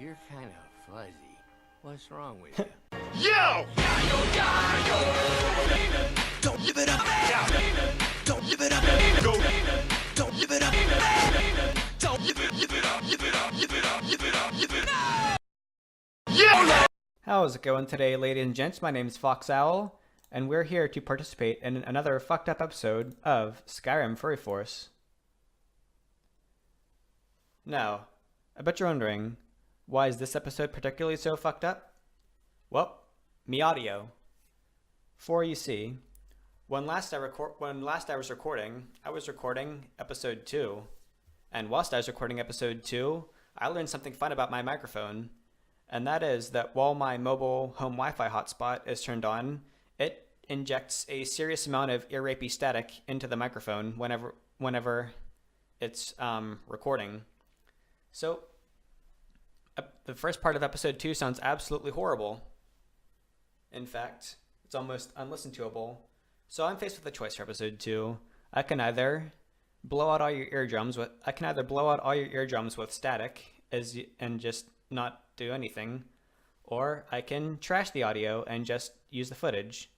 You're kind of fuzzy. What's wrong with you? Yo! Don't give it up. Don't give it up. Go. Don't give it up. Don't give it up. Give it up. Give it up. Give it up. Give it up. Give it up. Yo! How's it going today, ladies and gents? My name is Fox Owl, and we're here to participate in another fucked up episode of Skyrim Furry Force. Now, I bet you're wondering, why is this episode particularly so fucked up? Well, me audio. For you see, when last I was recording episode 2, and whilst I was recording episode 2, I learned something fun about my microphone, and that is that while my mobile home Wi-Fi hotspot is turned on, it injects a serious amount of ear-rapey static into the microphone whenever it's recording. So, the first part of episode 2 sounds absolutely horrible. In fact, it's almost unlisten-toable. So I'm faced with a choice for episode 2. I can either blow out all your eardrums with static and just not do anything, or I can trash the audio and just use the footage.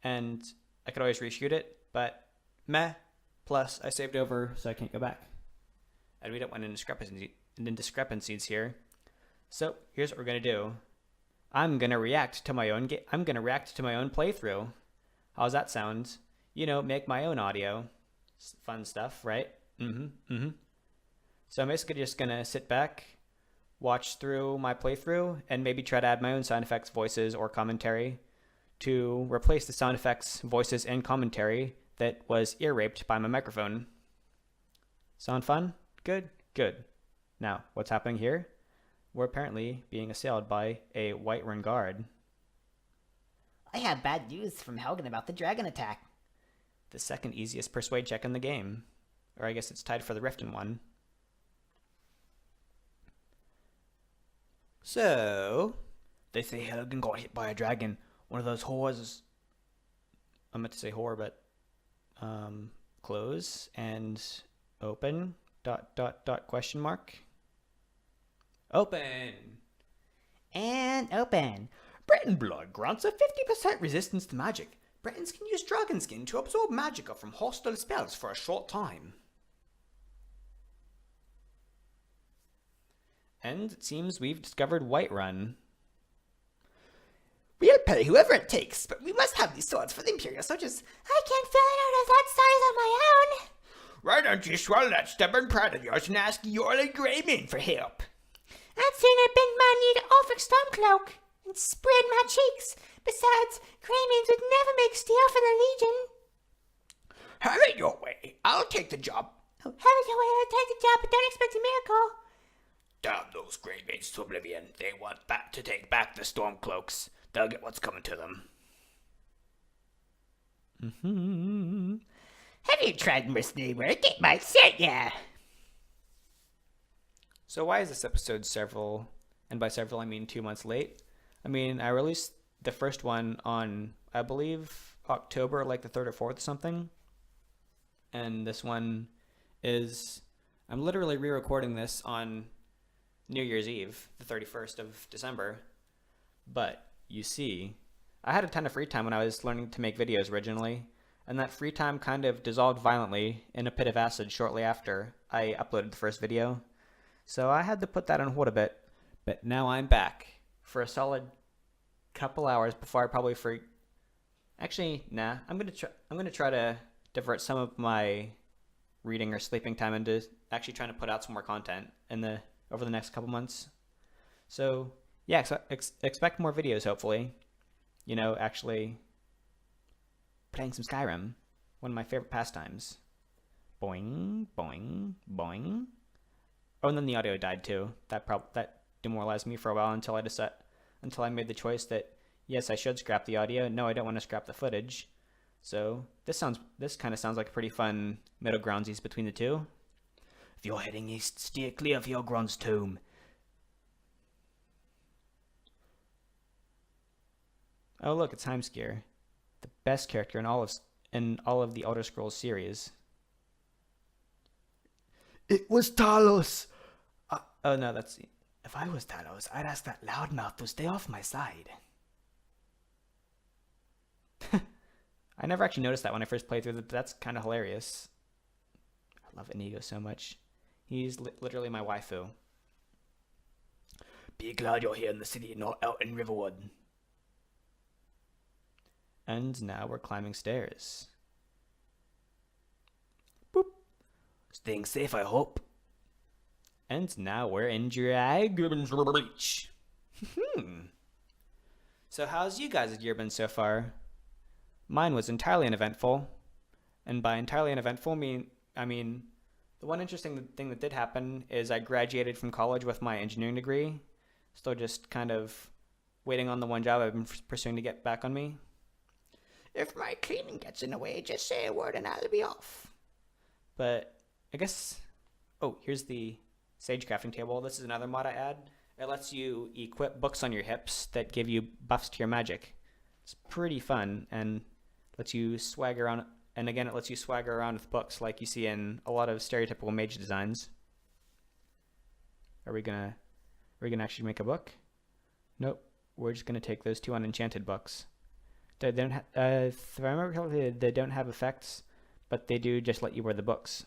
And I could always reshoot it, but meh. Plus, I saved over, so I can't go back. And we don't want any discrepancies here. So here's what we're gonna do. I'm gonna react to my own playthrough. How's that sound? You know, make my own audio. Fun stuff, right? So I'm basically just gonna sit back, watch through my playthrough, and maybe try to add my own sound effects, voices, or commentary to replace the sound effects, voices, and commentary that was ear raped by my microphone. Sound fun? Good? Good. Now, what's happening here? We're apparently being assailed by a Whiterun guard. I have bad news from Helgen about the dragon attack. The second easiest persuade check in the game. Or I guess it's tied for the Riften one. So, they say Helgen got hit by a dragon. One of those whores. I meant to say whore, but close and open. ... question mark. Open. And open. Breton blood grants a 50% resistance to magic. Bretons can use dragon skin to absorb magicka from hostile spells for a short time. And it seems we've discovered Whiterun. We'll pay whoever it takes, but we must have these swords for the Imperial soldiers. I can't fill it out of that size on my own. Why don't you swallow that stubborn pride of yours and ask Yorla Greyman for help? I'd sooner bend my knee to Ulfric's Stormcloak and spread my cheeks. Besides, Greymans would never make steel for the Legion. Have it your way. I'll take the job. Oh, have it your way, I'll take the job, but don't expect a miracle. Damn those Greymans to oblivion. They want to take back the Stormcloaks. They'll get what's coming to them. Have you tried mercenary work? It might suit ya. So why is this episode several, and by several I mean 2 months late? I mean, I released the first one on, I believe, October, like the 3rd or 4th or something. And this one is, I'm literally re-recording this on New Year's Eve, the 31st of December. But, you see, I had a ton of free time when I was learning to make videos originally, and that free time kind of dissolved violently in a pit of acid shortly after I uploaded the first video. So I had to put that on hold a bit, but now I'm back for a solid couple hours before I probably Actually, nah. I'm gonna try to divert some of my reading or sleeping time into actually trying to put out some more content over the next couple months. So yeah, expect more videos hopefully. You know, actually playing some Skyrim, one of my favorite pastimes. Boing, boing, boing. Oh, and then the audio died too. That demoralized me for a while until I made the choice that yes, I should scrap the audio. No, I don't want to scrap the footage. So this kind of sounds like a pretty fun middle groundsies between the two. If you're heading east, steer clear of Yogrond's tomb. Oh look, it's Heimskir, the best character in all of the Elder Scrolls series. It was Talos. Oh no, that's If I was Talos, I'd ask that loudmouth to stay off my side. I never actually noticed that when I first played through, but that's kind of hilarious. I love Inigo so much. He's literally my waifu. Be glad you're here in the city, not out in Riverwood. And now we're climbing stairs. Boop. Staying safe, I hope. And now we're in Dragon's Reach. So how's you guys' year been so far? Mine was entirely uneventful. And by entirely uneventful, I mean, the one interesting thing that did happen is I graduated from college with my engineering degree. Still just kind of waiting on the one job I've been pursuing to get back on me. If my cleaning gets in the way, just say a word and I'll be off. But I guess... Oh, here's the Sage crafting table. This is another mod I add. It lets you equip books on your hips that give you buffs to your magic. It's pretty fun and lets you swagger around. And again, it lets you swagger around with books like you see in a lot of stereotypical mage designs. Are we gonna actually make a book? Nope. We're just gonna take those 2 unenchanted books. They don't if I remember correctly, they don't have effects, but they do just let you wear the books.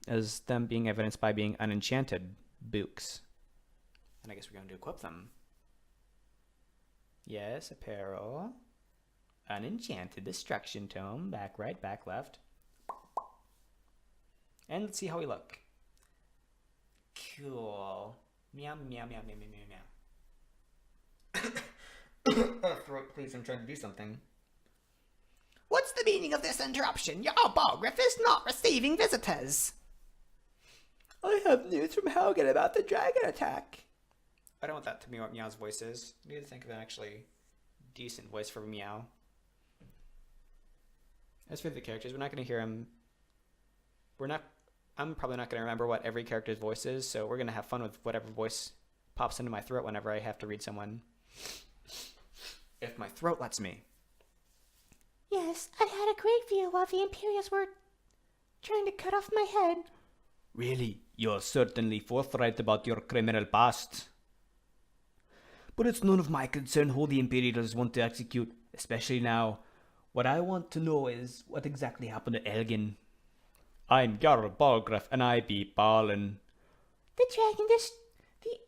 As them being evidenced by being unenchanted books. And I guess we're going to equip them. Yes, apparel. Unenchanted destruction tome. Back right, back left. And let's see how we look. Cool. Meow, meow, meow, meow, meow, meow, meow. Oh, throat, please, I'm trying to do something. What's the meaning of this interruption? Your Balgriff is not receiving visitors. I have news from Helgen about the dragon attack. I don't want that to be what Meow's voice is. I need to think of an actually decent voice for Meow. As for the characters, we're not going to hear him. I'm probably not going to remember what every character's voice is, so we're going to have fun with whatever voice pops into my throat whenever I have to read someone. If my throat lets me. Yes, I had a great view while the Imperials were trying to cut off my head. Really? You're certainly forthright about your criminal past. But it's none of my concern who the Imperials want to execute, especially now. What I want to know is what exactly happened to Elgin. I'm Jarl Balgriff, and I be Balin. The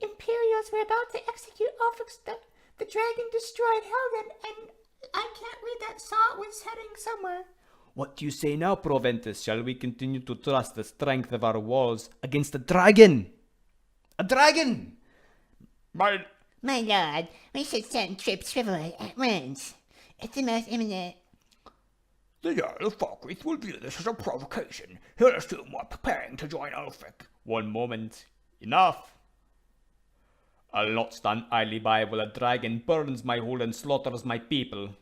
Imperials were about to execute Ulfric. The dragon destroyed Helgen, and I can't read that, saw it was heading somewhere. What do you say now, Proventus? Shall we continue to trust the strength of our walls against a dragon? A dragon! My lord, we should send troops riverward at once. It's the most imminent. The Jarl of Falkreath will view this as a provocation. He'll assume we're preparing to join Ulfric. One moment. Enough! I'll not stand idly by while a dragon burns my hole and slaughters my people.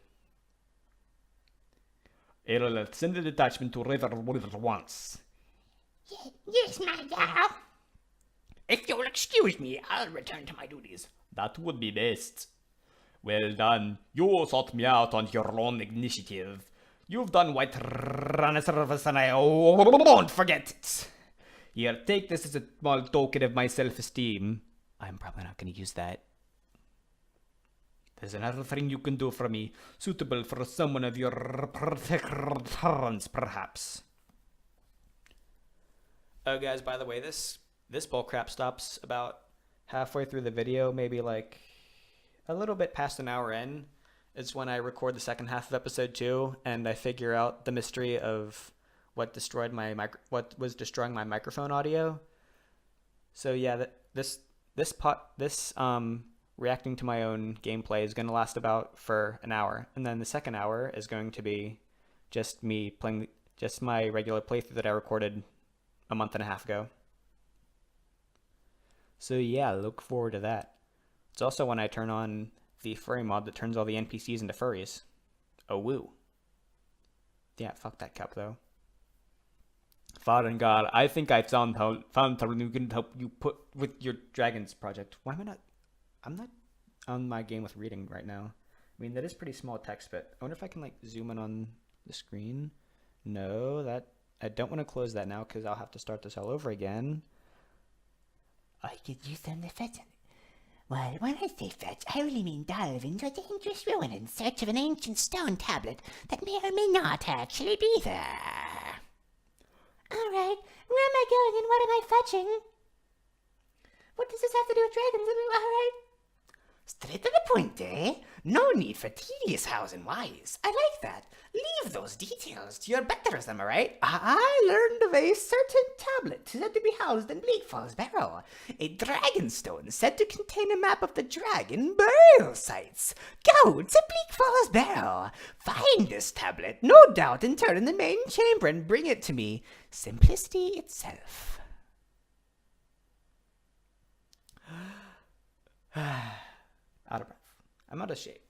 I'll send a detachment to Riverwood at once. Yes, my Jarl. If you'll excuse me, I'll return to my duties. That would be best. Well done. You sought me out on your own initiative. You've done what ran a service and I won't forget it. Here, take this as a small token of my self-esteem. I'm probably not going to use that. There's another thing you can do for me, suitable for someone of your preference, perhaps. Oh, guys, by the way, this bullcrap stops about halfway through the video, maybe like a little bit past an hour in. It's when I record the second half of episode 2, and I figure out the mystery of what destroyed what was destroying my microphone audio. So yeah, this reacting to my own gameplay is going to last about for an hour, and then the second hour is going to be just me playing just my regular playthrough that I recorded a month and a half ago. So yeah, look forward to that. It's also when I turn on the furry mod that turns all the NPCs into furries. Oh woo. Yeah, fuck that cup though. Farengar, I think I found how you can help you put with your dragons project. Why am I not? I'm not on my game with reading right now. I mean, that is pretty small text, but I wonder if I can like zoom in on the screen. No, I don't want to close that now because I'll have to start this all over again. I could use them to fetch it. Well, when I say fetch, I really mean dive into a dangerous ruin in search of an ancient stone tablet that may or may not actually be there. Alright, where am I going and what am I fetching? What does this have to do with dragons? Alright. Straight to the point, eh? No need for tedious hows and whys. I like that. Leave those details to your betters, am I right? I learned of a certain tablet said to be housed in Bleakfall's Barrow. A dragon stone said to contain a map of the dragon burial sites. Go to Bleakfall's Barrow. Find this tablet, no doubt, and turn in the main chamber and bring it to me. Simplicity itself. Out of breath. I'm out of shape.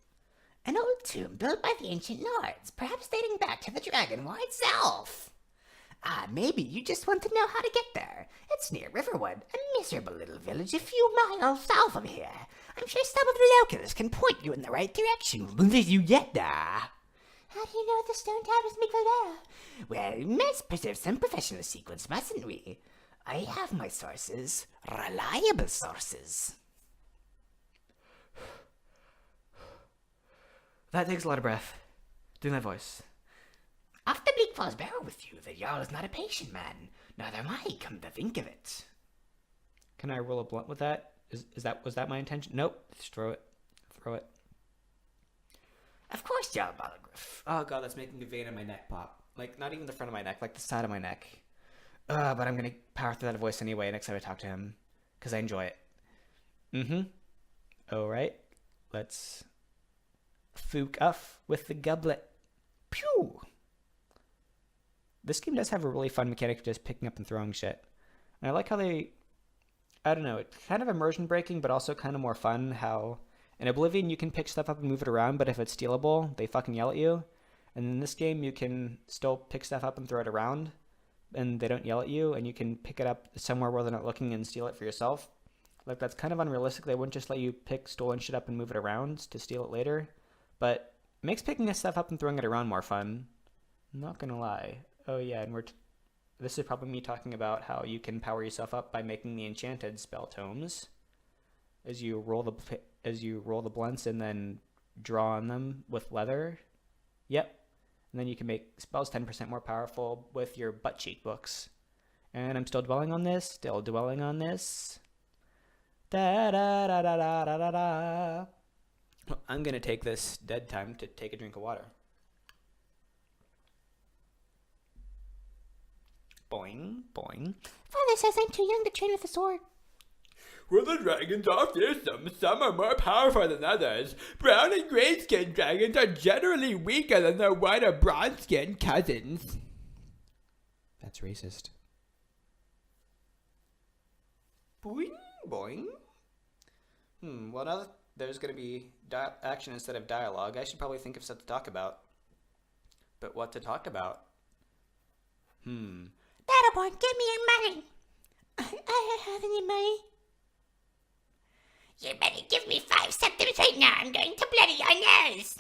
An old tomb built by the ancient lords, perhaps dating back to the dragon war itself. Maybe you just want to know how to get there. It's near Riverwood, a miserable little village a few miles south of here. I'm sure some of the locals can point you in the right direction once you get there. How do you know the stone tablets make for there? Well, we must preserve some professional secrets, mustn't we? I have my sources, reliable sources. That takes a lot of breath. Do that voice. After Bleakfall's Barrow with you, the Jarl is not a patient man. Neither am I, come to think of it. Can I roll a blunt with that? Was that my intention? Nope. Just throw it. Throw it. Of course, Jarl Balagriff. Oh god, that's making a vein in my neck pop. Like, not even the front of my neck, like the side of my neck. But I'm gonna power through that voice anyway next time I talk to him. Because I enjoy it. Alright. Let's fook off with the goblet. Pew! This game does have a really fun mechanic of just picking up and throwing shit. And I like how I don't know, it's kind of immersion breaking, but also kind of more fun how in Oblivion you can pick stuff up and move it around, but if it's stealable, they fucking yell at you. And in this game you can still pick stuff up and throw it around, and they don't yell at you, and you can pick it up somewhere where they're not looking and steal it for yourself. Like, that's kind of unrealistic. They wouldn't just let you pick stolen shit up and move it around to steal it later. But it makes picking this stuff up and throwing it around more fun. I'm not gonna lie. Oh yeah, and this is probably me talking about how you can power yourself up by making the enchanted spell tomes. As you roll the blunts and then draw on them with leather. Yep. And then you can make spells 10% more powerful with your butt cheek books. And I'm still dwelling on this. Da da da da da da da da. I'm gonna take this dead time to take a drink of water. Boing, boing. Father says I'm too young to train with a sword. Well, the dragons are fearsome. Some are more powerful than others. Brown and gray-skinned dragons are generally weaker than their white or bronze-skinned cousins. That's racist. Boing, boing. Well, now that there's going to be action instead of dialogue, I should probably think of stuff to talk about. But what to talk about? Battleborn, give me your money. I don't have any money. You better give me 5 centimes right now. I'm going to bloody your nose.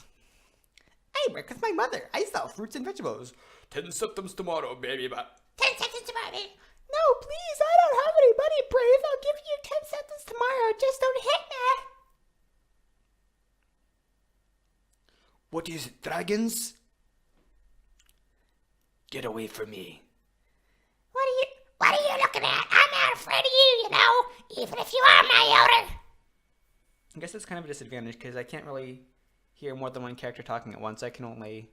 I work with my mother. I sell fruits and vegetables. 10 centimes tomorrow, baby, but 10 cents tomorrow. No, please, I don't have any money, Brave. I'll give you 10 cents tomorrow. Just don't hit me. What is it, dragons? Get away from me. What are you looking at? I'm not afraid of you, you know, even if you are my elder. I guess that's kind of a disadvantage because I can't really hear more than one character talking at once. I can only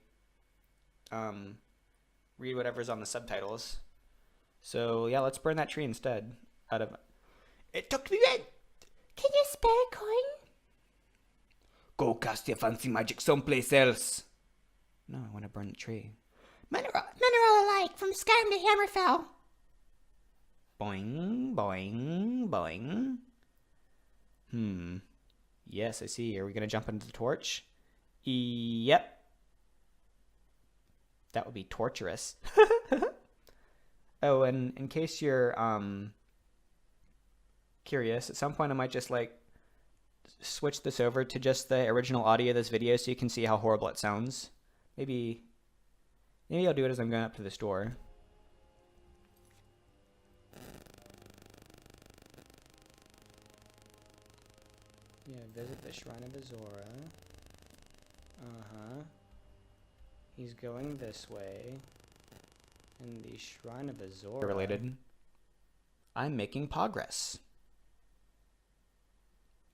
read whatever's on the subtitles. So yeah, let's burn that tree instead. It took me in. Can you spare a coin? Go cast your fancy magic someplace else. No, I want to burn the tree. Mineral alike from Skyrim to Hammerfell. Boing, boing, boing. Yes, I see. Are we going to jump into the torch? Yep. That would be torturous. Oh, and in case you're curious, at some point I might just switch this over to just the original audio of this video so you can see how horrible it sounds. Maybe I'll do it as I'm going up to the store. Yeah, visit the Shrine of Azora. Uh-huh. He's going this way. And the Shrine of Azora... Related. I'm making progress.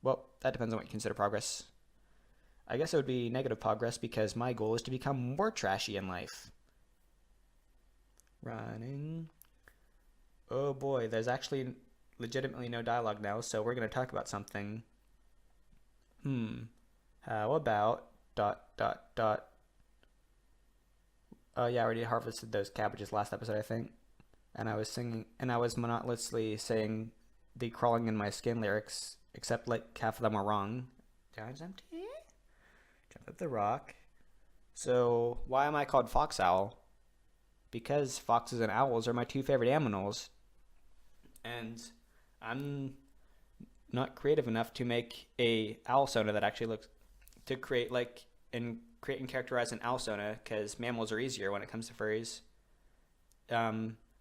Well, that depends on what you consider progress. I guess it would be negative progress because my goal is to become more trashy in life. Running. Oh boy, there's actually legitimately no dialogue now, so we're going to talk about something. How about... ... Oh yeah, I already harvested those cabbages last episode, I think. And I was singing, and I was monotonously saying the crawling in my skin lyrics, except like half of them were wrong. Down's empty. Jump up the rock. So, why am I called Fox Owl? Because foxes and owls are my two favorite animals. And I'm not creative enough to make a owl sona that actually looks, to create and characterize an owl sona, because mammals are easier when it comes to furries.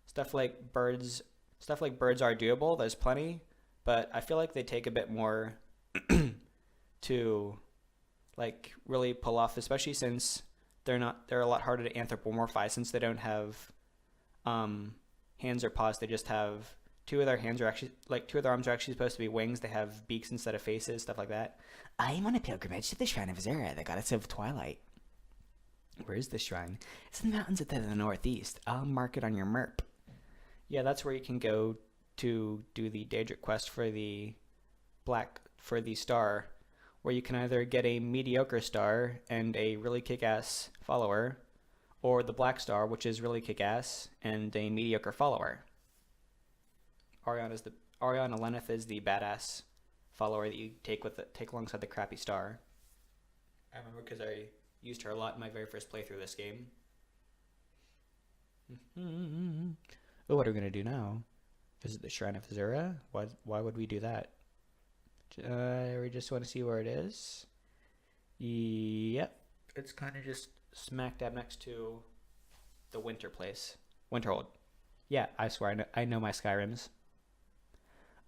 Stuff like birds are doable. There's plenty, but I feel like they take a bit more to like really pull off, especially since they're a lot harder to anthropomorphize since they don't have hands or paws. They just have two of their arms are actually supposed to be wings. They have beaks instead of faces, stuff like that. I am on a pilgrimage to the Shrine of Azura, the goddess of twilight. Where is this shrine? It's in the mountains to the northeast. I'll mark it on your merp. Yeah, that's where you can go to do the Daedric quest for the star, where you can either get a mediocre star and a really kick-ass follower, or the black star, which is really kick-ass and a mediocre follower. Ariana Leneth is the badass follower that you take alongside the crappy star. I remember because I used her a lot in my very first playthrough of this game. Oh, what are we going to do now? Visit the Shrine of Azura? Why would we do that? We just want to see where it is. Yep. It's kind of just smack dab next to the winter place. Winterhold. Yeah, I swear, I know my Skyrims.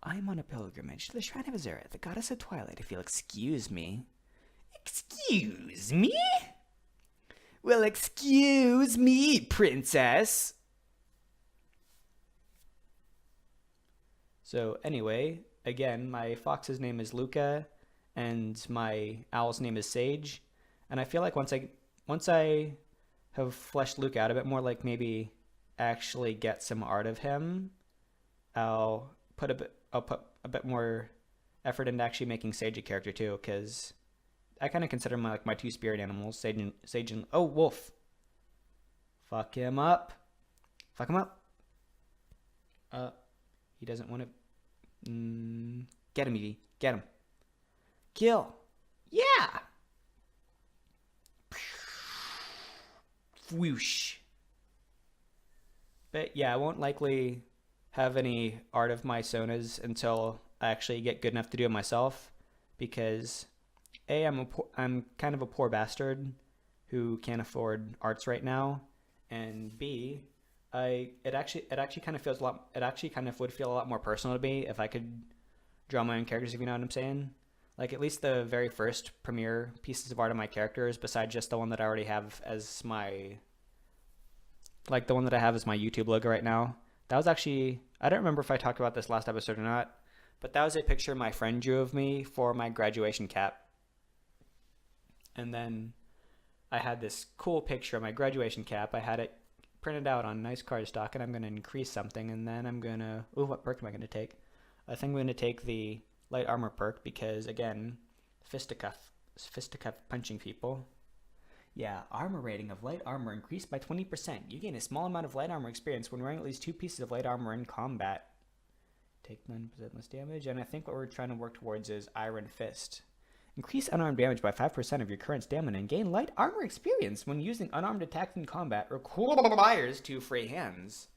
I'm on a pilgrimage to the Shrine of Azura, the goddess of twilight, if you'll excuse me. Excuse me? Well, excuse me, princess. So anyway, again, my fox's name is Luca, and my owl's name is Sage. And I feel like once I have fleshed Luca out a bit more, like maybe actually get some art of him, I'll put a bit more effort into actually making Sage a character too, because I kind of consider my two spirit animals, Sage and oh, Wolf. Fuck him up. Fuck him up. He doesn't want to. Get him, Evie. Get him. Kill. Yeah. Whoosh. But yeah, I won't likely have any art of my sonas until I actually get good enough to do it myself, because A, I'm kind of a poor bastard who can't afford arts right now, and B, it actually kind of would feel a lot more personal to me if I could draw my own characters, if you know what I'm saying. Like, at least the very first premiere pieces of art of my characters, besides just the one that I already have as my YouTube logo right now. That was actually, I don't remember if I talked about this last episode or not, but that was a picture my friend drew of me for my graduation cap. And then I had this cool picture of my graduation cap. I had it printed out on nice cardstock, and I'm going to increase something, and then I'm going to... Ooh, what perk am I going to take? I think I'm going to take the light armor perk because, again, fisticuff punching people. Yeah, armor rating of light armor increased by 20%. You gain a small amount of light armor experience when wearing at least 2 pieces of light armor in combat. Take 9% less damage, and I think what we're trying to work towards is Iron Fist. Increase unarmed damage by 5% of your current stamina and gain light armor experience when using unarmed attacks in combat. Requires 2 free hands.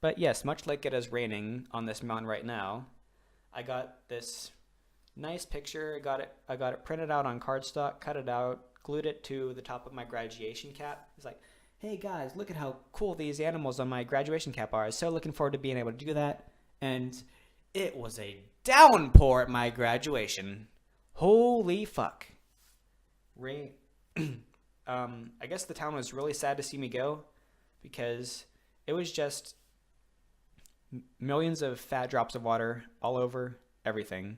But yes, much like it is raining on this mountain right now, I got this nice picture. I got it printed out on cardstock, cut it out, glued it to the top of my graduation cap. It's like, hey guys, look at how cool these animals on my graduation cap are. I was so looking forward to being able to do that. And It was a downpour at my graduation. Holy fuck. Rain. I guess the town was really sad to see me go because it was just millions of fat drops of water all over everything,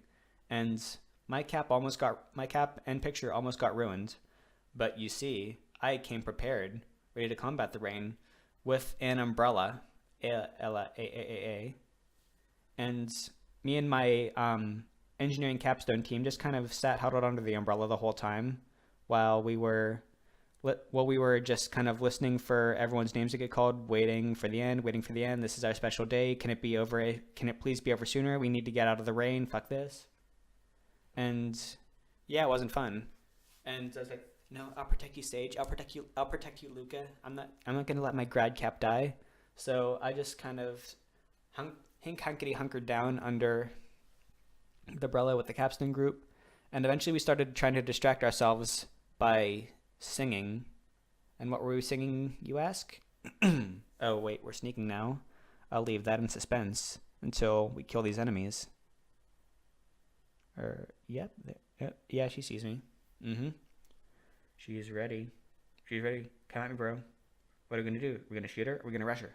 and my cap and picture almost got ruined. But you see, I came prepared, ready to combat the rain with an umbrella, and me and my engineering capstone team just kind of sat huddled under the umbrella the whole time while we were just kind of listening for everyone's names to get called, waiting for the end. This is our special day. Can it be over? Can it please be over sooner? We need to get out of the rain. Fuck this. And yeah, it wasn't fun. And I was like, no, I'll protect you, Sage. I'll protect you, Luca. I'm not gonna let my grad cap die. So I just kind of hunkered down under the umbrella with the capstone group. And eventually we started trying to distract ourselves by singing. And what were we singing, you ask? Oh, wait, we're sneaking now. I'll leave that in suspense until we kill these enemies. Yep. Yeah, she sees me. She's ready. Come at me, bro. What are we gonna do? We're gonna shoot her? Or we're gonna rush her?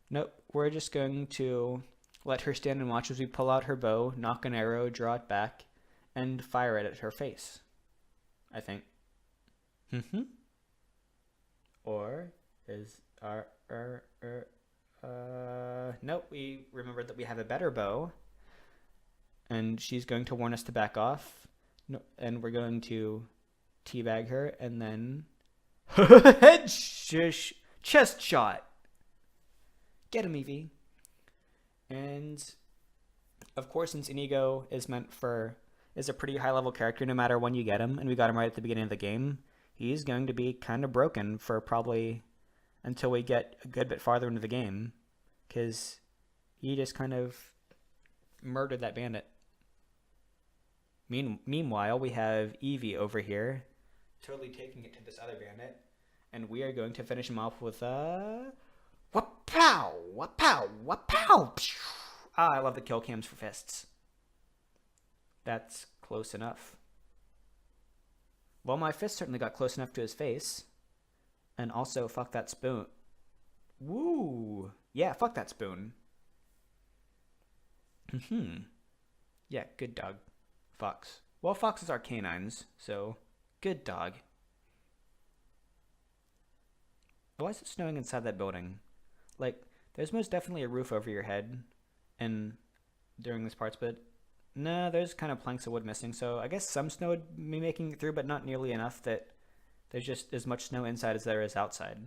Nope, we're just going to let her stand and watch as we pull out her bow, knock an arrow, draw it back, and fire it at her face. I think. Or is nope, we remembered that we have a better bow, and she's going to warn us to back off. No, and we're going to teabag her, and then head chest shot. Get him, Evie. And of course, since Inigo is a pretty high level character, no matter when you get him, and we got him right at the beginning of the game, he's going to be kind of broken for probably until we get a good bit farther into the game, because he just kind of murdered that bandit. Meanwhile, we have Evie over here, totally taking it to this other bandit, and we are going to finish him off with Wapow! Wapow! Wapow! I love the kill cams for fists. That's close enough. Well, my fist certainly got close enough to his face. And also, fuck that spoon. Woo! Yeah, fuck that spoon. Yeah, good dog. Fox. Well, foxes are canines, so good dog. Why is it snowing inside that building? Like, there's most definitely a roof over your head and during this parts, but no, there's kind of planks of wood missing, so I guess some snow would be making it through, but not nearly enough that there's just as much snow inside as there is outside.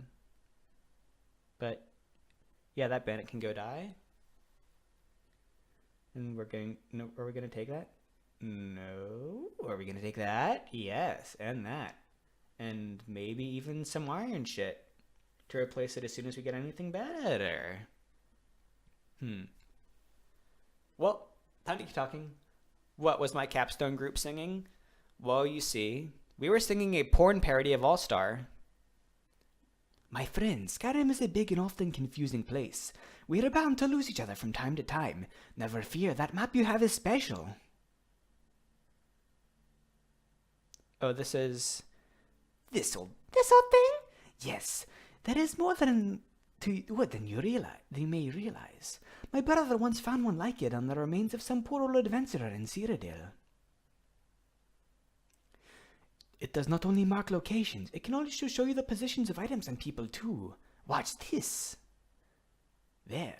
But yeah, that bandit can go die. And are we going to take that? No. Are we going to take that? Yes, and that. And maybe even some iron shit to replace it as soon as we get anything better. Well, time to keep talking. What was my capstone group singing? Well, you see, we were singing a porn parody of All-Star. My friends, Skyrim is a big and often confusing place. We are bound to lose each other from time to time. Never fear, that map you have is special. Oh, this is... This old thing? Yes, there is more than you may realize. My brother once found one like it on the remains of some poor old adventurer in Cyrodiil. It does not only mark locations, it can also show you the positions of items and people too. Watch this. There.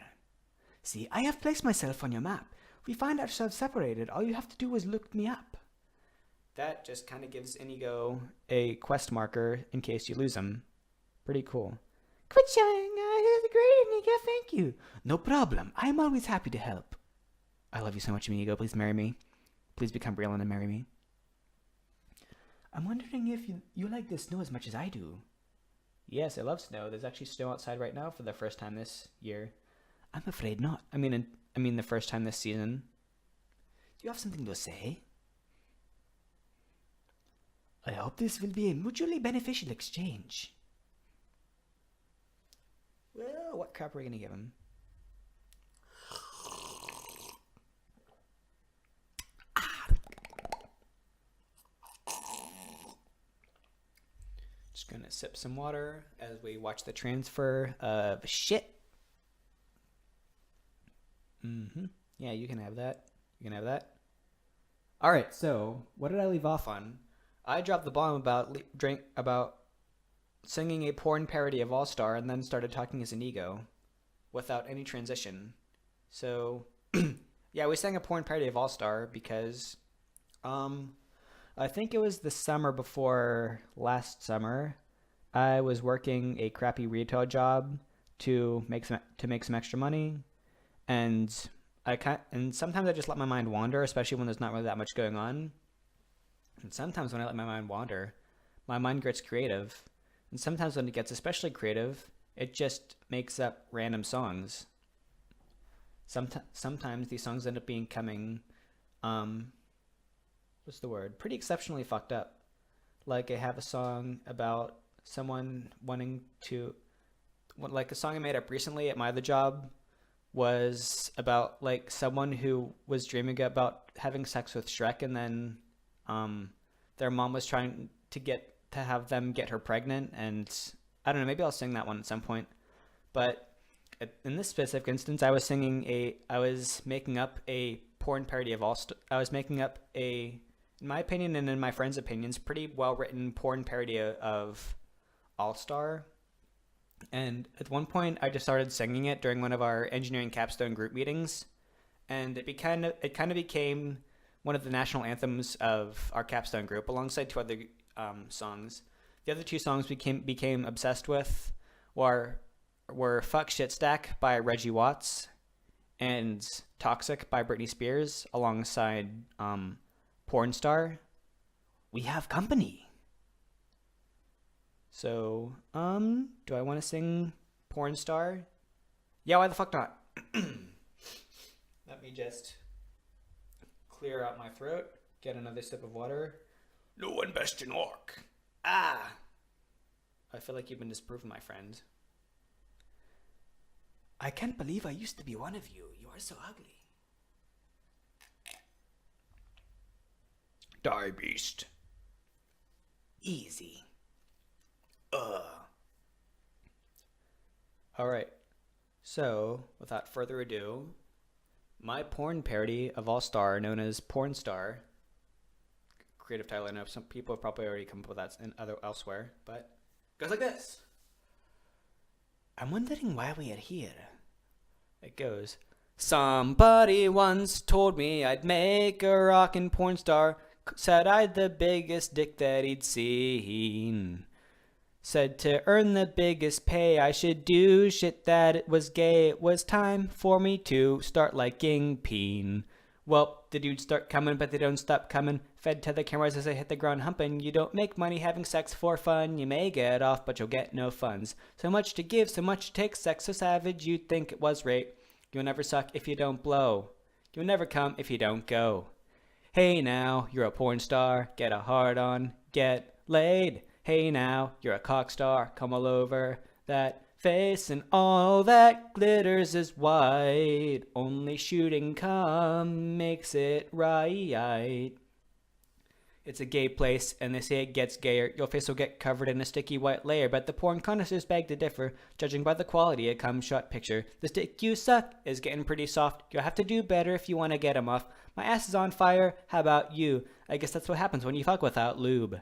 See, I have placed myself on your map. If we find ourselves separated, all you have to do is look me up. That just kind of gives Inigo a quest marker in case you lose him. Pretty cool. Quit shouting, it's great, Inigo, thank you. No problem, I'm always happy to help. I love you so much, Inigo, please marry me. Please become real and marry me. I'm wondering if you like the snow as much as I do. Yes, I love snow. There's actually snow outside right now for the first time this year. I'm afraid not. I mean the first time this season. Do you have something to say? I hope this will be a mutually beneficial exchange. crap are we gonna give him? Just gonna sip some water as we watch the transfer of shit. Yeah, you can have that. You can have that. All right. So, what did I leave off on? I dropped the bomb about singing a porn parody of All Star, and then started talking as an ego, without any transition. So, yeah, we sang a porn parody of All Star because, I think it was the summer before last summer. I was working a crappy retail job to make some extra money, and sometimes I just let my mind wander, especially when there's not really that much going on. And sometimes when I let my mind wander, my mind gets creative. And sometimes when it gets especially creative, it just makes up random songs. Sometimes these songs end up becoming, pretty exceptionally fucked up. Like I have a song about someone like a song I made up recently at my other job was about like someone who was dreaming about having sex with Shrek, and then their mom was trying to have them get her pregnant, and I don't know, maybe I'll sing that one at some point. But in this specific instance, I was making up a porn parody of I was making up in my opinion and in my friends' opinions, pretty well written porn parody of All Star. And at one point, I just started singing it during one of our engineering capstone group meetings, and it kind of became one of the national anthems of our capstone group, alongside two other songs. The other two songs we became obsessed with were "Fuck Shit Stack" by Reggie Watts and "Toxic" by Britney Spears, alongside "Porn Star." We have company. So, do I want to sing Porn Star? Yeah, why the fuck not? Let me just clear out my throat, get another sip of water. No one best in orc. Ah! I feel like you've been disproved, my friend. I can't believe I used to be one of you. You are so ugly. Die, beast. Easy. Alright, so without further ado, my porn parody of All Star, known as Porn Star, creative title. I know some people have probably already come up with that elsewhere, but it goes like this. I'm wondering why we are here. It goes, somebody once told me I'd make a rockin' porn star, said I'd the biggest dick that he'd seen. Said to earn the biggest pay, I should do shit that it was gay. It was time for me to start liking peen. Well, the dudes start coming, but they don't stop coming. Fed to the cameras as I hit the ground humping. You don't make money having sex for fun. You may get off, but you'll get no funds. So much to give, so much to take. Sex so savage, you'd think it was rape. You'll never suck if you don't blow. You'll never come if you don't go. Hey now, you're a porn star. Get a hard on, get laid. Hey now, you're a cock star, come all over that face, and all that glitters is white. Only shooting cum makes it right. It's a gay place, and they say it gets gayer. Your face will get covered in a sticky white layer, but the porn connoisseurs beg to differ, judging by the quality of cum shot picture. The stick you suck is getting pretty soft. You'll have to do better if you want to get 'em off. My ass is on fire, how about you? I guess that's what happens when you fuck without lube.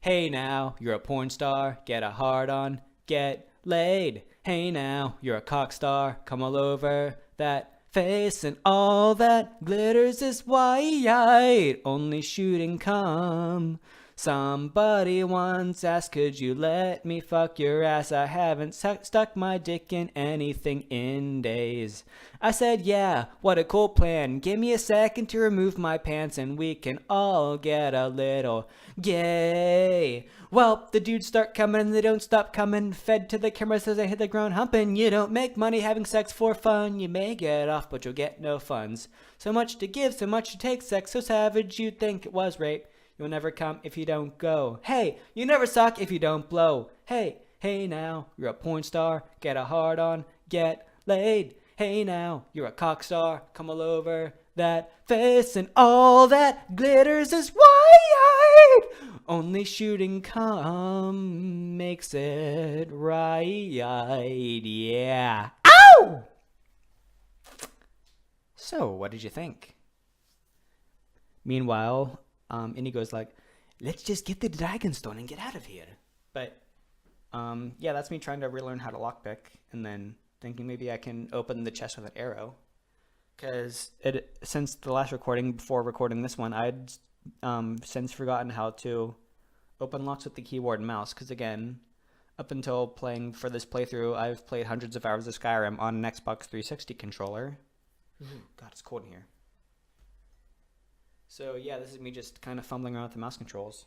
Hey now, you're a porn star, get a hard on, get laid. Hey now, you're a cock star, come all over that face, and all that glitters is white. Only shooting cum. Somebody once asked, could you let me fuck your ass? I haven't stuck my dick in anything in days. I said, yeah, what a cool plan. Give me a second to remove my pants and we can all get a little gay. Well, the dudes start coming and they don't stop coming. Fed to the cameras as I hit the ground humping. You don't make money having sex for fun. You may get off, but you'll get no funds. So much to give, so much to take. Sex so savage, you'd think it was rape. You'll never come if you don't go. Hey, you never suck if you don't blow. Hey, Hey now, you're a porn star, get a hard on, get laid. Hey now, you're a cock star, come all over that face, and all that glitters is white. Only shooting cum makes it right. Yeah. Ow! So, what did you think? Meanwhile, Inigo's like, let's just get the Dragonstone and get out of here. But, yeah, that's me trying to relearn how to lockpick, and then thinking maybe I can open the chest with an arrow. Because since the last recording, before recording this one, I'd since forgotten how to open locks with the keyboard and mouse. Because again, up until playing for this playthrough, I've played hundreds of hours of Skyrim on an Xbox 360 controller. God, it's cold in here. So yeah, this is me just kind of fumbling around with the mouse controls.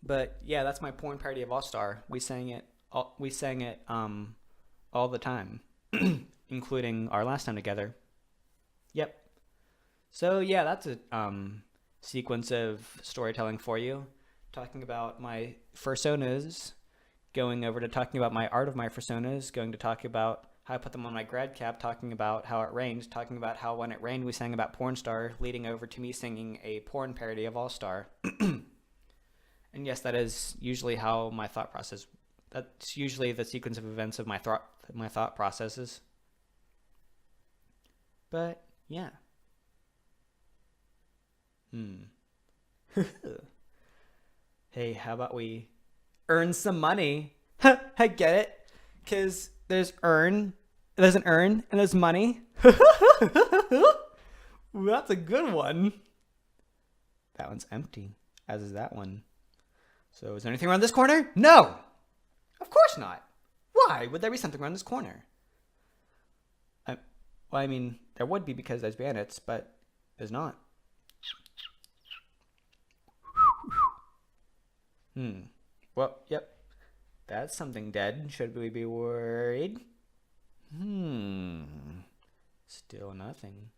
But yeah, that's my porn parody of All Star. We sang it all the time, including our last time together. Yep. So yeah, that's a sequence of storytelling for you, talking about my fursonas, going over to talking about my art of my fursonas, going to talk about how I put them on my grad cap, talking about how it rained, talking about how when it rained we sang about Porn Star, leading over to me singing a porn parody of All Star. And yes, that is usually how my thought process, that's usually the sequence of events of my thought processes. But yeah. Hey, how about we earn some money? I get it. Because there's an earn, and there's money. Ooh, that's a good one. That one's empty, as is that one. So is there anything around this corner? No! Of course not. Why would there be something around this corner? Well, I mean, there would be because there's bandits, but there's not. Well, yep. That's something dead. Should we be worried? Still nothing.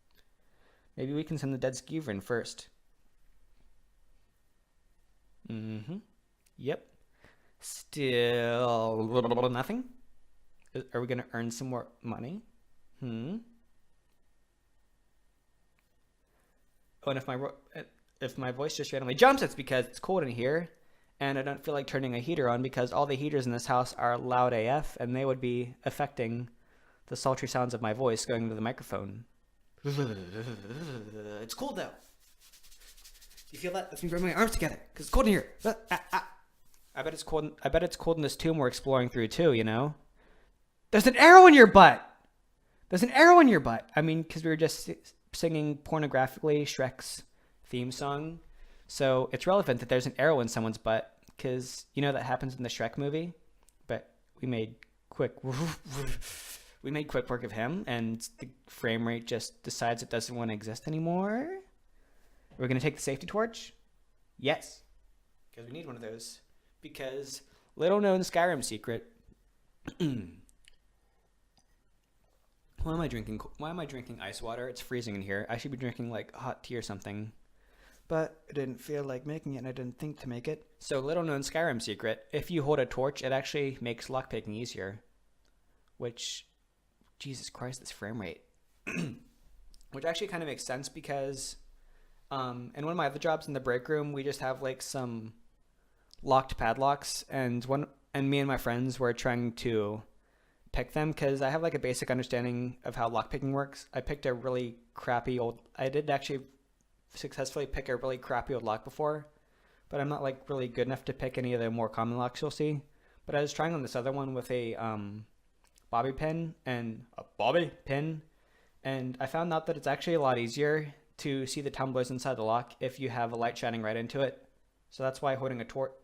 Maybe we can send the dead Skyrim first. Yep. Still nothing. Are we going to earn some more money? Oh, and if my voice just randomly jumps, it's because it's cold in here, and I don't feel like turning a heater on because all the heaters in this house are loud AF, and they would be affecting the sultry sounds of my voice going into the microphone. It's cold though. You feel that? That's me rubbing my arms together because it's cold in here. I bet it's cold. I bet it's cold in this tomb we're exploring through too. You know, there's an arrow in your butt. There's an arrow in your butt. I mean, because we were just singing pornographically Shrek's theme song, so it's relevant that there's an arrow in someone's butt because you know that happens in the Shrek movie. But we made quick work of him, and the frame rate just decides it doesn't want to exist anymore. We're going to take the safety torch? Yes. Because we need one of those. Because little known Skyrim secret. Why am I drinking ice water? It's freezing in here. I should be drinking like hot tea or something. But I didn't feel like making it and I didn't think to make it. So little known Skyrim secret. If you hold a torch, it actually makes lockpicking easier. Which, Jesus Christ, this frame rate. Which actually kind of makes sense because in one of my other jobs in the break room, we just have like some locked padlocks, and me and my friends were trying to pick them because I have like a basic understanding of how lockpicking works. I did actually successfully pick a really crappy old lock before, but I'm not like really good enough to pick any of the more common locks you'll see. But I was trying on this other one with a bobby pin, and I found out that it's actually a lot easier to see the tumblers inside the lock if you have a light shining right into it. So that's why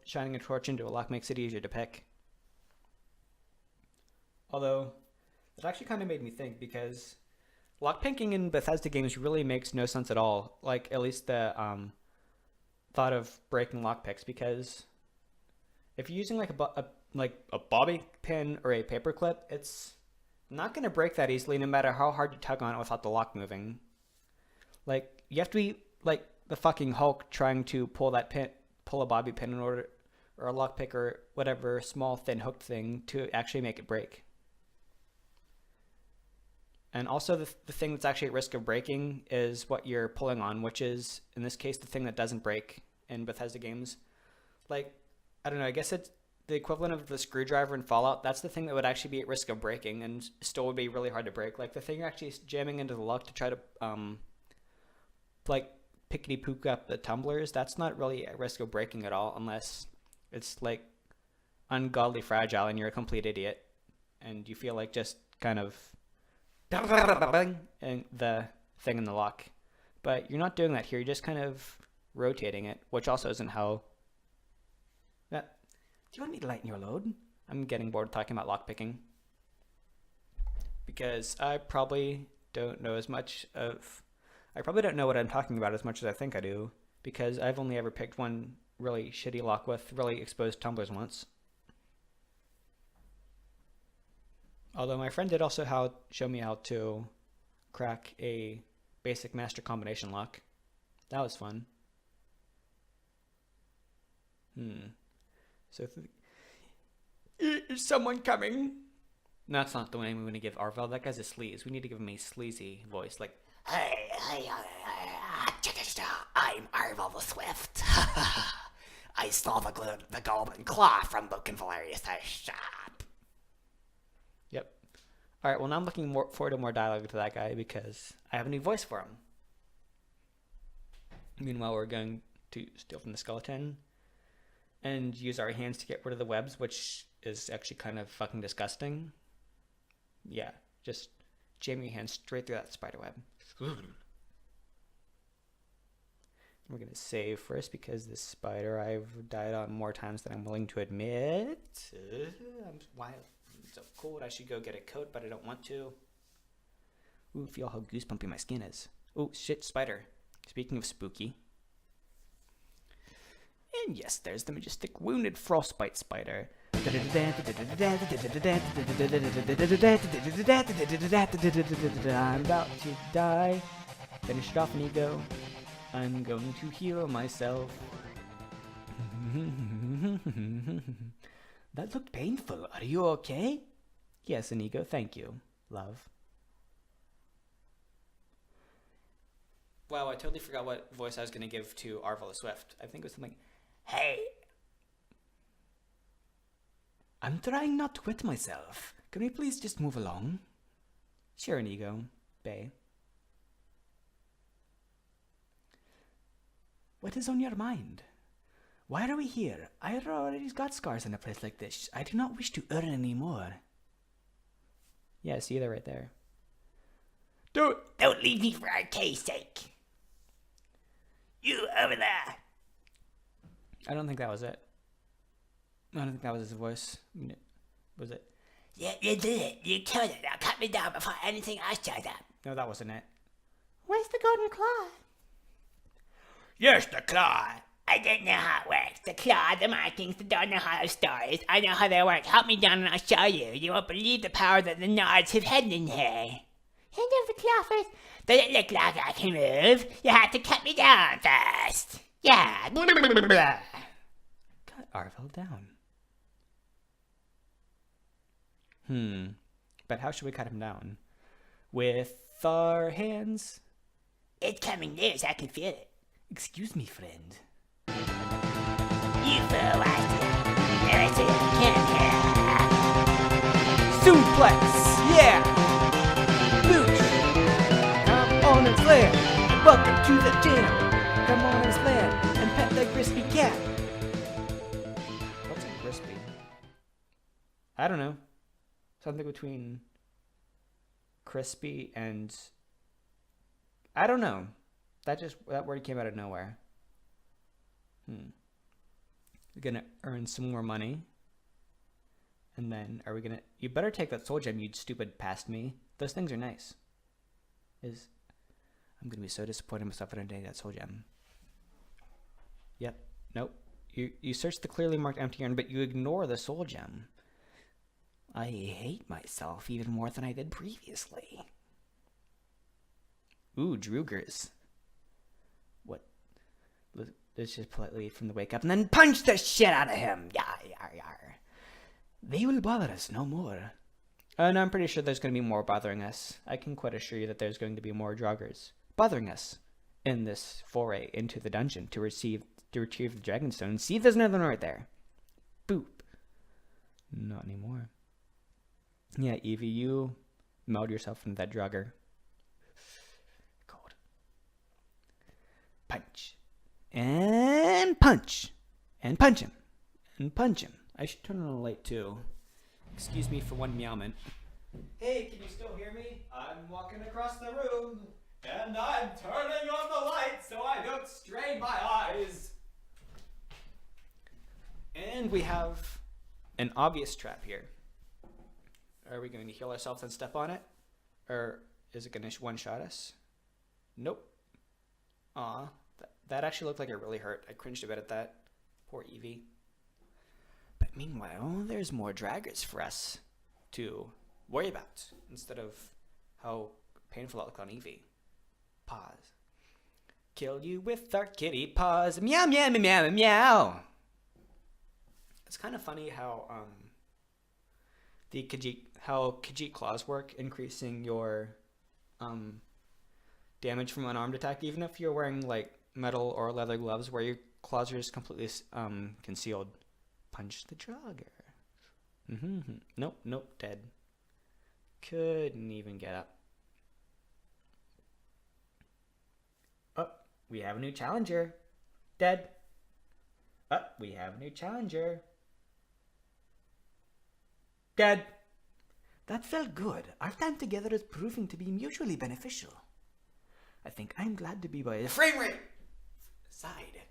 shining a torch into a lock makes it easier to pick. Although, it actually kind of made me think because lockpicking in Bethesda games really makes no sense at all. Like, at least the thought of breaking lockpicks, because if you're using like a bobby pin or a paperclip, it's not going to break that easily no matter how hard you tug on it without the lock moving. Like, you have to be like the fucking Hulk trying to pull a bobby pin in order, or a lockpick or whatever small thin hooked thing to actually make it break. And also the thing that's actually at risk of breaking is what you're pulling on, which is, in this case, the thing that doesn't break in Bethesda games. Like, I don't know, I guess it's the equivalent of the screwdriver in Fallout. That's the thing that would actually be at risk of breaking and still would be really hard to break. Like, the thing you're actually jamming into the lock to try to, like, pickety-pook up the tumblers, that's not really at risk of breaking at all unless it's, like, ungodly fragile and you're a complete idiot. And you feel like just kind of... and the thing in the lock. But you're not doing that here. You're just kind of rotating it, which also isn't how... Do you want me to lighten your load? I'm getting bored of talking about lockpicking. Because I probably don't know as much of... I probably don't know what I'm talking about as much as I think I do. Because I've only ever picked one really shitty lock with really exposed tumblers once. Although my friend did also show me how to crack a basic master combination lock. That was fun. So is someone coming? No, that's not the name we want to give Arvel. That guy's a sleaze. We need to give him a sleazy voice, like, Hey, I'm Arvel the Swift. I stole the golden claw from Looking Valerius' shop. yep. All right, well, now I'm looking forward to more dialogue to that guy because I have a new voice for him. Meanwhile, we're going to steal from the skeleton and use our hands to get rid of the webs, which is actually kind of fucking disgusting. Yeah, just jam your hand straight through that spider web. We're going to save first because this spider I've died on more times than I'm willing to admit. Why? It's so cold. I should go get a coat, but I don't want to. Ooh, feel how goosebumpy my skin is. Oh, shit, spider. Speaking of spooky. And yes, there's the majestic wounded frostbite spider. I'm about to die. Finish it off, Inigo. I'm going to heal myself. That looked painful. Are you okay? Yes, Inigo, thank you, love. Wow, I totally forgot what voice I was going to give to Arvel the Swift. I think it was something, Hey. I'm trying not to quit myself. Can we please just move along? sure, Inigo, Bay. What is on your mind? Why are we here? I already got scars in a place like this. I do not wish to earn any more. Yeah, see, they're right there. Don't leave me for arcade's sake. You over there. I don't think that was it. I don't think that was his voice. Was it? Yeah, you did it. You killed it. Now cut me down before anything else shows up. No, that wasn't it. Where's the golden claw? Yes, the claw. I don't know how it works. The claw, the markings, the don't know how to stories. I know how they work. Help me down and I'll show you. You won't believe the power that the Nards have hidden in here. Hand over the claw first. Does it look like I can move? You have to cut me down first. Yeah. Cut Arvel down. But how should we cut him down? With our hands? It's coming loose. I can feel it. Excuse me, friend. You fool, I see it. Can't hear. Suplex! Yeah! Mooch! Come on and slam! Welcome to the gym! Come on and slam! And pet that crispy cat! What's a crispy? I don't know. Something between crispy and... I don't know. That word came out of nowhere. We're gonna earn some more money. And then are we gonna... You better take that soul gem, you stupid past me. Those things are nice. I'm gonna be so disappointed in myself if I don't take that soul gem. Yep. Nope. You search the clearly marked empty urn, but you ignore the soul gem. I hate myself even more than I did previously. Ooh, Droogers. What? let's just politely from the wake up and then punch the shit out of him. Yar, yar, yar. They will bother us no more. And I'm pretty sure there's going to be more bothering us. I can quite assure you that there's going to be more joggers bothering us in this foray into the dungeon to retrieve the Dragonstone. See, there's another one right there. Boop. Not anymore. Yeah, Evie, you meld yourself into that jogger. Cold. Punch. And punch. And punch him. And punch him. I should turn on the light too. Excuse me for one meowment. Hey, can you still hear me? I'm walking across the room. And I'm turning on the light so I don't strain my eyes. And we have an obvious trap here. Are we going to heal ourselves and step on it? Or is it going to one-shot us? Nope. Aw, that actually looked like it really hurt. I cringed a bit at that. Poor Evie. But meanwhile, there's more draggers for us to worry about instead of how painful that looked on Evie. Pause. Kill you with our kitty paws. Meow, meow, meow, meow, meow. It's kind of funny how Khajiit claws work, increasing your damage from unarmed attack, even if you're wearing like metal or leather gloves where your claws are just completely concealed. Punch the jogger. Nope, dead. Couldn't even get up. Oh, we have a new challenger. Dead. Oh, we have a new challenger. Dead. That felt good. Our time together is proving to be mutually beneficial. I think I'm glad to be by the frame rate side.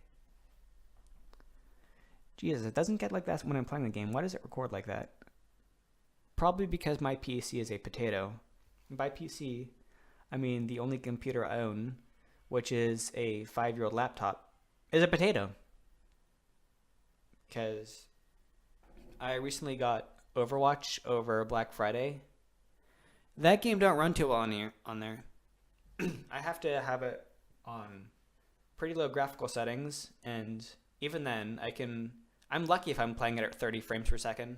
Jesus, it doesn't get like that when I'm playing the game. Why does it record like that? Probably because my PC is a potato. And by PC, I mean the only computer I own, which is a 5-year-old laptop, is a potato. Because I recently got Overwatch over Black Friday. That game don't run too well on there. I have to have it on pretty low graphical settings, and even then I'm lucky if I'm playing it at 30 frames per second.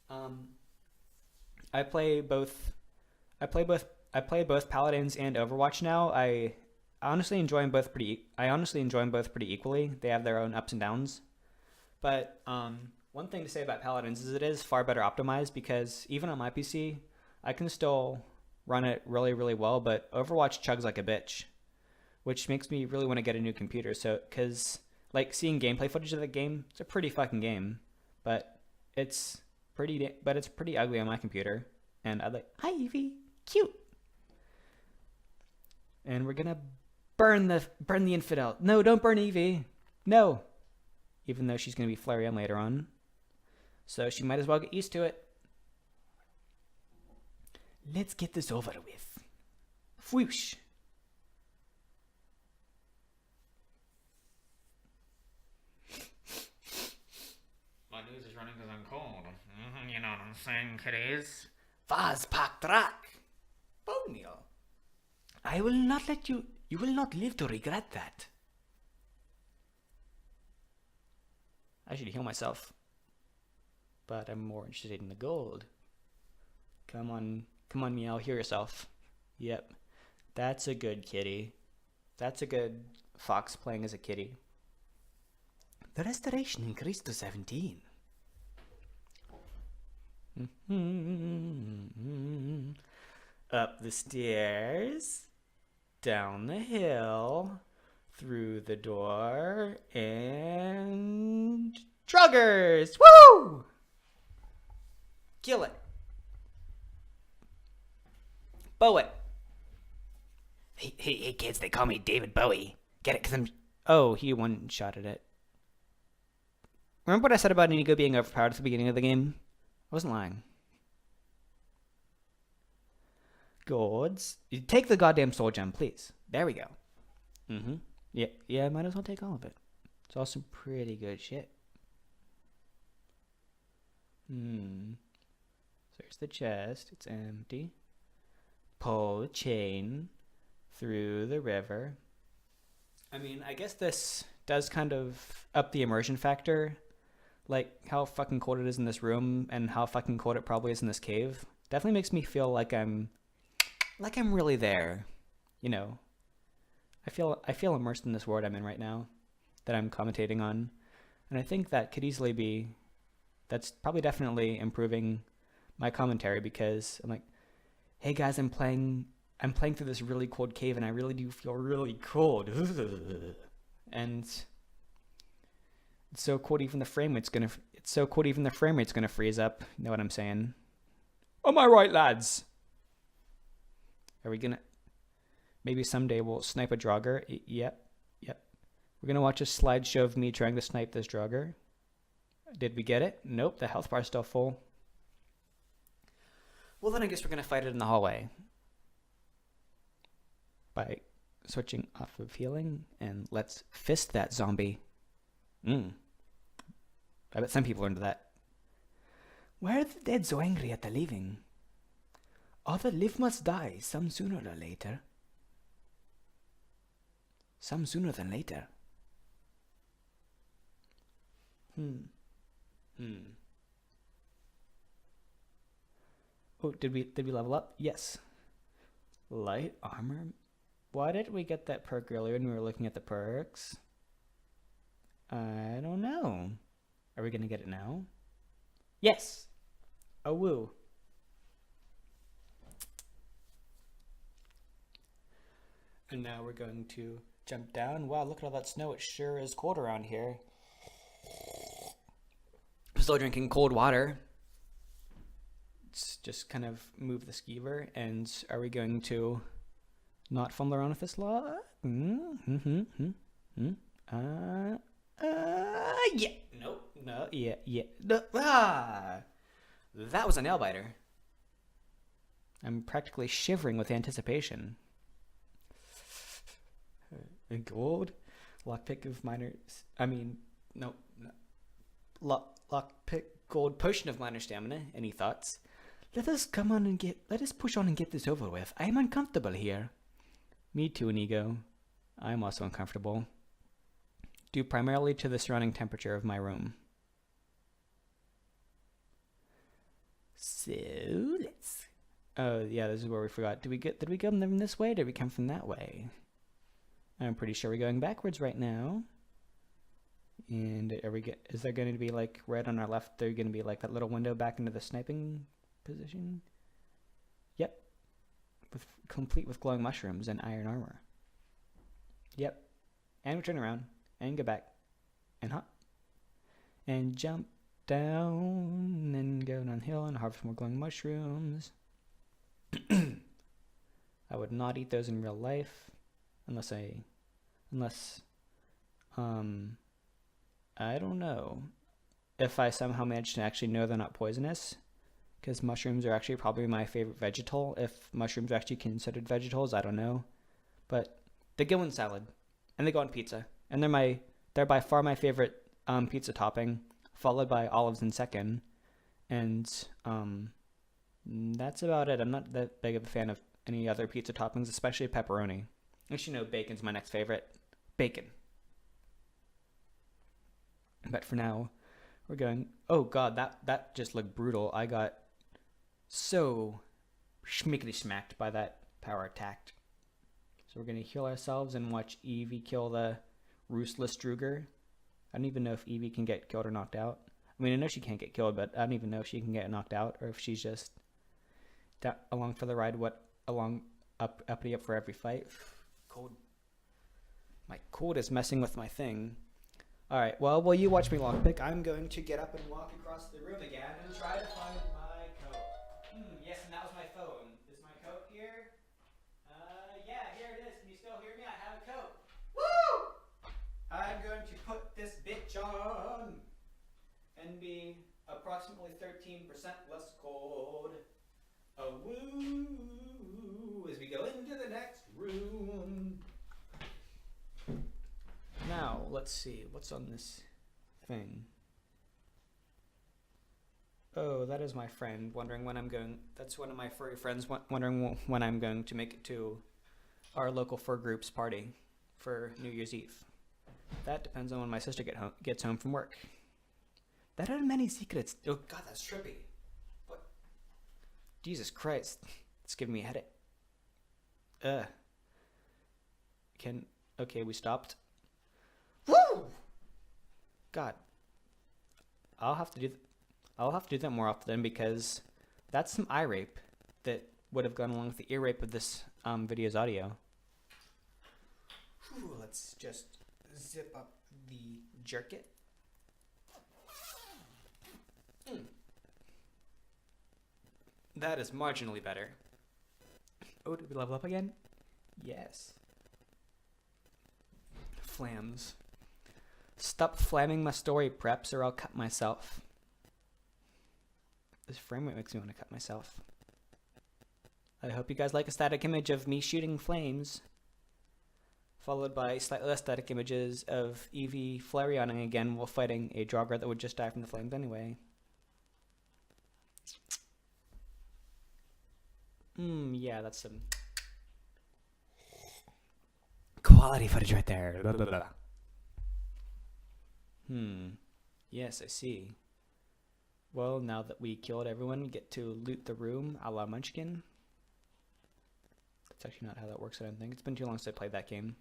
I play both Paladins and Overwatch now. I honestly enjoy them both pretty equally. They have their own ups and downs. But one thing to say about Paladins is it is far better optimized, because even on my PC, I can still run it really, really well, but Overwatch chugs like a bitch, which makes me really want to get a new computer. So, because like seeing gameplay footage of the game, it's a pretty fucking game, but it's pretty ugly on my computer. And I'd like, hi Evie, cute. And we're gonna burn the infidel. No, don't burn Evie. No. Even though she's gonna be Flareon later on, so she might as well get used to it. Let's get this over with. Whoosh. My nose is running because I'm cold. You know what I'm saying, kiddies? Vaz pak drak. Boniel. I will not let you. You will not live to regret that. I should heal myself, but I'm more interested in the gold. Come on, Meow, heal yourself. Yep, that's a good kitty. That's a good fox playing as a kitty. The restoration increased to 17. Up the stairs, down the hill, through the door, and Truggers! Woo! Kill it. Bow it. Hey, kids, they call me David Bowie. Get it? 'Cause I'm... Oh, he one-shotted it. Remember what I said about Inigo being overpowered at the beginning of the game? I wasn't lying. Gourds. Take the goddamn soul gem, please. There we go. Yeah, I might as well take all of it. It's all some pretty good shit. There's the chest. It's empty. Pull the chain through the river. I mean, I guess this does kind of up the immersion factor. Like how fucking cold it is in this room and how fucking cold it probably is in this cave. Definitely makes me feel like I'm really there. You know. I feel immersed in this world I'm in right now that I'm commentating on. And I think that could easily be that's probably definitely improving my commentary because I'm like, hey guys, I'm playing through this really cold cave and I really do feel really cold. And it's so cold even the frame rate's gonna freeze up. You know what I'm saying? Am I right, lads? Are we gonna maybe someday we'll snipe a Draugr? Yep. We're gonna watch a slideshow of me trying to snipe this Draugr. Did we get it? Nope, the health bar's still full. Well, then I guess we're gonna fight it in the hallway. By switching off of healing, and let's fist that zombie. I bet some people are into that. Why are the dead so angry at the living? All that live must die, some sooner or later. Some sooner than later. Oh, did we level up? Yes. Light armor. Why did we get that perk earlier when we were looking at the perks? I don't know. Are we gonna get it now? Yes! Oh, woo. And now we're going to jump down. Wow, look at all that snow. It sure is cold around here. I'm still drinking cold water. Let's just kind of move the skeever. And are we going to not fumble around with this log? Yeah. Nope. No. Yeah. No. That was a nail biter. I'm practically shivering with anticipation. Gold. Lockpick of minor... No. Lockpick gold potion of minor stamina. Any thoughts? Let us push on and get this over with. I am uncomfortable here. Me too, Inigo. I am also uncomfortable. Due primarily to the surrounding temperature of my room. So let's... Oh yeah, this is where we forgot. Did we come from this way? Or did we come from that way? I'm pretty sure we're going backwards right now. And is there going to be like right on our left? There's going to be like that little window back into the sniping position. Yep. Complete with glowing mushrooms and iron armor. Yep. And we turn around and go back and hop and jump down and go downhill and harvest more glowing mushrooms. I would not eat those in real life unless I don't know if I somehow manage to actually know they're not poisonous, because mushrooms are actually probably my favorite vegetal. If mushrooms are actually considered vegetables, I don't know, but they go in salad and they go on pizza, and they're by far my favorite pizza topping, followed by olives in second, and that's about it. I'm not that big of a fan of any other pizza toppings, especially pepperoni. Actually, no, bacon's my next favorite. Bacon. But for now, we're going... Oh god, that just looked brutal. I got so schmickety smacked by that power attack. So we're going to heal ourselves and watch Evie kill the ruthless Draugr. I don't even know if Evie can get killed or knocked out. I mean, I know she can't get killed, but I don't even know if she can get knocked out or if she's just along for the ride, uppity up for every fight. Cold. My cold is messing with my thing. Alright, well, while you watch me lockpick, I'm going to get up and walk across the room again and try to find my coat. Yes, and that was my phone. Is my coat here? Yeah, here it is. Can you still hear me? I have a coat. Woo! I'm going to put this bitch on and be approximately 13% less cold. Oh, woo! As we go into the next room. Now, let's see. What's on this thing? Oh, that is my friend wondering when I'm going... That's one of my furry friends wondering when I'm going to make it to our local fur group's party. for New Year's Eve. That depends on when my sister gets home from work. There are many secrets. Oh God, that's trippy. What? Jesus Christ, it's giving me a headache. Okay, we stopped. Woo! God, I'll have to do that more often because that's some eye rape that would have gone along with the ear rape of this video's audio. Whew, let's just zip up the jerket. That is marginally better. Oh, did we level up again? Yes. Flams. Stop flamming my story preps or I'll cut myself. This frame rate makes me want to cut myself. I hope you guys like a static image of me shooting flames, followed by slightly less static images of Evie flarioning again while fighting a jogger that would just die from the flames anyway. Yeah, that's some quality footage right there. Blah, blah, blah. Yes, I see. Well, now that we killed everyone, we get to loot the room a la Munchkin. That's actually not how that works, I don't think. It's been too long since I played that game.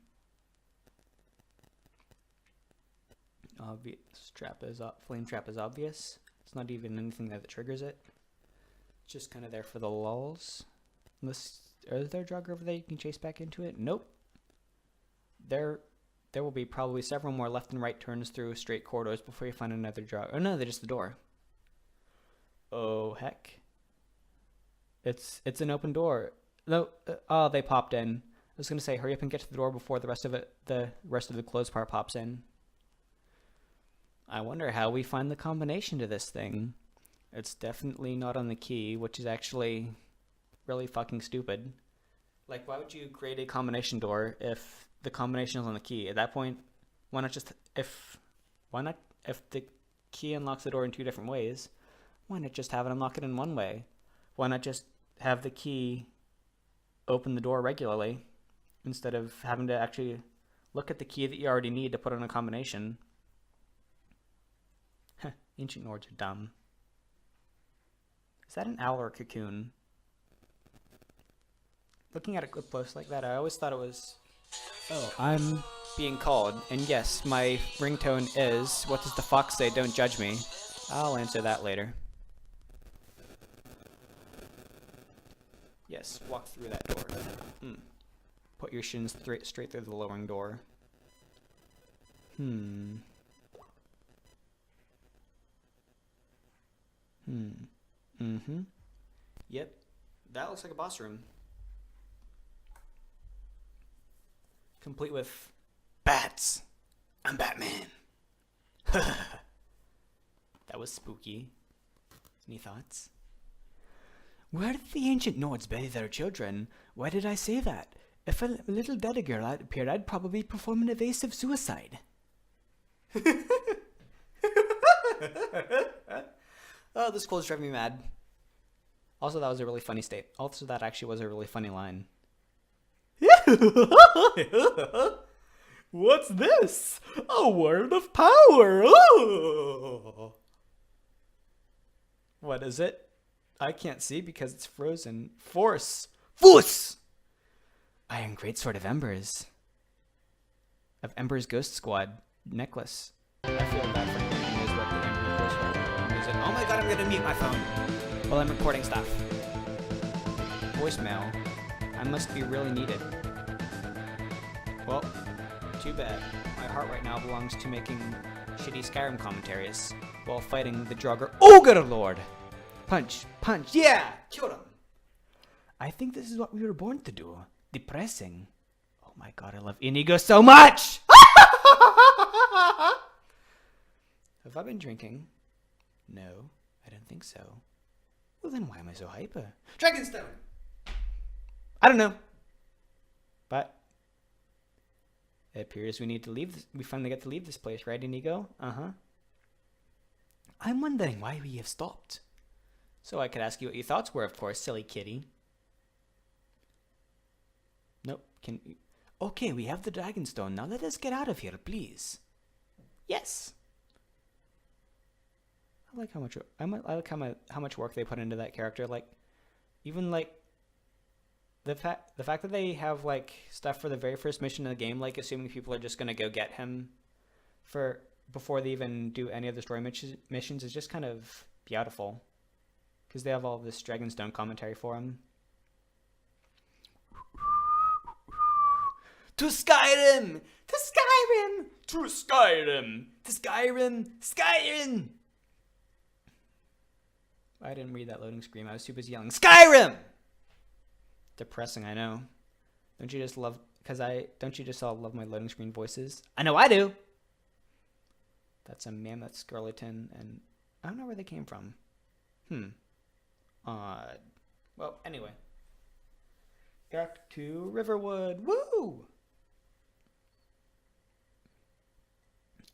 Flame trap is obvious. It's not even anything there that triggers it. It's just kind of there for the lulls. Is there a jogger over there you can chase back into it? Nope. There will be probably several more left and right turns through straight corridors before you find another jogger. Oh no, they're just the door. Oh heck. It's an open door. No, oh, they popped in. I was gonna say hurry up and get to the door before the rest of the closed part pops in. I wonder how we find the combination to this thing. It's definitely not on the key, which is actually really fucking stupid. Like, why would you create a combination door if the combination is on the key? At that point, why not if the key unlocks the door in two different ways, why not just have it unlock it in one way? Why not just have the key open the door regularly instead of having to actually look at the key that you already need to put on a combination? Ancient Nords are dumb. Is that an owl or a cocoon? Looking at it up close like that, I always thought it was... Oh, I'm being called. And yes, my ringtone is, what does the fox say, don't judge me. I'll answer that later. Yes, walk through that door. Put your shins straight through the lowering door. Yep, that looks like a boss room. Complete with bats. I'm Batman. That was spooky. Any thoughts? Where did the ancient Nords bury their children? Why did I say that? If a little dead girl appeared, I'd probably perform an evasive suicide. Oh, this quote's driving me mad. Also, that was a really funny that actually was a really funny line. What's this? A word of power! Oh! What is it? I can't see because it's frozen. Force! Iron Greatsword of Embers. Of Embers Ghost Squad necklace. I feel bad for anyone who knows what the Embers Ghost Squad is. Oh my god, I'm gonna mute my phone while I'm recording stuff. Voicemail. I must be really needed. Well, too bad. My heart right now belongs to making shitty Skyrim commentaries while fighting the Draugr. Oh, good lord! Punch, yeah! Killed him! I think this is what we were born to do. Depressing. Oh my god, I love Inigo so much! Have I been drinking? No, I don't think so. Well then why am I so hyper? Dragonstone! I don't know. But it appears we need to leave we finally get to leave this place, right, Inigo? Uh-huh. I'm wondering why we have stopped. So I could ask you what your thoughts were, of course, silly kitty. Nope. Okay, we have the Dragonstone. Now let us get out of here, please. Yes. I like how much how much work they put into that character. Like, even like the fact that they have like stuff for the very first mission in the game, like assuming people are just gonna go get him for before they even do any of the story missions, is just kind of beautiful, because they have all this Dragonstone commentary for him. To Skyrim! To Skyrim! To Skyrim! To Skyrim! Skyrim! I didn't read that loading screen. I was too busy yelling, Skyrim! Depressing, I know. Don't you just love... Don't you just all love my loading screen voices? I know I do! That's a mammoth skeleton, and I don't know where they came from. Well, anyway. Back to Riverwood. Woo!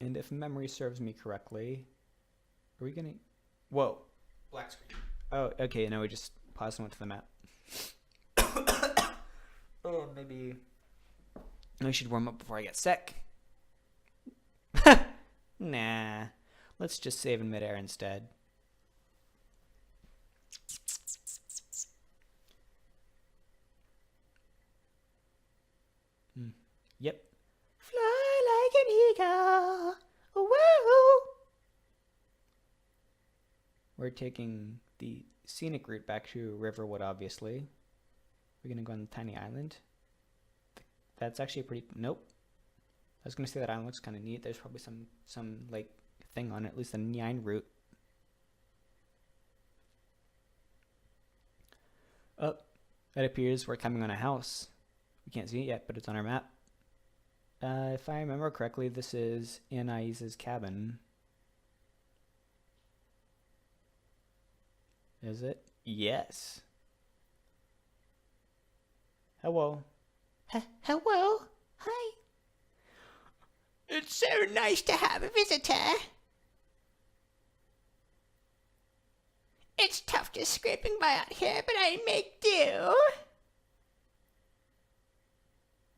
And if memory serves me correctly, are we gonna... Whoa. Black screen. Oh, okay, now we just paused and went to the map. Oh, maybe I should warm up before I get sick. Nah. Let's just save in midair instead. Yep. Fly like an eagle. Woo! We're taking the scenic route back to Riverwood, obviously. We're gonna go on the tiny island. That's actually a pretty... Nope. I was gonna say that island looks kind of neat. There's probably some like thing on it, at least the Nine route. Oh, it appears we're coming on a house. We can't see it yet, but it's on our map. If I remember correctly, this is Anaise's cabin. Is it? Yes. Hello. Hello? Hi. It's so nice to have a visitor. It's tough just scraping by out here, but I make do.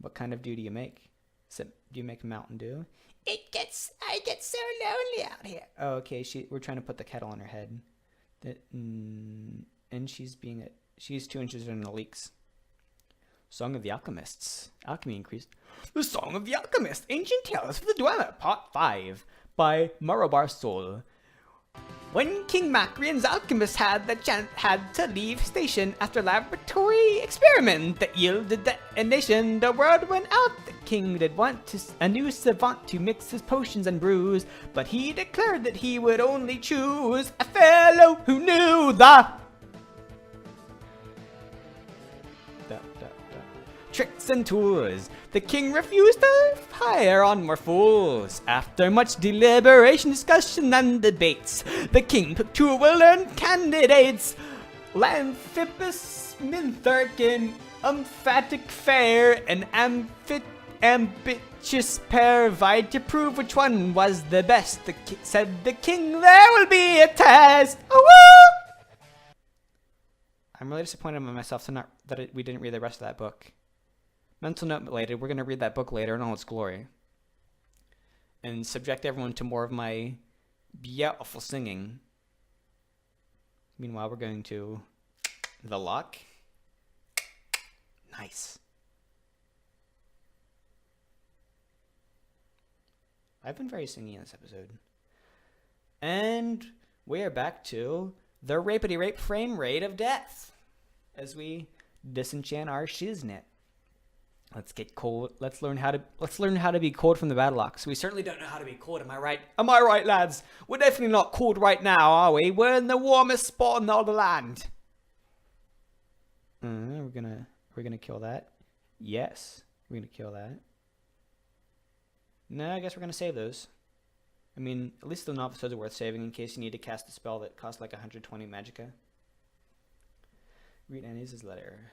What kind of dew do you make? Do you make Mountain Dew? I get so lonely out here. Oh, okay. We're trying to put the kettle on her head. And she's too interested in the leaks. Song of the Alchemists. Alchemy increased. The Song of the Alchemist. Ancient Tales for the Doowap, Part 5 by Marabar Sol. When King Macrian's alchemist had to leave station after laboratory experiment that yielded detonation, the word went out. The king did want a new savant to mix his potions and brews, but he declared that he would only choose a fellow who knew the tricks and tools. The king refused to hire on more fools. After much deliberation, discussion, and debates, the king took two well-learned candidates, Lamphibus Mintharkin, emphatic fair, and ambitious pair, vied to prove which one was the best. Said the king, there will be a test. Oh, I'm really disappointed in myself we didn't read the rest of that book. Mental note later, we're going to read that book later in all its glory. And subject everyone to more of my beautiful singing. Meanwhile, we're going to the lock. Nice. I've been very singy in this episode. And we are back to the rapity rape frame rate of death as we disenchant our shiznit. Let's get cold. Let's learn how to be cold from the battle axe. We certainly don't know how to be cold, am I right? Am I right, lads? We're definitely not cold right now, are we? We're in the warmest spot in all the land. We're gonna kill that. Yes, we're gonna kill that. No, I guess we're gonna save those. I mean, at least the novices are worth saving in case you need to cast a spell that costs like 120 magicka. Read Annie's letter.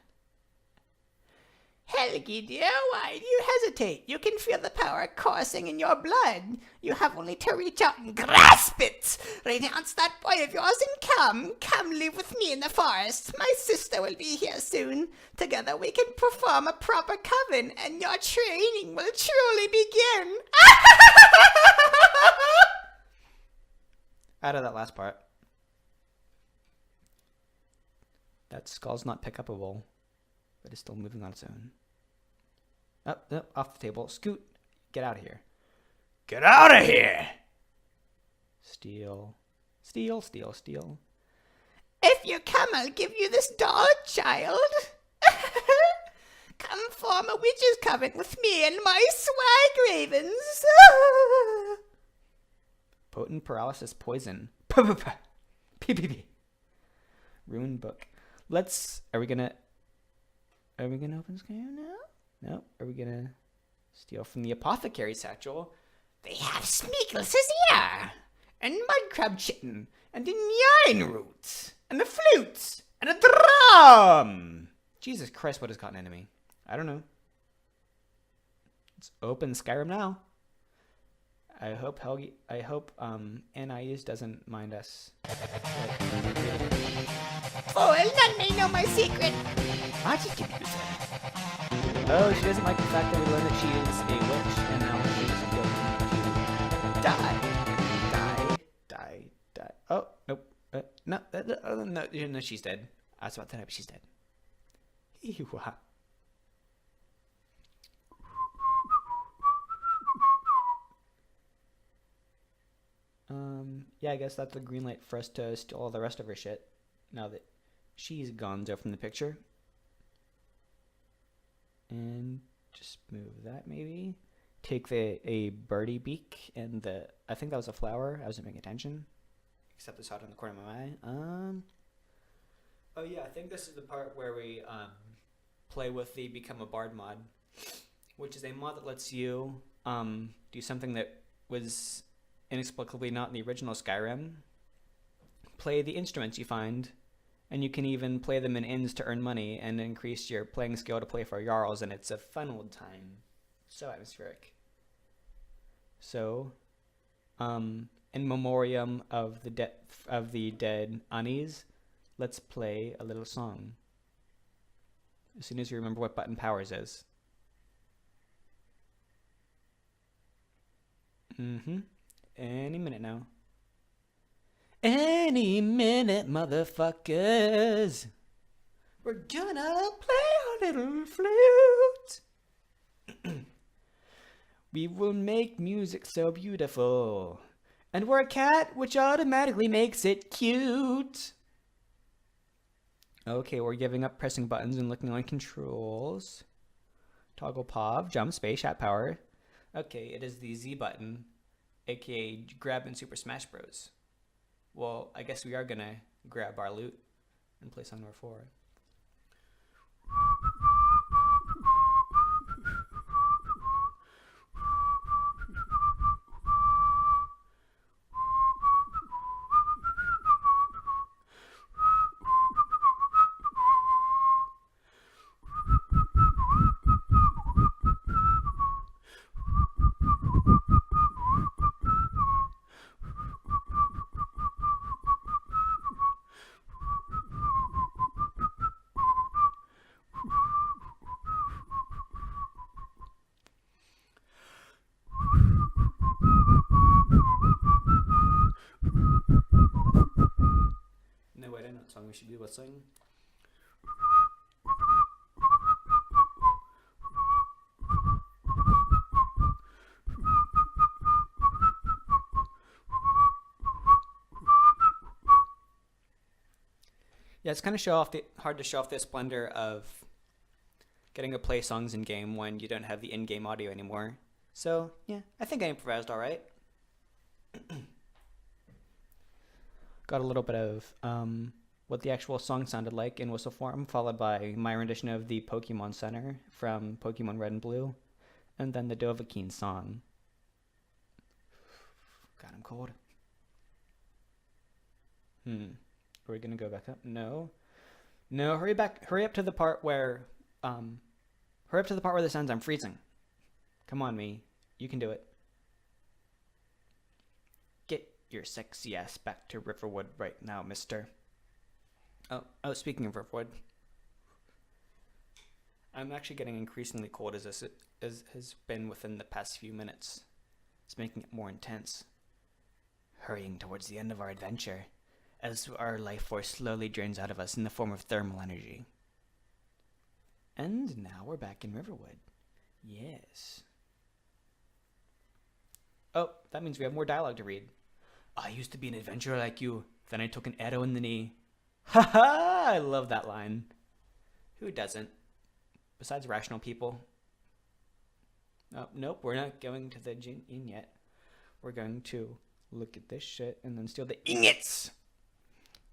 Helgi, dear, why do you hesitate? You can feel the power coursing in your blood. You have only to reach out and grasp it. Renounce that boy of yours and come live with me in the forest. My sister will be here soon. Together we can perform a proper coven, and your training will truly begin. Out of that last part. That skull's not pick upable, but it's still moving on its own. Up, off the table. Scoot. Get out of here. Get out of here! Steal. Steal, steal, steal. If you come, I'll give you this doll, child. Come form a witch's coven with me and my swag ravens. Potent paralysis poison. P. Rune book. Are we gonna open Skyrim now? No. Are we gonna steal from the apothecary satchel? They have Smeagol's ear, and mudcrab chitin, and a yarn root, and a flute, and a drum. Jesus Christ, what has gotten into me? I don't know. Let's open Skyrim now. I hope Anais doesn't mind us. Fool, none may know my secret. I'll just give you this. Oh, she doesn't like the fact that we learned that she is a witch, and now she is going to die. Oh, nope. No, she's dead. I was about to die, but she's dead. Ewa. Yeah, I guess that's the green light for us to steal all the rest of her shit, now that she's gonzo from the picture. And just move that, maybe. Take a birdie beak, and I think that was a flower. I wasn't paying attention, except I saw it in the corner of my eye. Oh yeah, I think this is the part where we play with the Become a Bard mod, which is a mod that lets you do something that was inexplicably not in the original Skyrim. Play the instruments you find, and you can even play them in inns to earn money and increase your playing skill to play for Jarls, and it's a fun old time. So atmospheric. So, in memoriam of the dead Anis, let's play a little song. As soon as you remember what button powers is. Any minute now. Any minute, motherfuckers. We're gonna play our little flute. We will make music so beautiful. And we're a cat, which automatically makes it cute. Okay, we're giving up pressing buttons and looking on controls. Toggle pop, jump, space, chat power. Okay, it is the Z button, aka grab in Super Smash Bros. Well, I guess we are gonna grab our loot and play song number 4. No, I don't know what song we should be whistling. Yeah, it's kind of hard to show off the splendor of getting to play songs in game when you don't have the in-game audio anymore. So yeah, I think I improvised all right. Got a little bit of what the actual song sounded like in whistle form, followed by my rendition of the Pokemon Center from Pokemon Red and Blue, and then the Dovahkiin song. God, I'm cold. Are we gonna go back up? No. No, hurry up to the part where Hurry up to the part where this ends. I'm freezing. Come on, me. You can do it. Get your sexy ass back to Riverwood right now, mister. Oh, speaking of Riverwood. I'm actually getting increasingly cold as this has been within the past few minutes. It's making it more intense. Hurrying towards the end of our adventure, as our life force slowly drains out of us in the form of thermal energy. And now we're back in Riverwood. Yes. Oh, that means we have more dialogue to read. I used to be an adventurer like you, then I took an arrow in the knee. Ha ha! I love that line. Who doesn't? Besides rational people. Oh, nope, we're not going to the inn yet. We're going to look at this shit and then steal the ingots!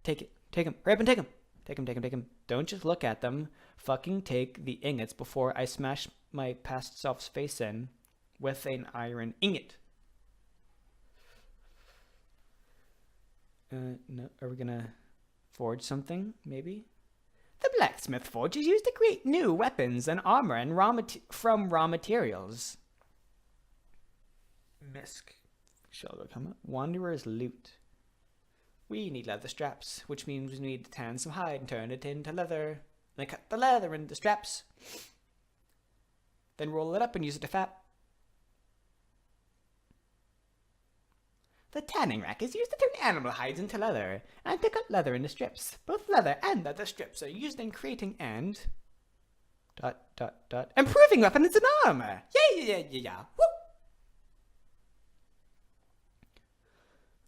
Take it. Take them. Hurry up and take them. Take them. Don't just look at them. Fucking take the ingots before I smash my past self's face in with an iron ingot. No, are we gonna forge something, maybe? The blacksmith forge is used to create new weapons and armor and from raw materials. Misk. Shall we come up? Wanderer's loot. We need leather straps, which means we need to tan some hide and turn it into leather. Then cut the leather into straps. Then roll it up and use it to fat. The tanning rack is used to turn animal hides into leather, and to cut leather into strips. Both leather and leather strips are used in creating and... improving weapons and armor! Yeah. Woo!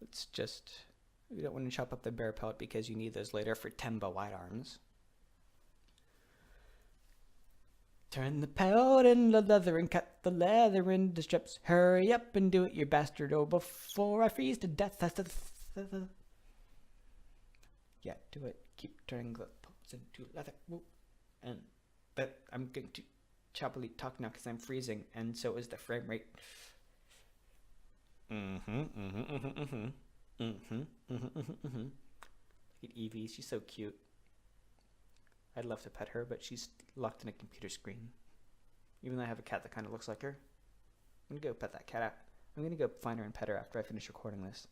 Let's just... We don't want to chop up the bear pelt because you need those later for Temba wide arms. Turn the pelt into leather and cut the leather into strips. Hurry up and do it, you bastard, oh, before I freeze to death. Yeah, do it. Keep turning the pelts into leather. Woo. But I'm going to choppily talk now because I'm freezing, and so is the frame rate. Look at Evie, she's so cute. I'd love to pet her, but she's locked in a computer screen. Even though I have a cat that kind of looks like her. I'm gonna go pet that cat out. I'm gonna go find her and pet her after I finish recording this.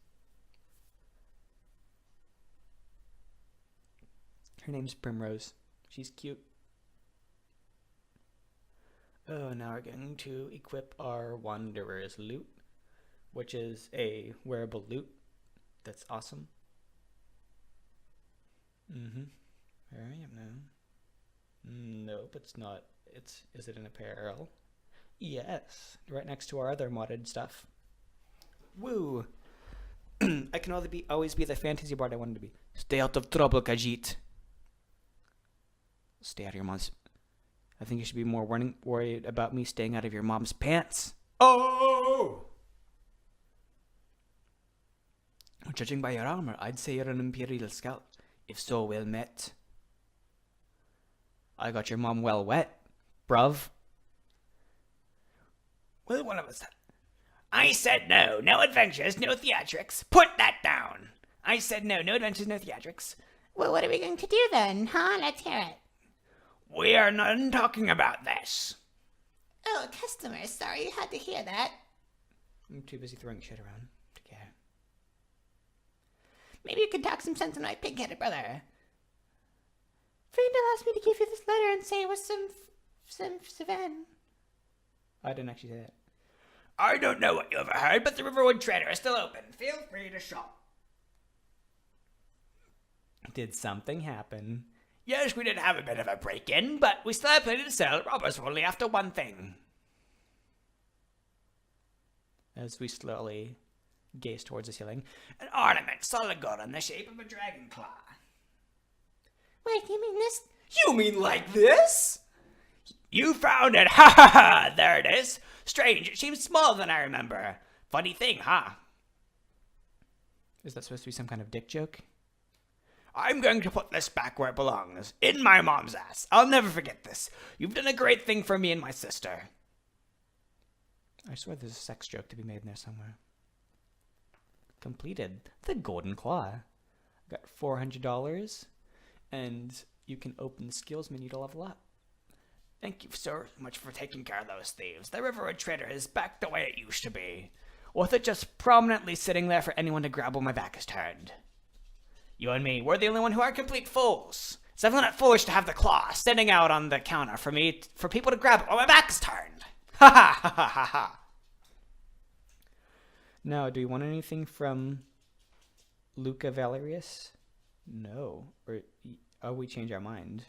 Her name's Primrose. She's cute. Oh, now we're going to equip our Wanderer's loot, which is a wearable loot. That's awesome. Where I am now. Nope, it's not. Is it an apparel? Yes, right next to our other modded stuff. Woo! I can always be the fantasy bard I wanted to be. Stay out of trouble, Khajiit. Stay out of your mom's... I think you should be more worried about me staying out of your mom's pants. Oh! Judging by your armor, I'd say you're an Imperial scout. If so, well met. I got your mom well wet, bruv. Well, one of us... I said no adventures, no theatrics. Put that down. I said no adventures, no theatrics. Well, what are we going to do then, huh? Let's hear it. We are not talking about this. Oh, customer, sorry you had to hear that. I'm too busy throwing shit around to care. Maybe you could talk some sense to my pig-headed brother. Frindle asked me to give you this letter and say it was some Savan. I didn't actually say that. I don't know what you overheard, but the Riverwood Trader is still open. Feel free to shop. Did something happen? Yes, we did have a bit of a break-in, but we still have plenty to sell. Robbers were only after one thing. As we slowly gaze towards the ceiling. An ornament, solid gold in the shape of a dragon claw. Wait, you mean this? You mean like this? You found it! Ha ha ha! There it is. Strange, it seems smaller than I remember. Funny thing, huh? Is that supposed to be some kind of dick joke? I'm going to put this back where it belongs. In my mom's ass. I'll never forget this. You've done a great thing for me and my sister. I swear there's a sex joke to be made in there somewhere. Completed. The Golden Claw. Got $400. And you can open the skills menu to level up. Thank you so much for taking care of those thieves. The Riverwood Trader is back the way it used to be, with it just prominently sitting there for anyone to grab when my back is turned. You and me, we're the only one who aren't complete fools. It's definitely not foolish to have the claw sitting out on the counter for people to grab it while my back is turned. Ha ha ha ha ha ha. Now, do you want anything from Luca Valerius? No. Or we change our mind.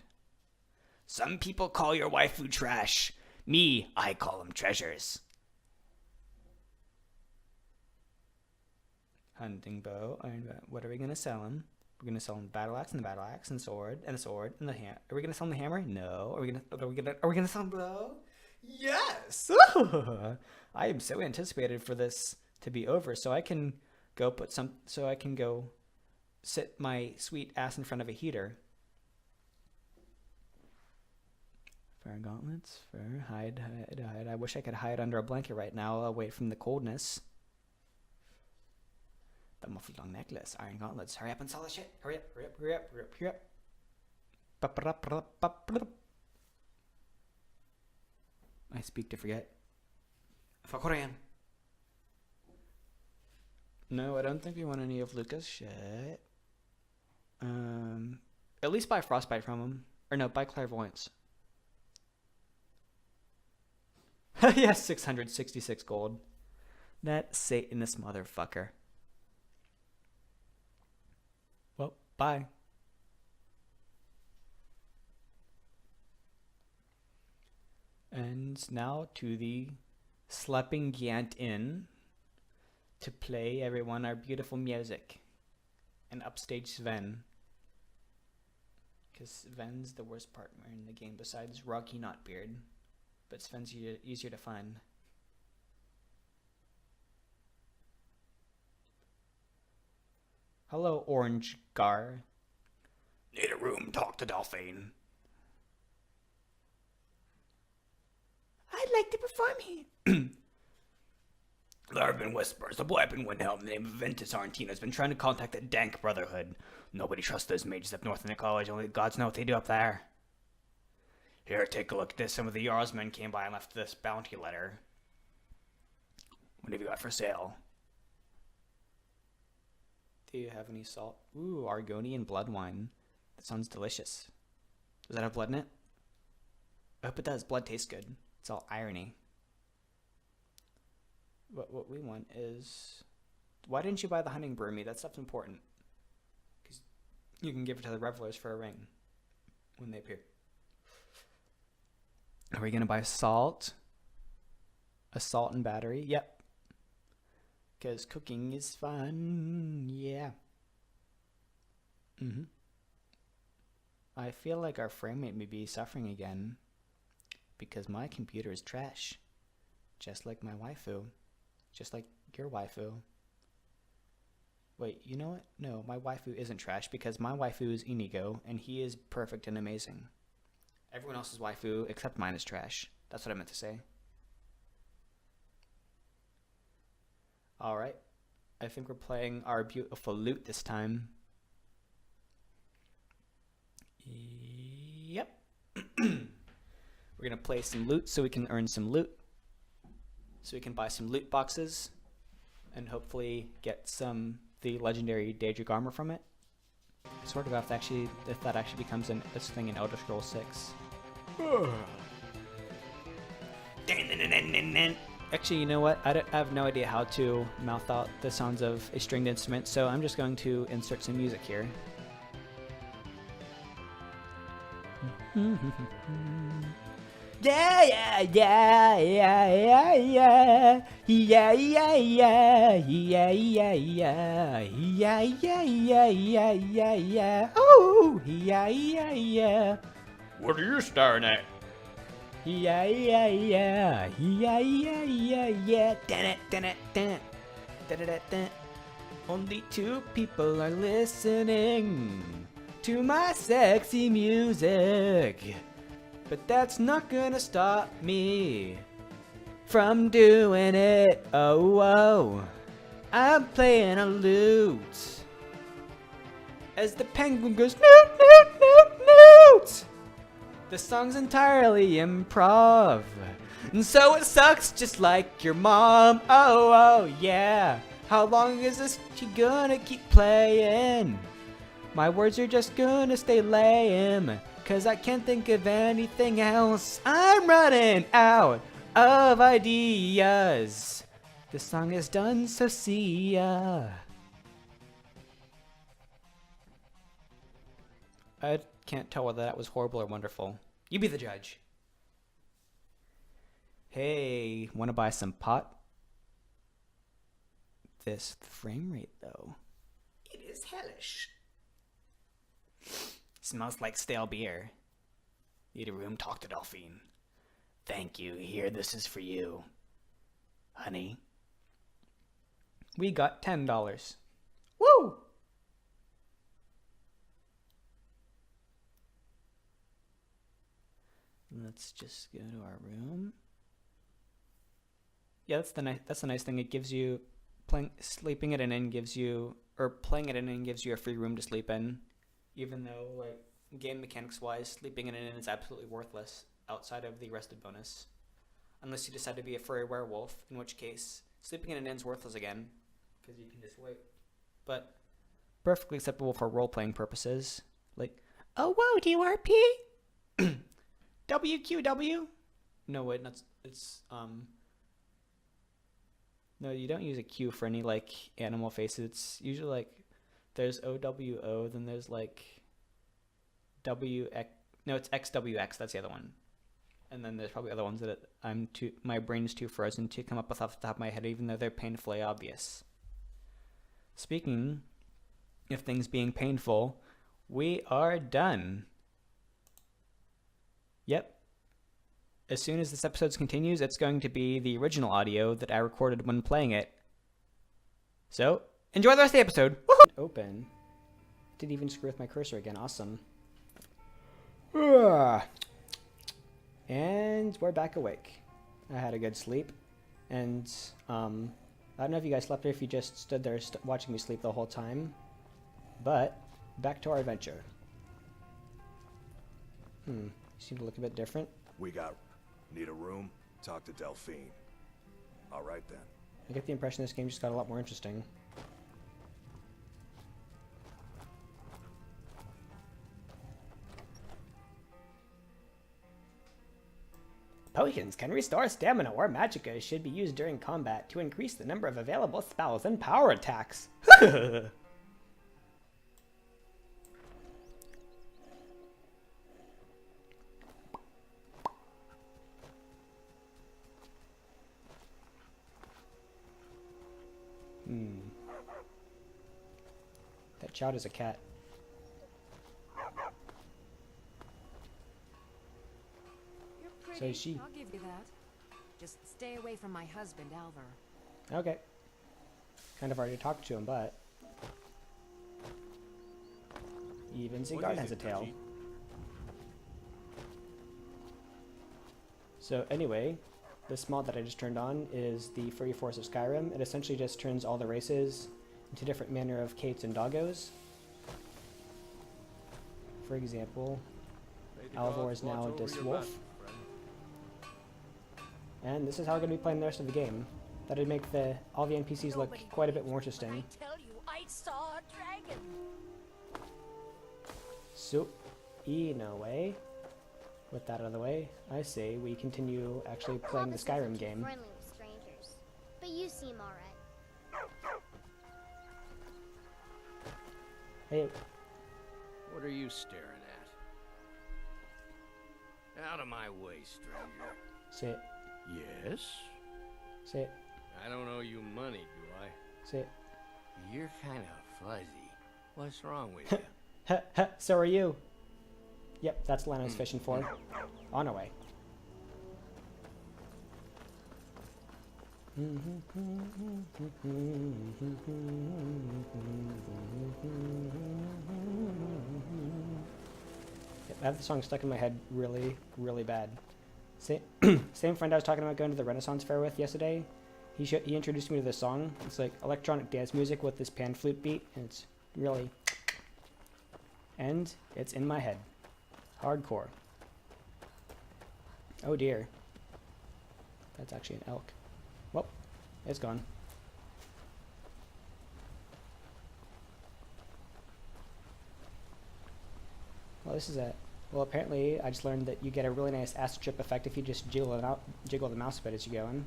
Some people call your waifu trash. Me, I call them treasures. Hunting bow. What are we gonna sell him? We're gonna sell him battle axe and the battle axe and sword and the sword and the hammer. Are we gonna sell him the hammer? No. Are we gonna sell him bow? Yes. I am so anticipated for this to be over, so I can go sit my sweet ass in front of a heater. Fur gauntlets, fur, hide. I wish I could hide under a blanket right now, away from the coldness. The muffled long necklace, iron gauntlets. Hurry up and sell this shit. Hurry up. I speak to forget. Fakorean. No, I don't think we want any of Lucas' shit. At least buy frostbite from him. Or no, buy clairvoyance. Yes, 666 gold. That Satanist motherfucker. Well, bye. And now to the Sleeping Giant Inn to play everyone our beautiful music and upstage Sven. Because Sven's the worst partner in the game besides Rocky Knotbeard. But Sven's easier to find. Hello, Orange Gar. Need a room, talk to Dolphine. I'd like to perform here. There have been whispers. A boy up in Windhelm, the name of Ventus Argentina, has been trying to contact the Dank Brotherhood. Nobody trusts those mages up north in the college. Only the gods know what they do up there. Here, take a look at this. Some of the Jarl's men came by and left this bounty letter. What have you got for sale? Do you have any salt? Ooh, Argonian blood wine. That sounds delicious. Does that have blood in it? I hope it does. Blood tastes good. It's all irony. What we want is... Why didn't you buy the hunting brew meat? That stuff's important. Because you can give it to the revelers for a ring when they appear. Are we going to buy salt? A salt and battery? Yep. Because cooking is fun. Yeah. I feel like our frame rate may be suffering again. Because my computer is trash. Just like my waifu. Just like your waifu. Wait, you know what? No, my waifu isn't trash because my waifu is Inigo and he is perfect and amazing. Everyone else's waifu except mine is trash. That's what I meant to say. Alright. I think we're playing our beautiful lute this time. Yep. We're gonna play some loot so we can earn some loot. So we can buy some loot boxes. And hopefully get the legendary Daedric armor from it. Sort of if that actually becomes a thing in Elder Scrolls 6. Actually, you know what? I have no idea how to mouth out the sounds of a stringed instrument, so I'm just going to insert some music here. Yeah, yeah, yeah, yeah, yeah, yeah, yeah, yeah, yeah, yeah, yeah, yeah, yeah, yeah, yeah, yeah, yeah, yeah, oh, yeah, yeah, yeah. What are you staring at? Yeah, yeah, yeah, yeah, yeah, yeah, yeah. Dun it, dun it, dun it, dun it, dun it. Only two people are listening to my sexy music. But that's not gonna stop me from doing it. Oh, oh. I'm playing a lute as the penguin goes noot, noot, noot, noot. This song's entirely improv. And so it sucks just like your mom. Oh, oh, yeah. How long is this she gonna keep playing? My words are just gonna stay lame, 'cause I can't think of anything else. I'm running out of ideas. This song is done, so see ya. I can't tell whether that was horrible or wonderful. You be the judge. Hey, wanna buy some pot? This frame rate, though. It is hellish. Smells like stale beer. Need a room? Talk to Delphine. Thank you. Here, this is for you. Honey. We got $10. Woo! Let's just go to our room. Yeah, that's the nice thing. It gives you sleeping at an inn gives you, or playing at an inn gives you a free room to sleep in, even though like game mechanics wise, sleeping in an inn is absolutely worthless outside of the rested bonus, unless you decide to be a furry werewolf, in which case sleeping in an inn's worthless again because you can just wait. But perfectly acceptable for role playing purposes. Like, oh whoa, do you RP? WQW? No, wait, it's no, you don't use a Q for any like animal faces. It's usually like there's OWO, then there's like WX. No, it's XWX. That's the other one. And then there's probably other ones that my brain's too frozen to come up with off the top of my head, even though they're painfully obvious. Speaking of things being painful, we are done. Yep. As soon as this episode continues, it's going to be the original audio that I recorded when playing it. So, enjoy the rest of the episode. Woohoo! Open. Didn't even screw with my cursor again. Awesome. And we're back awake. I had a good sleep. And, I don't know if you guys slept or if you just stood there watching me sleep the whole time. But, back to our adventure. You seem to look a bit different. Need a room? Talk to Delphine. All right then. I get the impression this game just got a lot more interesting. Potions can restore stamina or magicka should be used during combat to increase the number of available spells and power attacks. That child is a cat. You're pretty. So is she. I'll give you that. Just stay away from my husband, Alvar. Okay. Kind of already talked to him, but... Even Sigard has a tail. So anyway, this mod that I just turned on is the Furry Force of Skyrim. It essentially just turns all the races into different manner of cates and doggos. For example, Alvor is now a Diswolf. And this is how we're going to be playing the rest of the game. That'd make all the NPCs look quite a bit more interesting. I tell you, I saw a dragon. So, in a way, with that out of the way, I say we continue actually playing the Skyrim game. Friendly with strangers, but you seem alright. Hey, What are you staring at? Out of my way, stranger. say it, Yes? say it, I don't owe you money, do I? say it. You're kind of fuzzy. What's wrong with you? Ha ha, so are you. Yep, that's the land I was fishing for. On our way. Yep, I have the song stuck in my head really, really bad. Same friend I was talking about going to the Renaissance Fair with yesterday. He introduced me to this song. It's like electronic dance music with this pan flute beat, and it's really... And it's in my head. Hardcore. Oh dear. That's actually an elk. Well, it's gone. Well, this is a... Well, apparently I just learned that you get a really nice acid trip effect if you just jiggle the mouse a bit as you go in.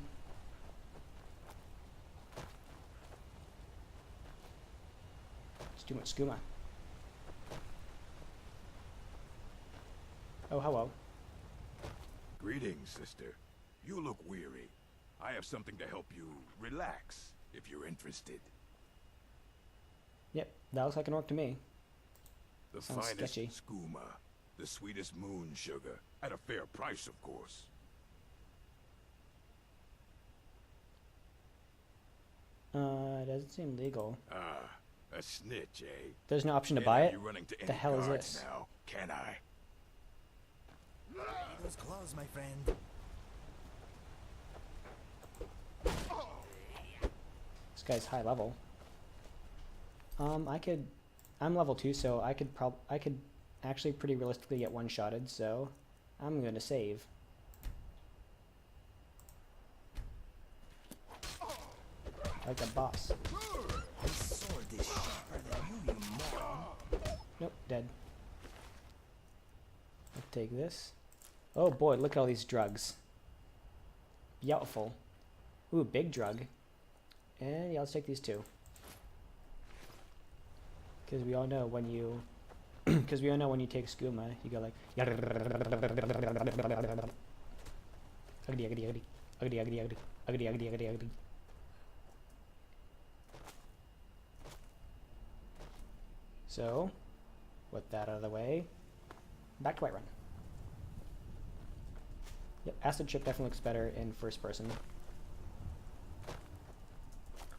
It's too much skooma. Oh, hello. Greetings, sister. You look weary. I have something to help you relax, if you're interested. Yep, that looks like an orc to me. The Sounds finest sketchy. skooma, the sweetest moon sugar, at a fair price, of course. It doesn't seem legal. Ah, a snitch, eh? There's no option to Can't buy have it? you running to The any hell is guards this? now, can I? Those claws, my friend. This guy's high level. I'm level 2, so I could actually pretty realistically get one-shotted, so I'm gonna save. Like a boss. This sword is sharper than you moron. Nope, dead. I'll take this. Oh boy, look at all these drugs. Beautiful. Ooh, big drug. And yeah, let's take these two. Because we all know when you... Because we all know when you take skooma, you go like... So, with that out of the way, back to Whiterun. Yep, acid trip definitely looks better in first person. I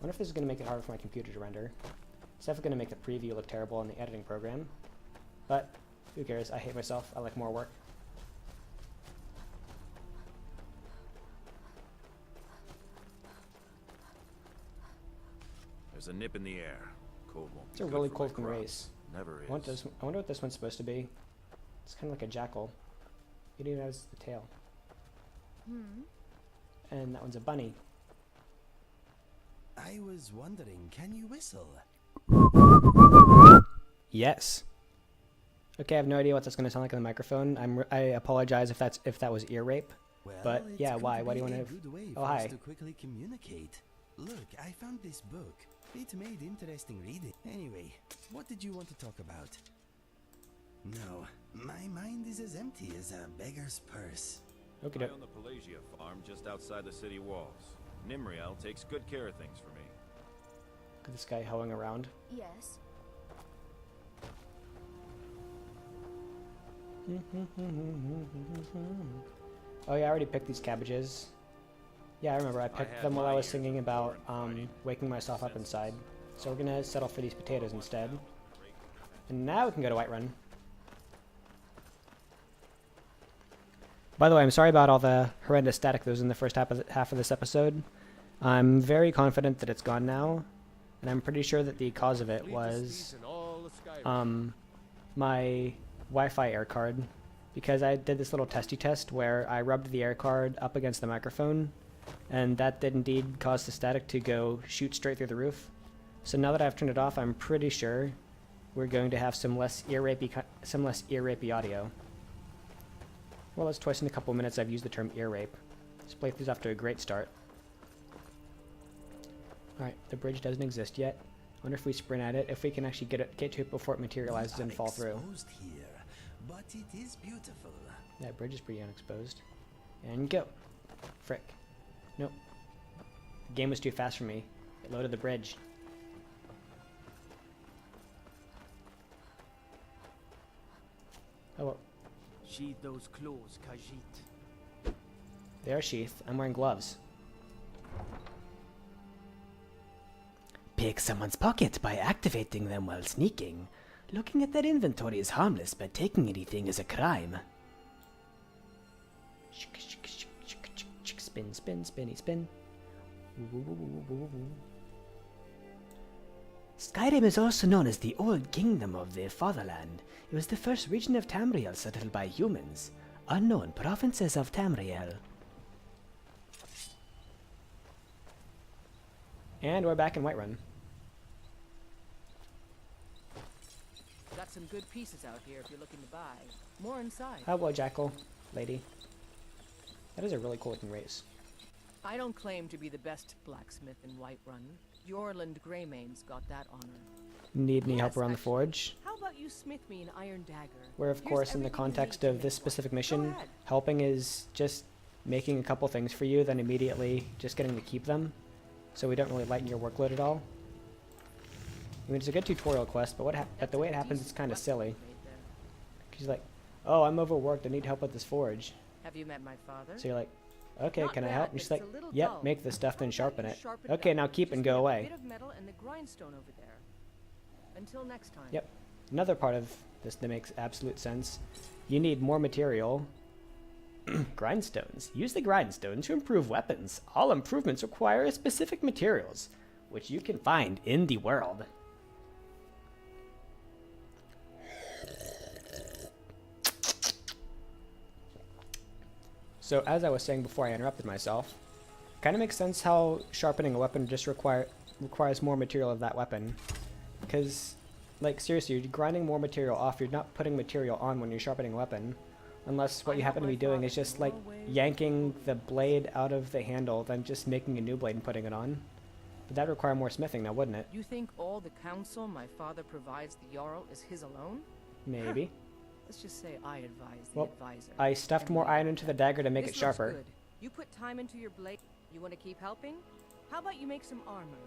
wonder if this is going to make it harder for my computer to render. It's definitely going to make the preview look terrible in the editing program. But, who cares? I hate myself. I like more work. There's a nip in the air. Cold won't It's be a good really for my cool looking crops. race. Never is. I wonder what this one's supposed to be. It's kind of like a jackal. It even has the tail. And that one's a bunny. I was wondering, can you whistle? Yes. Okay, I have no idea what that's going to sound like on the microphone. I apologize if that was ear rape. Well, But, it's yeah, going why? to Why do you be a wanna- good way Oh, for us hi. to quickly communicate. Look, I found this book. It made interesting reading. Anyway, what did you want to talk about? No, my mind is as empty as a beggar's purse. Okay, I own the Pelagia farm just outside the city walls. Nimriel takes good care of things for me. look at this guy hoeing around. Yes. Oh yeah, I already picked these cabbages. Yeah, I remember I picked had them while my I was years singing of about fighting waking myself up since inside. So we're gonna settle for these potatoes instead. And now we can go to Whiterun. By the way, I'm sorry about all the horrendous static that was in the first half of this episode. I'm very confident that it's gone now, and I'm pretty sure that the cause of it was my Wi-Fi air card, because I did this little testy test where I rubbed the air card up against the microphone, and that did indeed cause the static to go shoot straight through the roof. So now that I've turned it off, I'm pretty sure we're going to have some less ear rapey audio. Well, it's twice in a couple of minutes I've used the term ear rape. This playthrough's off to a great start. Alright, the bridge doesn't exist yet. I wonder if we sprint at it, if we can actually get to it before it materializes and fall through. Exposed here, but it is beautiful. That bridge is pretty unexposed. And go. Frick. Nope. The game was too fast for me. It loaded the bridge. Oh, well. Sheathe those claws, Khajiit. They are sheathed. I'm wearing gloves. Pick someone's pocket by activating them while sneaking. Looking at their inventory is harmless, but taking anything is a crime. Spin, spin, spinny, spin. Skyrim is also known as the Old Kingdom of the Fatherland. It was the first region of Tamriel settled by humans. Unknown provinces of Tamriel. And we're back in Whiterun. Got some good pieces out here if you're looking to buy. More inside. How about Jackal, lady? That is a really cool looking race. I don't claim to be the best blacksmith in Whiterun. Jorland Greymane's got that honor. Need any help Yes, around the actually. forge? How about you smith me an iron dagger? Where, of Here's course, in the everything you context need to of this make one. specific Go mission, ahead. helping is just making a couple things for you, then immediately just getting to keep them. So we don't really lighten your workload at all. I mean, it's a good tutorial quest, but the way it happens, it's kind of silly. She's like, oh, I'm overworked, I need help with this forge. Have you met my father? So you're like, okay, Not can I bad, help? but And she's it's like, a little yep, dull. make the stuff, then How about sharpen you it. sharpen Okay, up? now keep and Just go need a away. bit of metal and the grindstone over there. Until next time. Yep. Another part of this that makes absolute sense. You need more material. Grindstones. Use the grindstone to improve weapons. All improvements require specific materials, which you can find in the world. So as I was saying before I interrupted myself, kind of makes sense how sharpening a weapon just requires more material of that weapon. Because, like, seriously, you're grinding more material off, you're not putting material on when you're sharpening a weapon. Unless what you happen to be doing is just, like, yanking the blade out of the handle, then just making a new blade and putting it on. But that'd require more smithing now, wouldn't it? You think all the counsel my father provides the Jarl is his alone? Maybe. Let's just say I advise the Well, advisor. I stuffed more iron into the dagger to make it This looks sharper. good. You put time into your blade. You want to keep helping? How about you make some armor?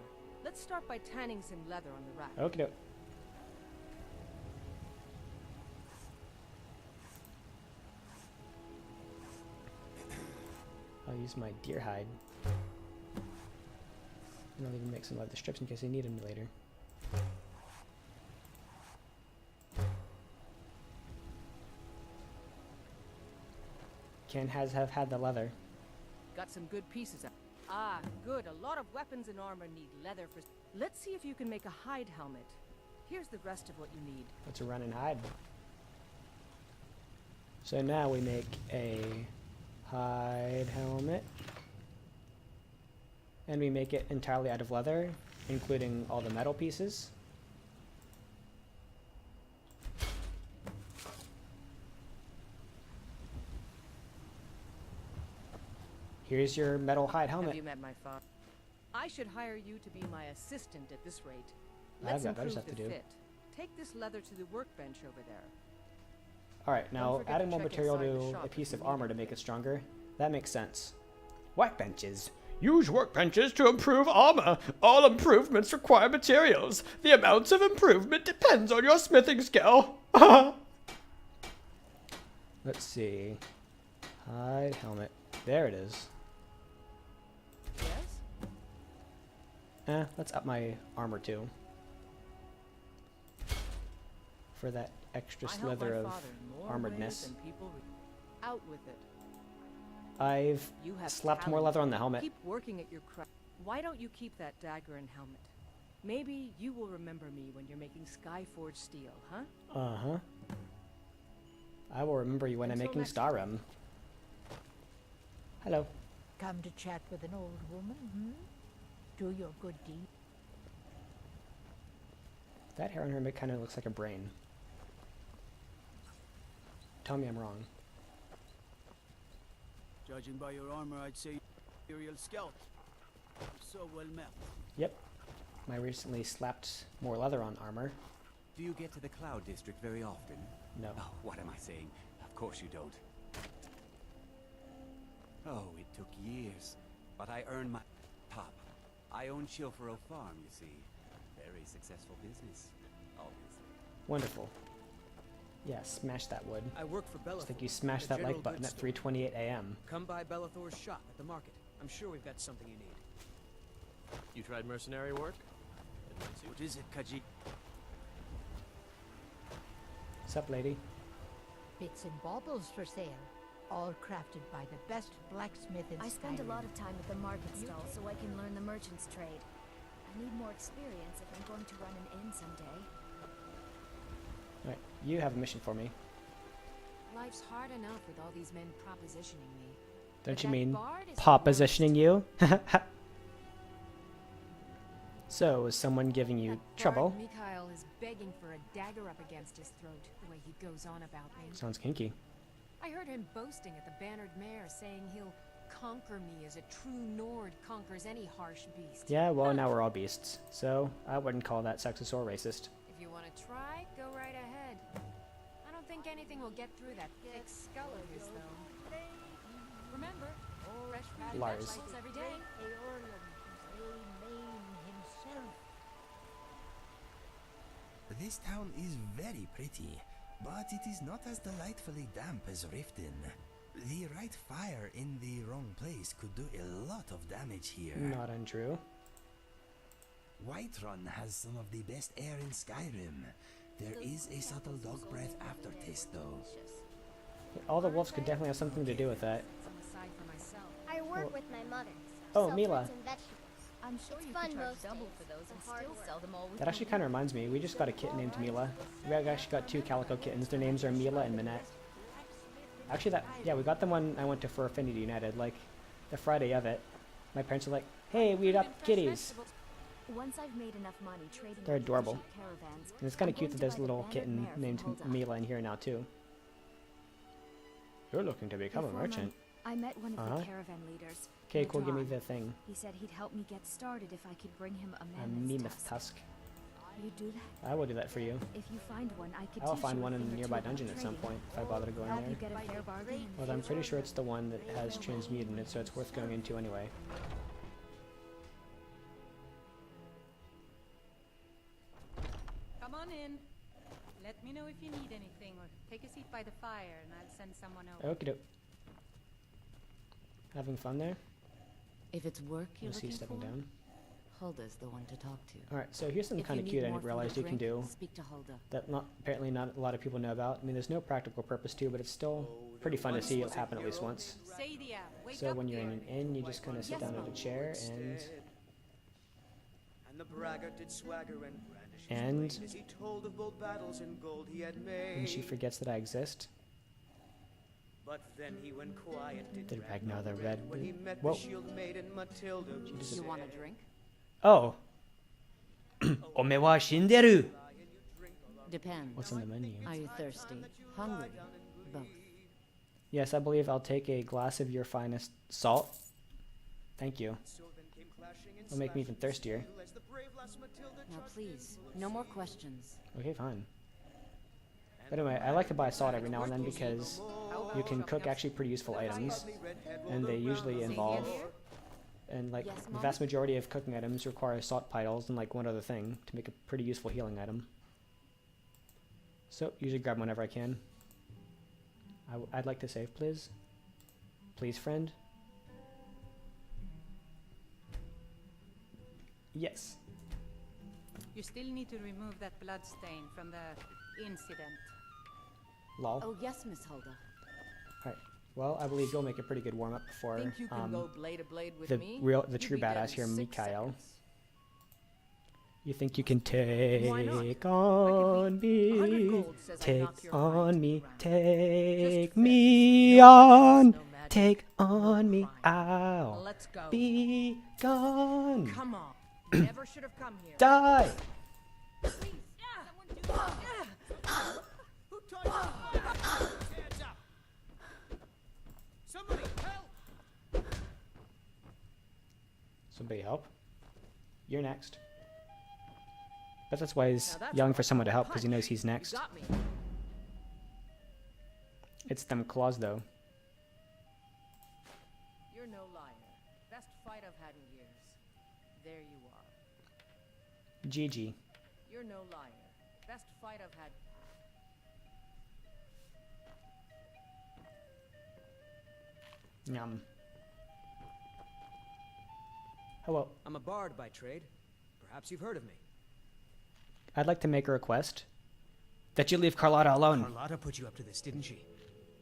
Let's start by tanning some leather on the rack. Okay. I'll use my deer hide. And I'll even make some leather strips in case I need them later. Ken have had the leather. Got some good pieces out. Ah, good. A lot of weapons and armor need leather for... Let's see if you can make a hide helmet. Here's the rest of what you need. Let's run and hide. So now we make a hide helmet. And we make it entirely out of leather, including all the metal pieces. Here's your metal hide helmet. Have you met my father? I should hire you to be my assistant at this rate. I've Let's got better improve stuff the to do. fit. Take this leather to the workbench over there. Alright, now forget adding to more check material inside the to shop a if piece you of need armor to make anything. it stronger, that makes sense. Workbenches. Use workbenches to improve armor. All improvements require materials. The amount of improvement depends on your smithing skill. Let's see. Hide helmet. There it is. Yes? Let's up my armor too. For that extra I help slither my of father in more ways armoredness. than people out with it. I've You have slapped more talent. leather on the helmet. Keep working at your craft. Why don't you keep that dagger and helmet? Maybe you will remember me when you're making Skyforge steel, huh? Uh-huh. I will remember you when I'm Until making next time. Skyrim. Hello. Come to chat with an old woman, Do your good deed. That hair on her kind of looks like a brain. Tell me I'm wrong. Judging by your armor, I'd say you're a real scout. So well met. Yep. I recently slapped more leather on armor. Do you get to the Cloud District very often? No. Oh, what am I saying? Of course you don't. Oh, it took years, but I earned my pop. I own Chilfaro Farm, you see. Very successful business, obviously. Wonderful. Yeah, smash that wood. I work for Bellathor. It's like you smashed that like button at 3:28 a.m. Come by Bellathor's shop at the market. I'm sure we've got something you need. You tried mercenary work? What is it, Kaji? What's up, lady? Bits and baubles for sale. All crafted by the best blacksmith in I spend a Skyrim. lot of time at the market stall so I can learn the merchant's trade. I need more experience if I'm going to run an inn someday. Alright, you have a mission for me. Life's hard enough with all these men propositioning me. Don't But you that mean bard is the propositioning you? So, is someone giving you trouble? Bard Mikhail is begging for a dagger up against his throat, the way he goes on about me. Sounds kinky. I heard him boasting at the Bannered Mare, saying he'll conquer me as a true Nord conquers any harsh beast. Yeah, well, now we're all beasts, so I wouldn't call that sexist or racist. If you want to try, go right ahead. I don't think anything will get through that thick skull of his, though. Remember, fresh fruit and Lars. vegetables every day. This town is very pretty, but it is not as delightfully damp as Riften. The right fire in the wrong place could do a lot of damage here. Not untrue. Whiterun has some of the best air in Skyrim. There is a subtle dog breath aftertaste, though. All the wolves could definitely have something to do with that. I work with my mother. Oh, sell Mila. fruits and vegetables. I'm sure It's you fun could charge most double days. for those and It's hard still work. sell them all with That actually kind of reminds me, we just got a kitten named Mila. We actually got 2 calico kittens. Their names are Mila and Minette. Actually, yeah, we got them when I went to Fur Affinity United, like the Friday of it. My parents were like, "Hey, we got kitties." Once I've made enough money trading They're with adorable. cheap caravans, And it's kind I'm of cute going that to there's a buy the little Bannered kitten Mare from named Hulda. Mila in here now too. You're looking to become a Before merchant. I met one of Uh-huh. the caravan leaders. Okay, cool. Give me Nadran. the thing. He said he'd help me get started if I could bring him a A mammoth mammoth tusk. You do that? I will do that for you. If you find one, I could I will teach find you one a in thing the or two nearby about dungeon at some trading. point if I bother to go in Help you there. get a fair bargain. Well, I'm pretty sure it's the one that has transmute in it, so it's worth going into anyway. Come on in. Let me know if you need anything, or take a seat by the fire, and I'll send someone over. Okie doke. Having fun there? If it's work you're You'll see looking stepping for, down. Hulda's the one to talk to. Alright, so here's something If kind you of need cute I more didn't food or realize you can drink, do speak to Hulda. that apparently not a lot of people know about. I mean, there's no practical purpose to, but it's still pretty fun to see it happen at least once. Sadia, wake So up when you're in there. an inn, you just kind of sit down at a chair and And the braggart did swagger and brandish his And- blade as he told of bold battles and gold he had made. she forgets that I exist. But then he went quiet, Did Ragnar the Red. when he met Whoa. the shield maiden Matilda. who You want a said, drink? Oh! Ome wa shinderu! Depends. What's on the menu? Are you thirsty? Hungry? Both. Yes, I believe I'll take a glass of your finest salt. Thank you. It'll make me even thirstier. Now please, no more questions. Okay, fine. But anyway, I like to buy salt every now and then because you can cook actually pretty useful items, and they usually involve, and like the vast majority of cooking items require salt piles and like one other thing to make a pretty useful healing item. So usually grab whenever I can. I'd like to save, please. Please, friend. Yes. You still need to remove that blood stain from the incident. Lol. Oh yes, Miss Hulda. Alright. Well, I believe you'll make a pretty good warm up before Think you can go blade to blade with the me? the You'd true be dead badass in here, 6 Mikhail. seconds. You think you can take Why not? on me? 100 gold says I Take knock your on me. ground. Take Just me no on. no magic, Take no on me. crime. Ow. Let's go. Be gone. Come on. You never should have come here. Die. Who taught you to fight? Hands up! Somebody help! Somebody help. You're next. But that's why he's Now that's yelling what for I someone to call help because he punch. knows he's You next. got me. It's them claws though. You're no liar. Best fight I've had in years. There you are. GG. You're no liar. Best fight I've had. Yum. Hello. I'm a bard by trade. Perhaps you've heard of me. I'd like to make a request. That you leave Carlotta alone. Carlotta put you up to this, didn't she?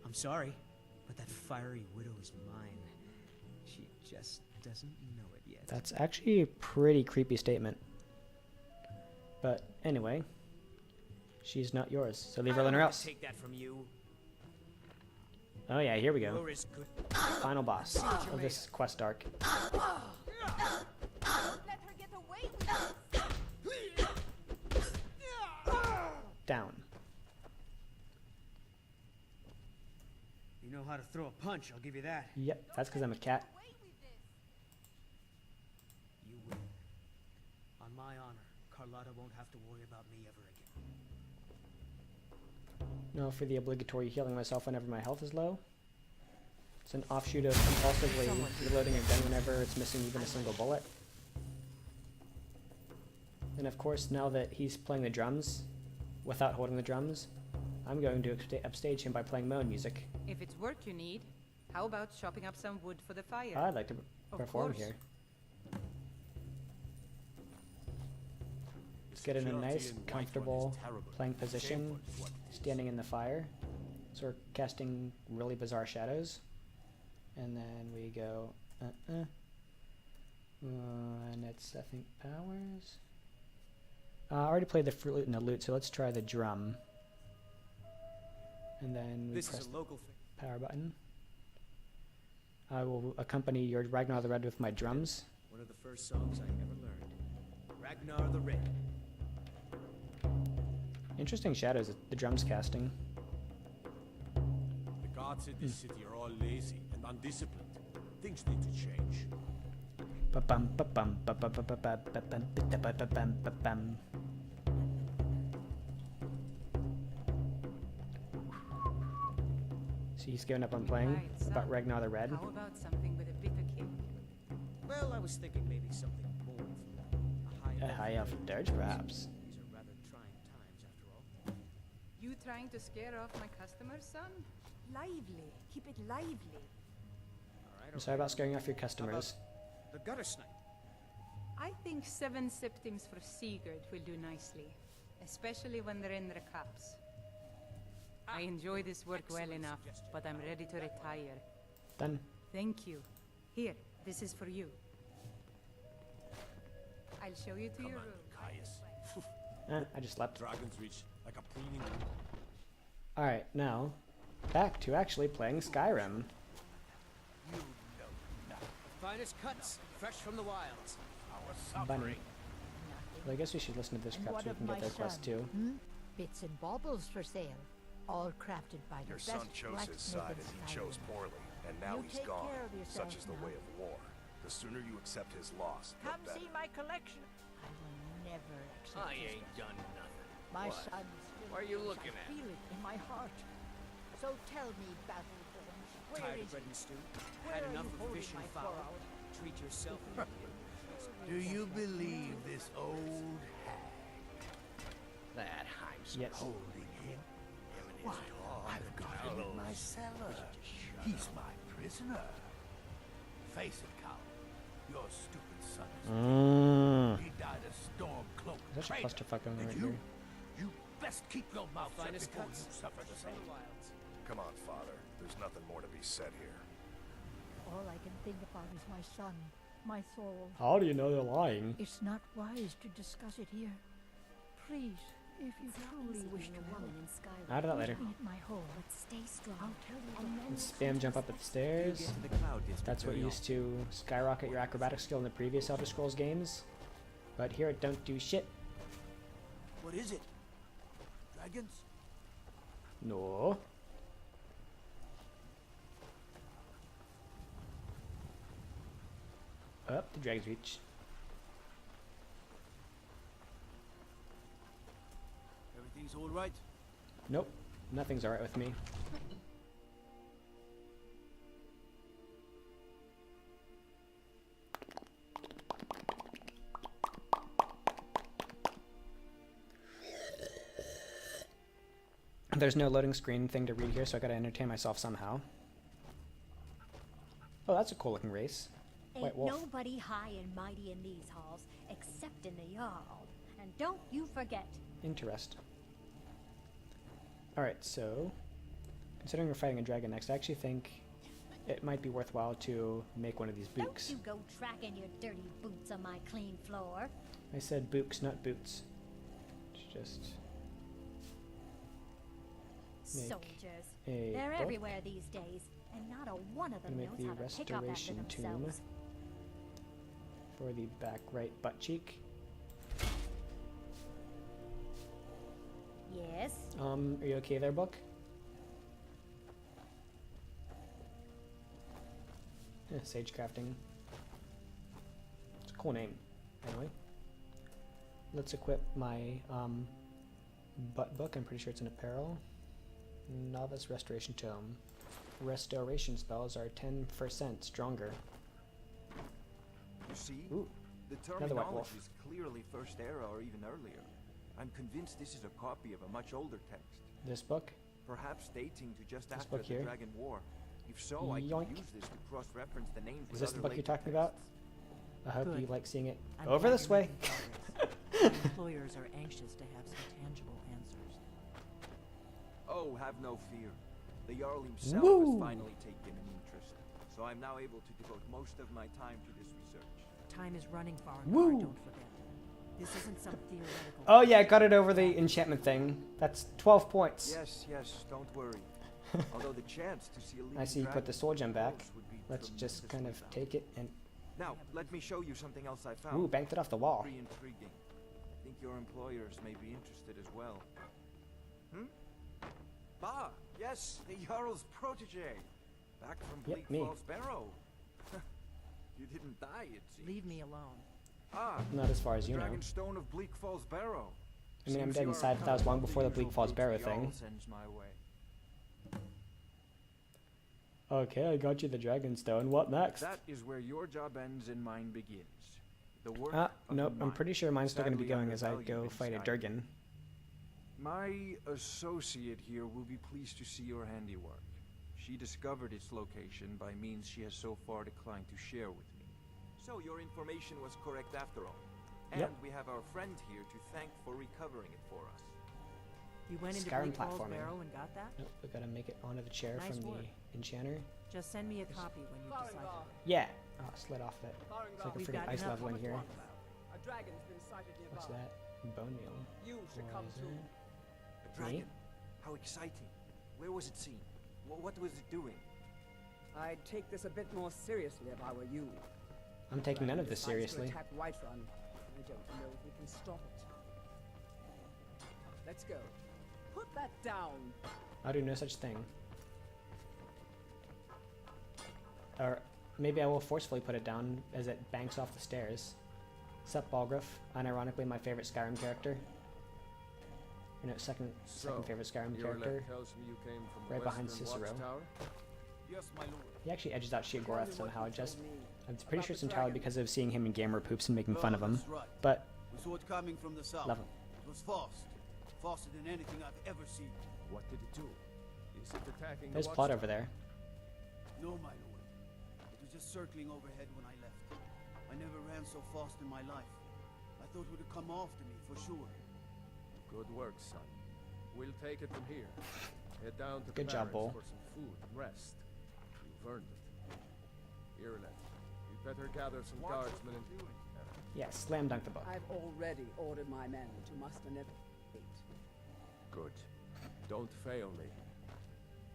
I'm sorry, but that fiery widow is mine. She just doesn't know it yet. That's actually a pretty creepy statement. But anyway, she's not yours, so leave her alone or else. Take that from you. Oh yeah, here we go. You're as good. Final boss of this quest arc. Let her get away with it. Down. You know how to throw a punch, I'll give you that. Yep, that's because I'm a cat. You win. On my honor, Carlotta won't have to worry about me ever again. No, for the obligatory healing myself whenever my health is low. It's an offshoot of compulsively reloading a gun whenever it's missing even a single bullet. And of course, now that he's playing the drums, without holding the drums, I'm going to upstage him by playing my own music. If it's work you need, how about chopping up some wood for the fire? I'd like to perform course. here. Let's get in a nice, comfortable playing position, standing in the fire. So we're casting really bizarre shadows. And then we go, and it's, I think, powers. I already played the flute and the lute, so let's try the drum. And then we press the power button. I will accompany your Ragnar the Red with my drums. One of the first songs I ever learned. Ragnar the Red. Interesting shadows the drums casting. The gods in this city are all lazy and undisciplined. Things need to change. Ba-bum, ba-bum, ba-ba-ba-ba-ba-bum, ba-ba-ba-bum, ba-bum. So he's given up on playing about Ragnar the Red. How about something with a bitter kick? Well, I was thinking maybe something more from A high elf dirge raps. These are rather trying times after all. You trying to scare off my customers, son? Lively. Keep it lively. I'm sorry about scaring off your customers. The gutter snipe. I think 7 septims for Sigurd will do nicely, especially when they're in their cups. I enjoy this work well enough, but I'm ready to retire. Done. Thank you. Here, this is for you. I'll show you to your room. Caius. I just slept. Dragon's Reach, like a preening. Alright, now, back to actually playing Skyrim. You know nothing. Finest cuts, fresh from the wilds. Bunny. Well, I guess we should listen to this crap so we can get their quest too. Bits and baubles for sale. All crafted by the Your best son chose his side and he chose poorly, and now he's gone. Such is the way of war. The sooner you accept his loss, the Come better. see my collection. I will never accept I this ain't gift. done nothing. My What? son. What are you looking I at? feel it in my heart. So tell me, Battleborn, where Tired is of bread he? and stew? Where Had are enough you of holding fish and my fowl? fowl? Treat yourself. Do you believe this old hag? That Heim's Yes. Holding him? Why, I've got him in my cellar. He's my prisoner. Face it, coward. Your stupid son is He died a storm cloak. There's a traitor. clusterfuck going And right you, here. you best keep your mouth shut Finest before cuts, you suffer the fresh from same. the wilds. Come on, father. There's nothing more to be said here. All I can think about is my son, my soul. How do you know they're lying? It's not wise to discuss it here. Please, if you truly wish to help, I'll do that later. meet my home. But stay strong. I'll tell you what. And spam jump up the stairs. Get to the cloud district That's what very used to skyrocket your acrobatic skill in the previous Elder Scrolls games. But here it don't do shit. What is it? Dragons? No. Up the Dragon's Reach. Everything's all right? Nope. Nothing's alright with me. There's no loading screen thing to read here, so I gotta entertain myself somehow. Oh, that's a cool looking race. White Ain't wolf. nobody high and mighty in these halls, except in the Jarl. And don't you forget. Interest. Alright, so considering we're fighting a dragon next, I actually think it might be worthwhile to make one of these Don't books. you go tracking your dirty boots on my clean floor. I said books, not boots. It's just Soldiers. a They're book. everywhere these days, and not a one of them Make knows the how to pick up after restoration tomb themselves. for the back right butt cheek. Yes. Are you okay there, book? Yeah, sage crafting. It's a cool name. Anyway, let's equip my butt book. I'm pretty sure it's an apparel. Novice restoration tome. Restoration spells are 10% stronger. You see? Ooh, the another white terminology wolf. is clearly First Era or even earlier. I'm convinced this is a copy of a much older text. This book? Perhaps dating to just This after book the here? Dragon War. If so, I Yoink. can use this to cross-reference the names Is with this the other book you're later talking about? I hope Good. you like seeing it. I'm Over glad this you're way. making progress. My employers are anxious to have some tangible answers. Oh, have no fear. The Jarl himself Woo! has finally taken an interest, so I'm now able to devote most of my time to this research. Time is running far, Woo! don't forget. This isn't some theoretical... Oh yeah, I got it over the enchantment thing. That's 12 points. Yes, don't worry. Although the chance to see a living I see you put the soul gem back. close would be Let's just kind of tremendously take it and... Now, let me show you something else I found. Ooh, banked it off the wall. Very intriguing. I think your employers may be interested as well. Bah, yes, the Jarl's protege. Back from Yep, Bleak me. Falls Barrow. You didn't die, it seems. Leave me alone. Ah, Not as far as the you know. Dragon Stone of Bleak Falls Barrow. I mean, I'm Seems dead you are inside, but that was long before the Bleak usual Falls fruits Barrow the Jarl thing. sends my way. Okay, I got you the dragon stone. What next? That is where your job ends and mine begins. The work Ah, of nope. the I'm mind. pretty sure mine's still going to be Sadly going as I undervalued go in fight a Skyrim. Durgan. My associate here will be pleased to see your handiwork. She discovered its location by means she has so far declined to share with me. So your information was correct after all. And Yep. we have our friend here to thank for recovering it for us. You went into Skyrim Bleak Falls platforming. Barrow and got that? Nope, we gotta make it onto the chair Nice from work. the enchanter. Just send me a copy when you decide. Yeah. Oh, I slid off it. It's like a We've freaking got ice enough level in here. A dragon's been sighted nearby. What's that? Bone meal. You should come too. A dragon? How exciting. Where was it seen? What was it doing? I'd take this a bit more seriously if I were you. I'm taking none of this Decides to seriously. attack Whiterun. I don't know if we can stop it. Let's go. Put that down. I'll do no such thing. Or maybe I will forcefully put it down as it banks off the stairs. Sup, Balgruff? Unironically, my favorite Skyrim character. You know, second favorite Skyrim character. Right behind Cicero. Yes, my lord. He actually edges out Sheogorath somehow. I'm pretty sure it's entirely because of seeing him in gamer poops and making fun of him. That's right. But We saw it coming from the south. love him. It was fast. Faster than anything I've ever seen. What did it do? Is it attacking There's the Plot watchtower? over there. No, my lord. It was just circling overhead when I left. I never ran so fast in my life. I thought it would have come after me, for sure. Good work, son. We'll take it from here. Head down to Good the job, barracks Bull. for some food and rest. You've earned it. Ireland, you'd better gather some guardsmen and... Yeah, slam dunk the book. I've already ordered my men to muster never eight. Good. Don't fail me.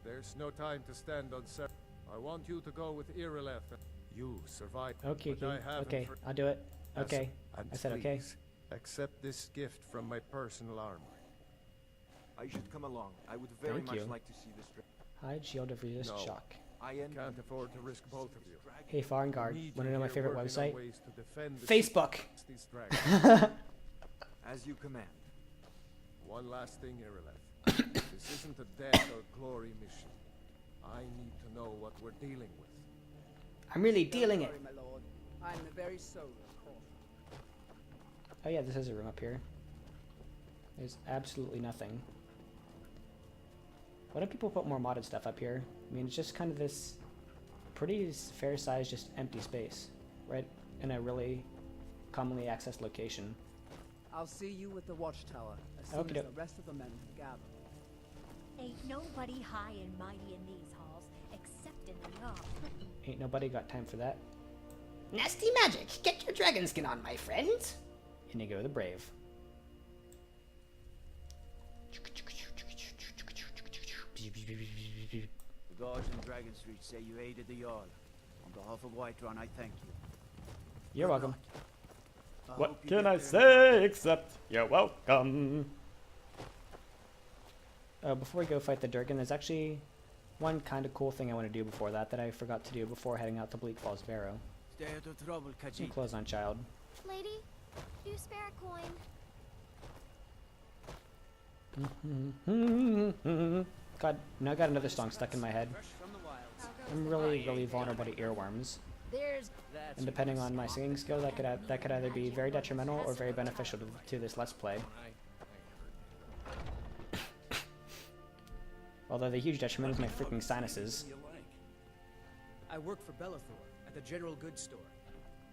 There's no time to stand on cer- I want you to go with Irileth. You survived. Okay, but I haven't okay, for- I'll do it. Yes, Okay, and I said okay. please, accept this gift from my personal armor. I should come along. I would very Thank much you. like to see this dragon. Hide shield of resist No. shock. Can't afford to risk both of you. Hey, Foreign Guard, Need want to you know my here favorite working on website? ways to defend the Facebook. against these dragons. As you command. One last thing, Irileth. This isn't a death or glory mission. I need to know what we're dealing with. I'm really Don't dealing it. worry, my lord. I'm the very soul of caution. Oh yeah, this is a room up here. There's absolutely nothing. Why don't people put more modded stuff up here? I mean, it's just kind of this pretty fair-sized, just empty space, right in a really commonly accessed location. I'll see you at the watchtower as soon as Okey-doke. the rest of the men have gathered. Ain't nobody high and mighty in these halls, except in the yard. Ain't nobody got time for that. Nasty magic! Get your dragon skin on, my friend! Inigo the Brave. The guards in Dragon Street say you aided the Jarl. On behalf of Whiterun, I thank you. You're welcome. What can I say except you're welcome? Before we go fight the Durgan, there's actually one kind of cool thing I want to do before that I forgot to do before heading out to Bleak Falls Barrow. Stay out of trouble, Some Khajiit. clothes on child. Lady, do you spare a coin? God, now I got another song stuck in my head. I'm really vulnerable to earworms. And depending on my singing skill, that could either be very detrimental or very beneficial to this Let's Play. Although the huge detriment is my freaking sinuses. I work for Bellathor at the general goods store.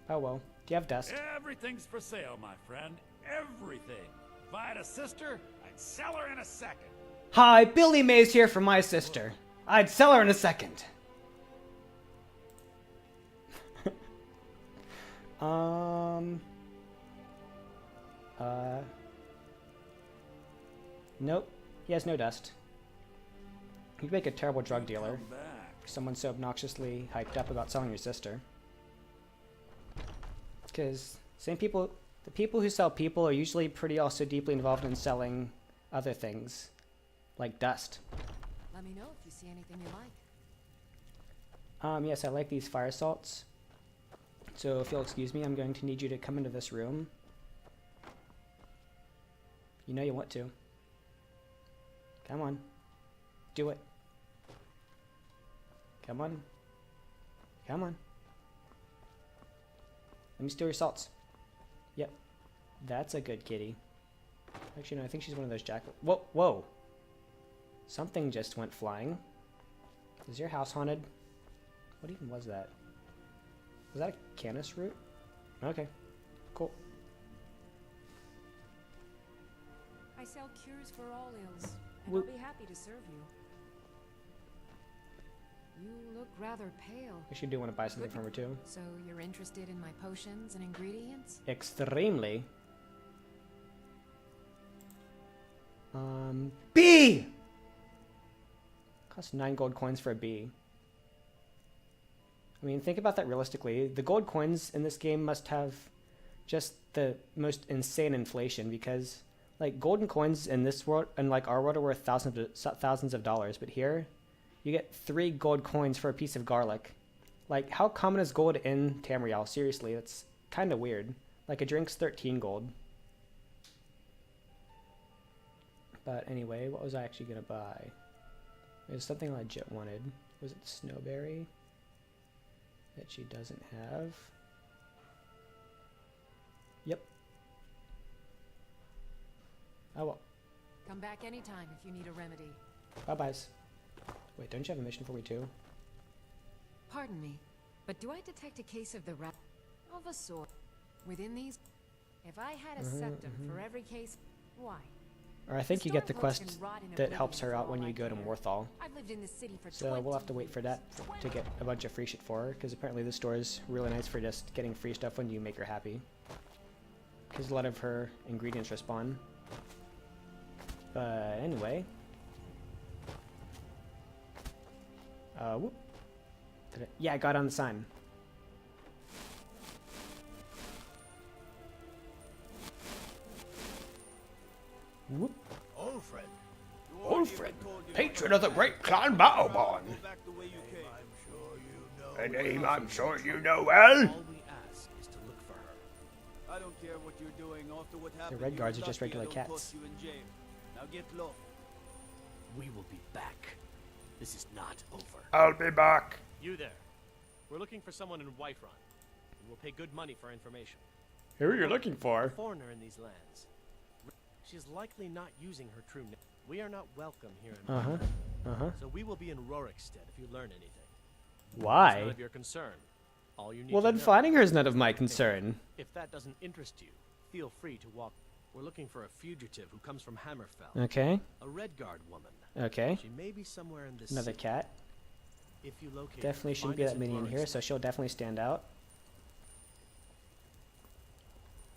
Oh well. Do you have dust? Everything's for sale, my friend. Everything. If I had a sister, I'd sell her in a second. Hi, Billy Mays here for my sister. I'd sell her in a second. Nope. He has no dust. You'd make a terrible drug dealer. Someone so obnoxiously hyped up about selling your sister. Because the people who sell people are usually pretty also deeply involved in selling other things, like dust. Let me know if you see anything you like. Yes, I like these fire salts. So if you'll excuse me, I'm going to need you to come into this room. You know you want to. Come on. Do it. Come on. Come on. Let me steal your salts. Yep. That's a good kitty. Actually, no, I think she's one of those jackal. Whoa, whoa. Something just went flying. Is your house haunted? What even was that? Was that a canis root? Okay. Cool. I sell cures for all ills, and I'll be happy to serve you. You look rather pale. I should do want to buy something from her too. So you're interested in my potions and ingredients? Extremely. B! Costs 9 gold coins for a bee. I mean, think about that realistically. The gold coins in this game must have just the most insane inflation because, like, golden coins in this world and like our world are worth thousands of dollars, but here you get 3 gold coins for a piece of garlic. Like, how common is gold in Tamriel? Seriously, that's kind of weird. Like, a drink's 13 gold. But anyway, what was I actually gonna buy? It was something I legit wanted. Was it Snowberry? That she doesn't have. Yep. Oh well. Come back anytime if you need a remedy. Bye-byes. Wait, don't you have a mission for me too? Pardon me, but do I detect a case of the rat of a sort within these? If I had a septum for every case, why? Or I think you get the quest that helps her out when you go to Morthal. I've lived in this city for So we'll have to wait for that to get a bunch of free shit for her, because apparently this store is really nice for just getting free stuff when you make her happy. Because a lot of her ingredients respawn. But anyway. Whoop. Yeah, I got on the sign. Whoop. Ulfred, patron of the great clan Battleborn. A name I'm sure you know well. All we ask is to look for her. I don't care what you're doing. After what happened, The red guards are you're just lucky regular I don't cats. toss you in jail. Now get low. We will be back. This is not over. I'll be back. You there. We're looking for someone in Whiterun. And we'll pay good money for information. Who are you looking A for? foreigner in these lands. She's likely not using her true name. We are not welcome here in Whiterun. So we will be in Rorikstead if you learn anything. Why? It's none of your concern. All you need Well, to then know. finding her is none of my concern. If that doesn't interest you, feel free to walk. We're looking for a fugitive who comes from Hammerfell. Okay. A Redguard woman. Okay. She may be somewhere in this Another city. cat. If you locate Definitely her, shouldn't find be us that many in here, so she'll definitely stand out.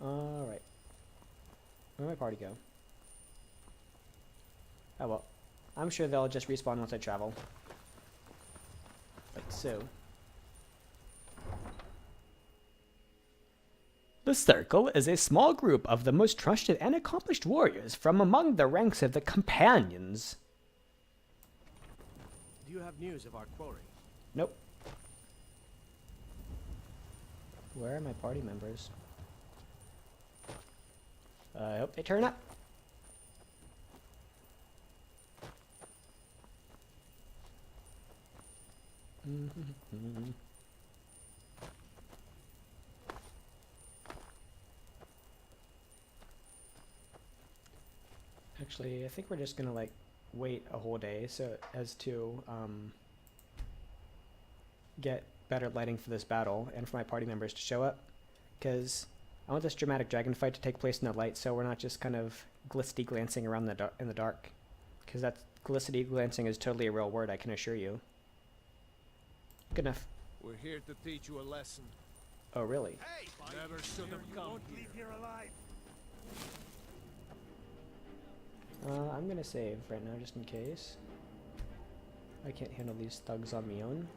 Alright. Where'd my party go? Oh well. I'm sure they'll just respawn once I travel. Like so. The Circle is a small group of the most trusted and accomplished warriors from among the ranks of the Companions. Do you have news of our quarry? Nope. Where are my party members? I hope they turn up. Actually, I think we're just gonna like wait a whole day so as to get better lighting for this battle and for my party members to show up, because I want this dramatic dragon fight to take place in the light, so we're not just kind of glistening glancing around in the dark, because that glistening glancing is totally a real word, I can assure you. Good enough. We're here to teach you a lesson. Oh, really? Hey, never should have come here alive. I'm gonna save right now just in case. I can't handle these thugs on my own.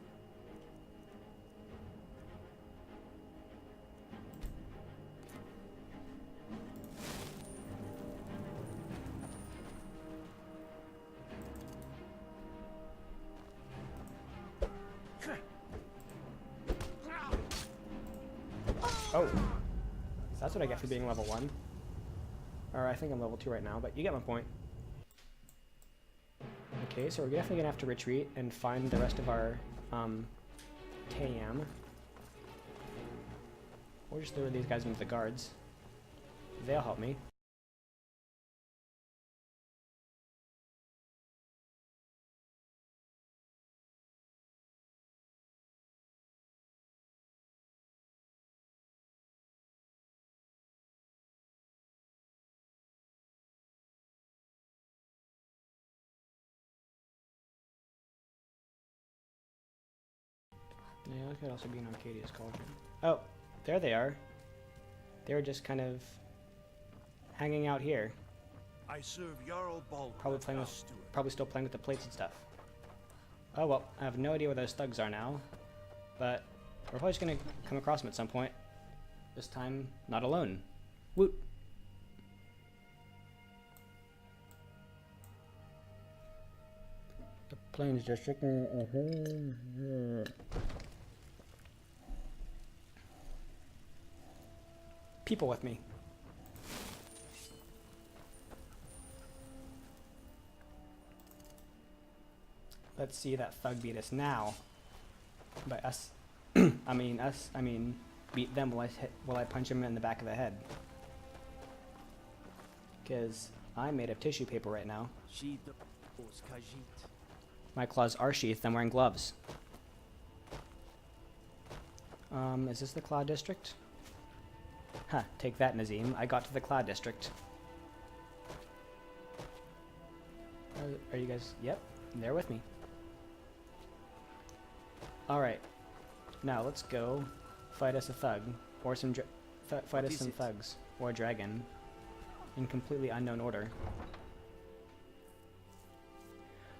Oh, so that's what I get for being level 1. Or I think I'm level 2 right now, but you get my point. Okay, so we're definitely gonna have to retreat and find the rest of our TAM. Or just throw these guys into the guards. They'll help me. Yeah, I could also be in Arcadia's Cauldron. Oh, there they are. They were just kind of hanging out here. I serve Jarl Baldwin. Probably still playing with the plates and stuff. Oh well, I have no idea where those thugs are now, but we're probably just gonna come across them at some point. This time, not alone. Woot! The Plains District. People with me. Let's see that thug beat us now. By us, I mean beat them while I punch him in the back of the head. Because I'm made of tissue paper right now. My claws are sheathed. I'm wearing gloves. Is this the Claw District? Huh, take that, Nazim. I got to the Claw District. Are you guys? Yep, they're with me. Alright. Now, let's go fight us a thug. Or some fight us some thugs. Or a dragon. In completely unknown order.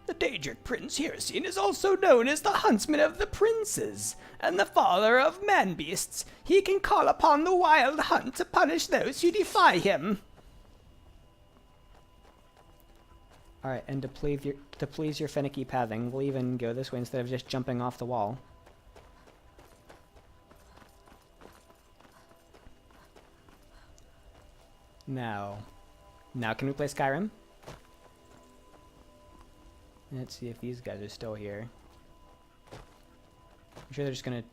The Daedric Prince Hirsine is also known as the Huntsman of the Princes, and the father of man-beasts. He can call upon the Wild Hunt to punish those who defy him. Alright, and to please your finicky pathing, we'll even go this way instead of just jumping off the wall. Now can we play Skyrim? Let's see if these guys are still here. I'm sure they're just gonna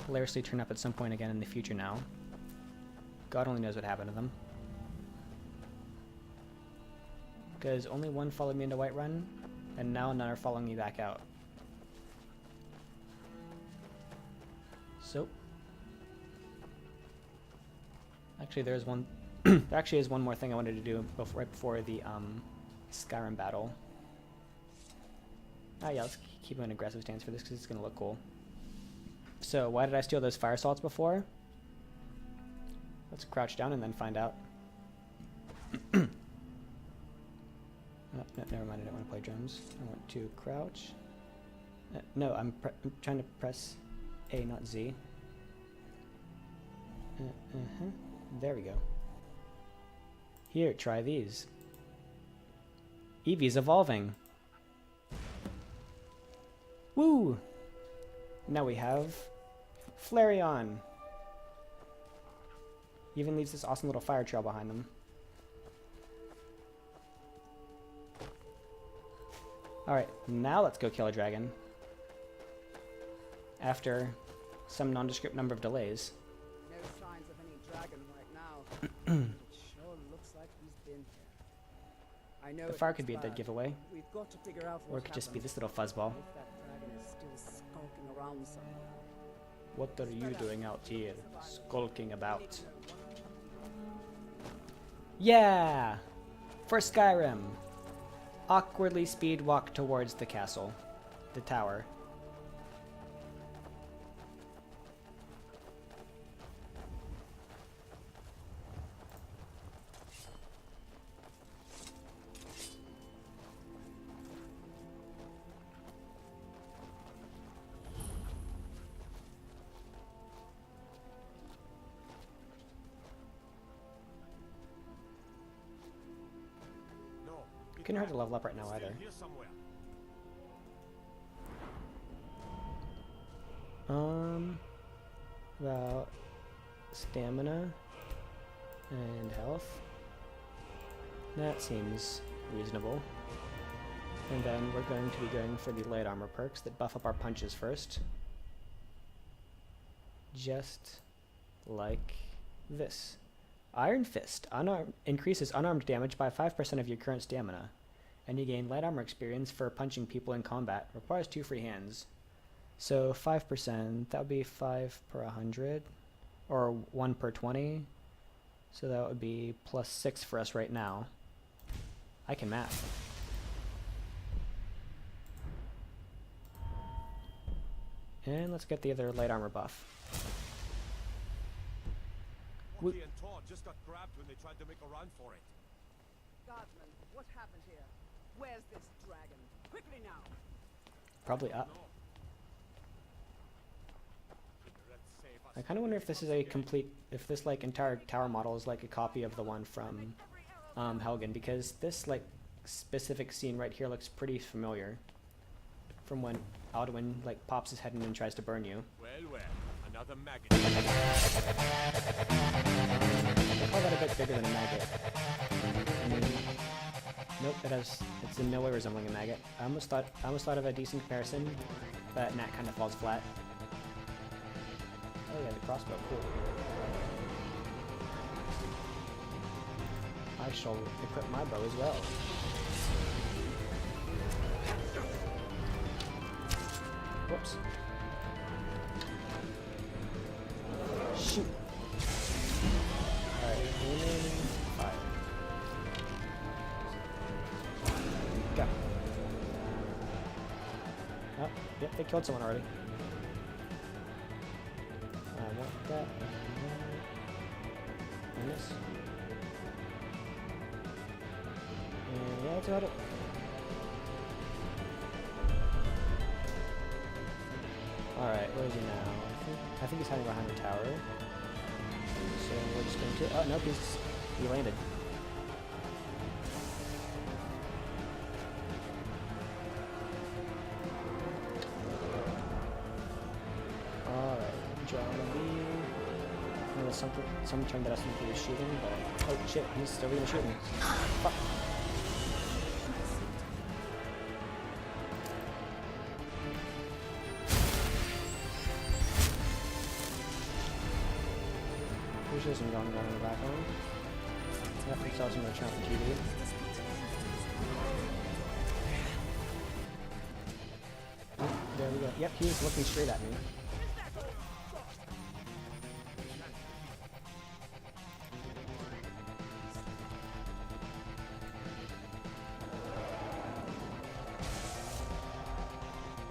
hilariously turn up at some point again in the future now. God only knows what happened to them. Because only one followed me into Whiterun, and now none are following me back out. So, actually there actually is one more thing I wanted to do right before the Skyrim battle. Oh yeah, let's keep an aggressive stance for this because it's going to look cool. So, why did I steal those fire salts before? Let's crouch down and then find out. Oh, no, never mind, I don't want to play drums. I want to crouch. No, I'm trying to press A, not Z. There we go. Here, try these. Eevee's evolving. Woo! Now we have Flareon. Even leaves this awesome little fire trail behind them. Alright, now let's go kill a dragon. After some nondescript number of delays. No signs of any dragon right now. It sure looks like he's been here. I know The fire could be a dead giveaway. We've got to figure out Or it could just be this little fuzzball. If that dragon is still skulking around somewhere. What are you doing out here, skulking about? Yeah! For Skyrim! Awkwardly speed walk towards the castle. The tower. Couldn't hurt to level up right now either. About stamina and health. That seems reasonable. And then we're going to be going for the light armor perks that buff up our punches first. Just like this. Iron Fist increases unarmed damage by 5% of your current stamina, and you gain light armor experience for punching people in combat. Requires 2 free hands. So 5%, that would be 5 per 100, or 1 per 20. So that would be plus 6 for us right now. I can math. And let's get the other light armor buff. Porky and Todd just got grabbed when they tried to make a run for it. Guardsman, what happened here? Where's this dragon? Quickly now! Probably up. I kind of wonder if this is a complete, if this like entire tower model is like a copy of the one from Helgen, because this like specific scene right here looks pretty familiar from when Alduin like pops his head in and tries to burn you. Well, another maggot. I call that a bit bigger than a maggot. Nope, it's in no way resembling a maggot. I almost thought of a decent comparison, but Nat kind of falls flat. Oh yeah, the crossbow, cool. I shall equip my bow as well. Whoops. Shoot. Alright, aiming, fire. Go. Oh, yep, they killed someone already. I want that. And this. And yeah, that's about it. Alright, where is he now? I think he's hiding behind the tower. So we're just going to... Oh, nope, he landed. Alright, drama B. There was someone turned that us into shooting, but... Oh shit, he's still gonna shoot me. Fuck. There's some going on in the background. Yep, we saw some of the chunk TV. Oh, there we go. Yep, he was looking straight at me.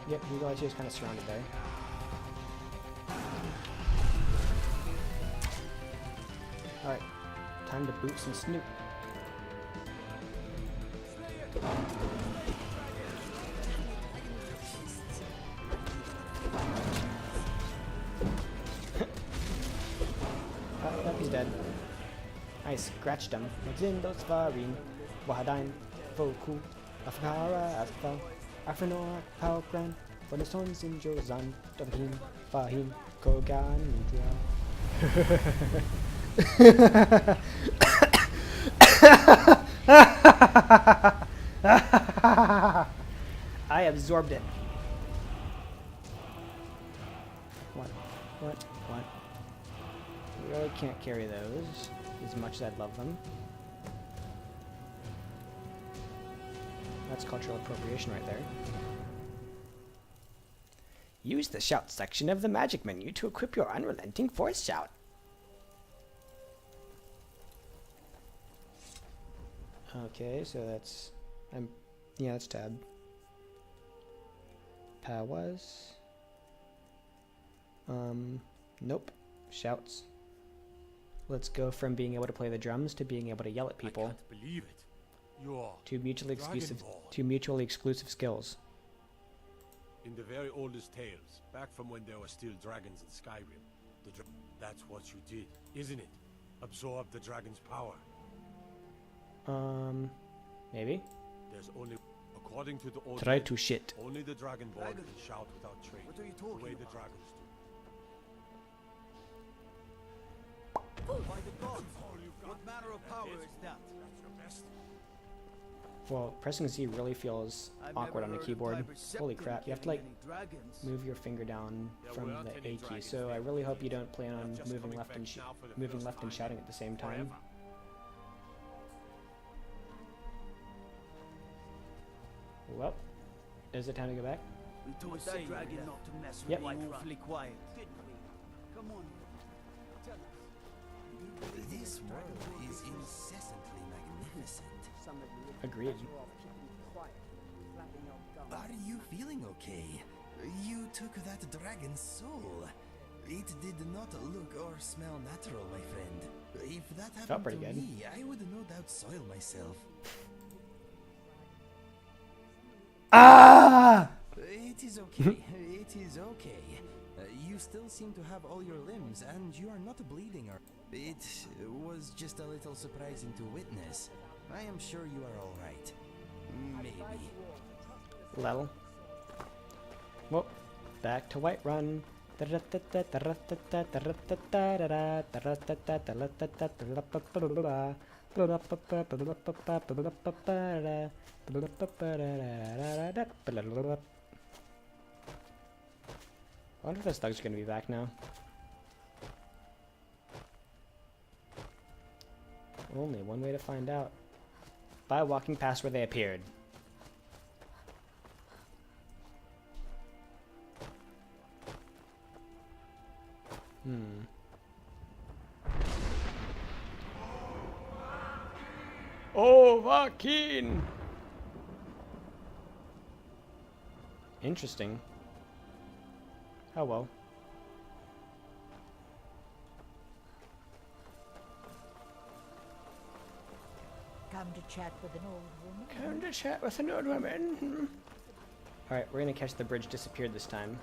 Yep, you guys just kind of surrounded there. Alright, time to boot some Snoop. I scratched them. Within those farin, Wahadain, Voku, Afkara, Asfa, Afrinor, Palgran, for the sons in Jozan, Dobhin, Fahin, Kogan, I absorbed it. What? Really can't carry those as much as I'd love them. That's cultural appropriation right there. Use the shout section of the magic menu to equip your unrelenting force shout. Okay, so that's yeah, that's tab. Powers. Nope. Shouts. Let's go from being able to play the drums to being able to yell at people. I can't believe it. You're Two mutually exclusive skills. in the very oldest tales, back from when there were still dragons in Skyrim. That's what you did, isn't it? Absorb the dragon's power. Maybe. There's only, according to the old Try to shit. only the dragonborn can shout without training. What are you talking the way the about? dragons do. By the gods, what manner of power is that? That's your best. Well, pressing Z really feels awkward on the keyboard. Holy crap, you have to like move your finger down from the A key, so I really hope you don't plan on moving left and shouting at the same time. Well, is it time to go back? We told that dragon not to mess with Yep. White awfully quiet, didn't we? Come on, tell us. This world is incessantly magnificent. Agreed. Are you feeling okay? You took that dragon's soul. It did not look or smell natural, my friend. If that happened pretty to good. me, I would no doubt soil myself. Ah! It is okay. It is okay. You still seem to have all your limbs, and you are not bleeding. It was just a little surprising to witness. I am sure you are all right. Maybe. Level. Well, back to Whiterun. I wonder if those thugs are going to be back now. Only one way to find out. By walking past where they appeared. Oh, Joaquin! Interesting. Oh well. Come to chat with an old woman. Come to chat with an old woman. Alright, we're gonna catch the bridge disappeared this time.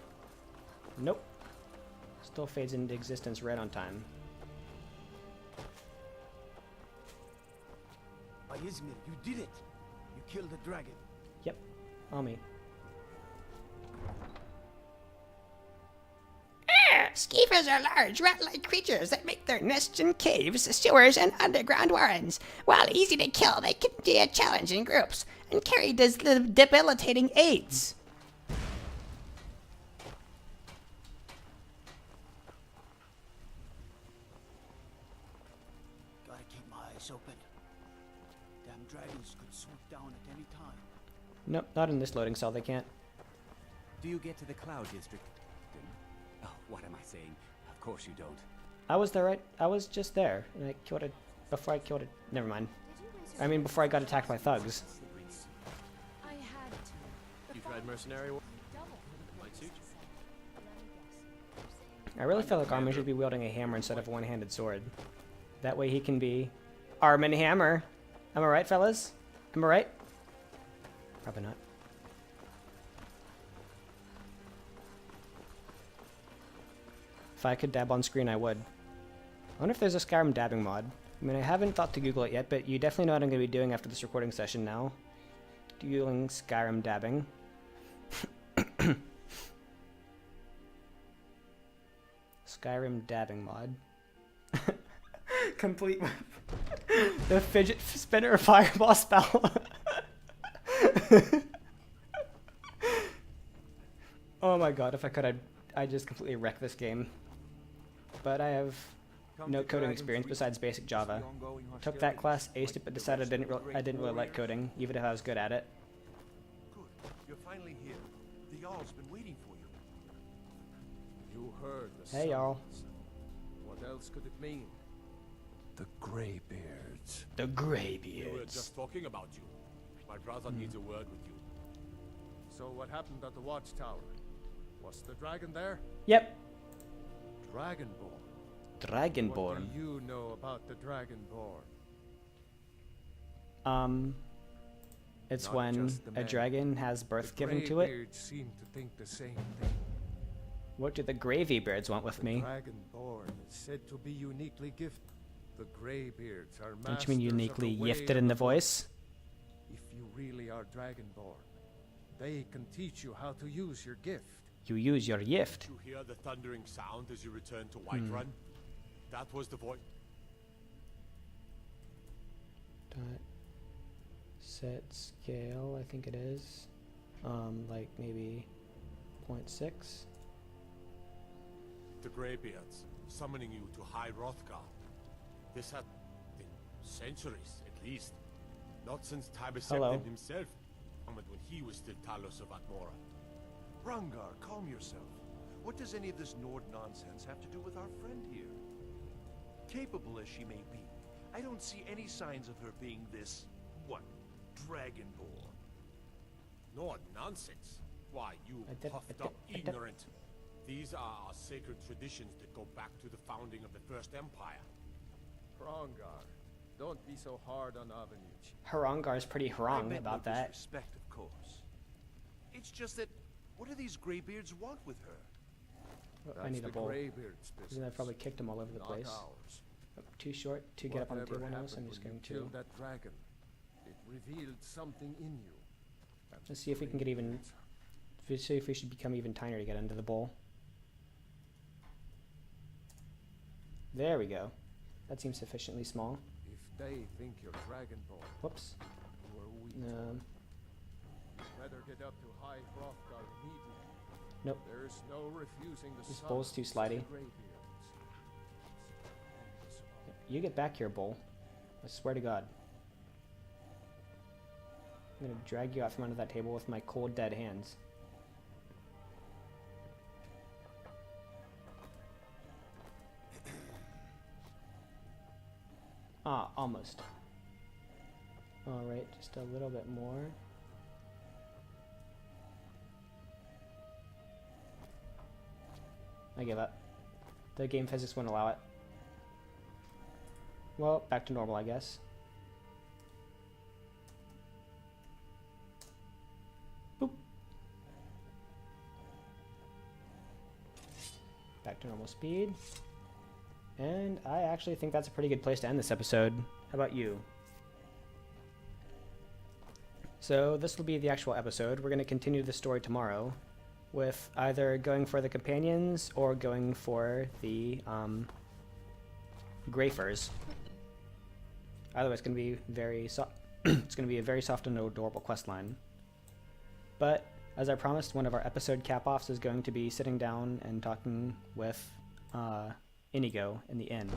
Nope. Still fades into existence right on time. Izmir, you did it! You killed the dragon. Yep, on me. Skeevers are large, rat-like creatures that make their nests in caves, sewers, and underground warrens. While easy to kill, they can be a challenge in groups and carry debilitating AIDS. Gotta keep my eyes open. Damn dragons could swoop down at any time. Nope, not in this loading cell, they can't. Do you get to the Cloud District? Oh, what am I saying? Of course you don't. I was there, right? I was just there, and I killed it before I killed it. Never mind. I mean, before I got attacked by thugs. I had to. You tried mercenary work? Might suit you. I really feel like Armin should be wielding a hammer instead of a one-handed sword. That way he can be Armin Hammer. Am I right, fellas? Am I right? Probably not. If I could dab on screen, I would. I wonder if there's a Skyrim dabbing mod. I mean, I haven't thought to Google it yet, but you definitely know what I'm going to be doing after this recording session now. Googling Skyrim dabbing. Skyrim dabbing mod. Complete with the fidget spinner fireball spell. Oh my god, if I could, I'd just completely wreck this game. But I have no coding experience besides basic Java. Took that class, aced it, but decided I didn't really like coding, even if I was good at it. Good. You're finally here. The Jarl's been waiting for you. You heard the Hey, Jarl. What else could it mean? The Greybeards. The Greybeards. We were just talking about you. My brother needs a word with you. So what happened at the watchtower? Was the dragon there? Yep. Dragonborn. Dragonborn. What do you know about the Dragonborn? It's Not when just the a men. dragon has birth The given to it. Greybeards seem to think the same thing. What do the Gravy Beards want with me? Dragonborn is said to be uniquely gifted. The Greybeards are Don't you mean masters of uniquely the way gifted of in the Force. voice? If you really are Dragonborn, they can teach you how to use your gift. You use your gift. You hear the thundering sound as you return to Whiterun? That was the voice. Dot set scale, I think it is. Like maybe 0.6. The Greybeards summoning you to High Hrothgar. This had been centuries, at least. Not since Hello. Tiberius himself, when he was still Talos of Atmora. Rungar, calm yourself. What does any of this Nord nonsense have to do with our friend here? Capable as she may be, I don't see any signs of her being this, Dragonborn. Nord nonsense. Why, you puffed up ignorant. These are our sacred traditions that go back to the founding of the First Empire. Rungar, don't be so hard on Avenuch. Harangar's pretty harang about that. Respect, of course. It's just that, what do these Greybeards want with her? I need a bowl. Greybeards' Because I probably kicked them all over the not place. ours. Oh, too short to get up on the Whatever table now, so I'm happened just when going you to... killed that dragon? It revealed something in you. Let's see if we can get even... See if we should become even tinier to get into the bowl. There we go. That seems sufficiently small. If they think you're Dragonborn, Whoops. who are we? Um, You better get up to High Hrothgar immediately. Nope. There's no refusing the This summons bowl's too of the slidey. Greybeards. You get back here, bowl. I swear to God. I'm gonna drag you out from under that table with my cold, dead hands. Ah, almost. Alright, just a little bit more. I give up. The game physics won't allow it. Well, back to normal, I guess. Boop. Back to normal speed. And I actually think that's a pretty good place to end this episode. How about you? So this will be the actual episode. We're going to continue the story tomorrow with either going for the companions or going for the Greyfurs. Either way, it's going to be very it's going to be a very soft and adorable quest line. But as I promised, one of our episode cap-offs is going to be sitting down and talking with Inigo in the inn,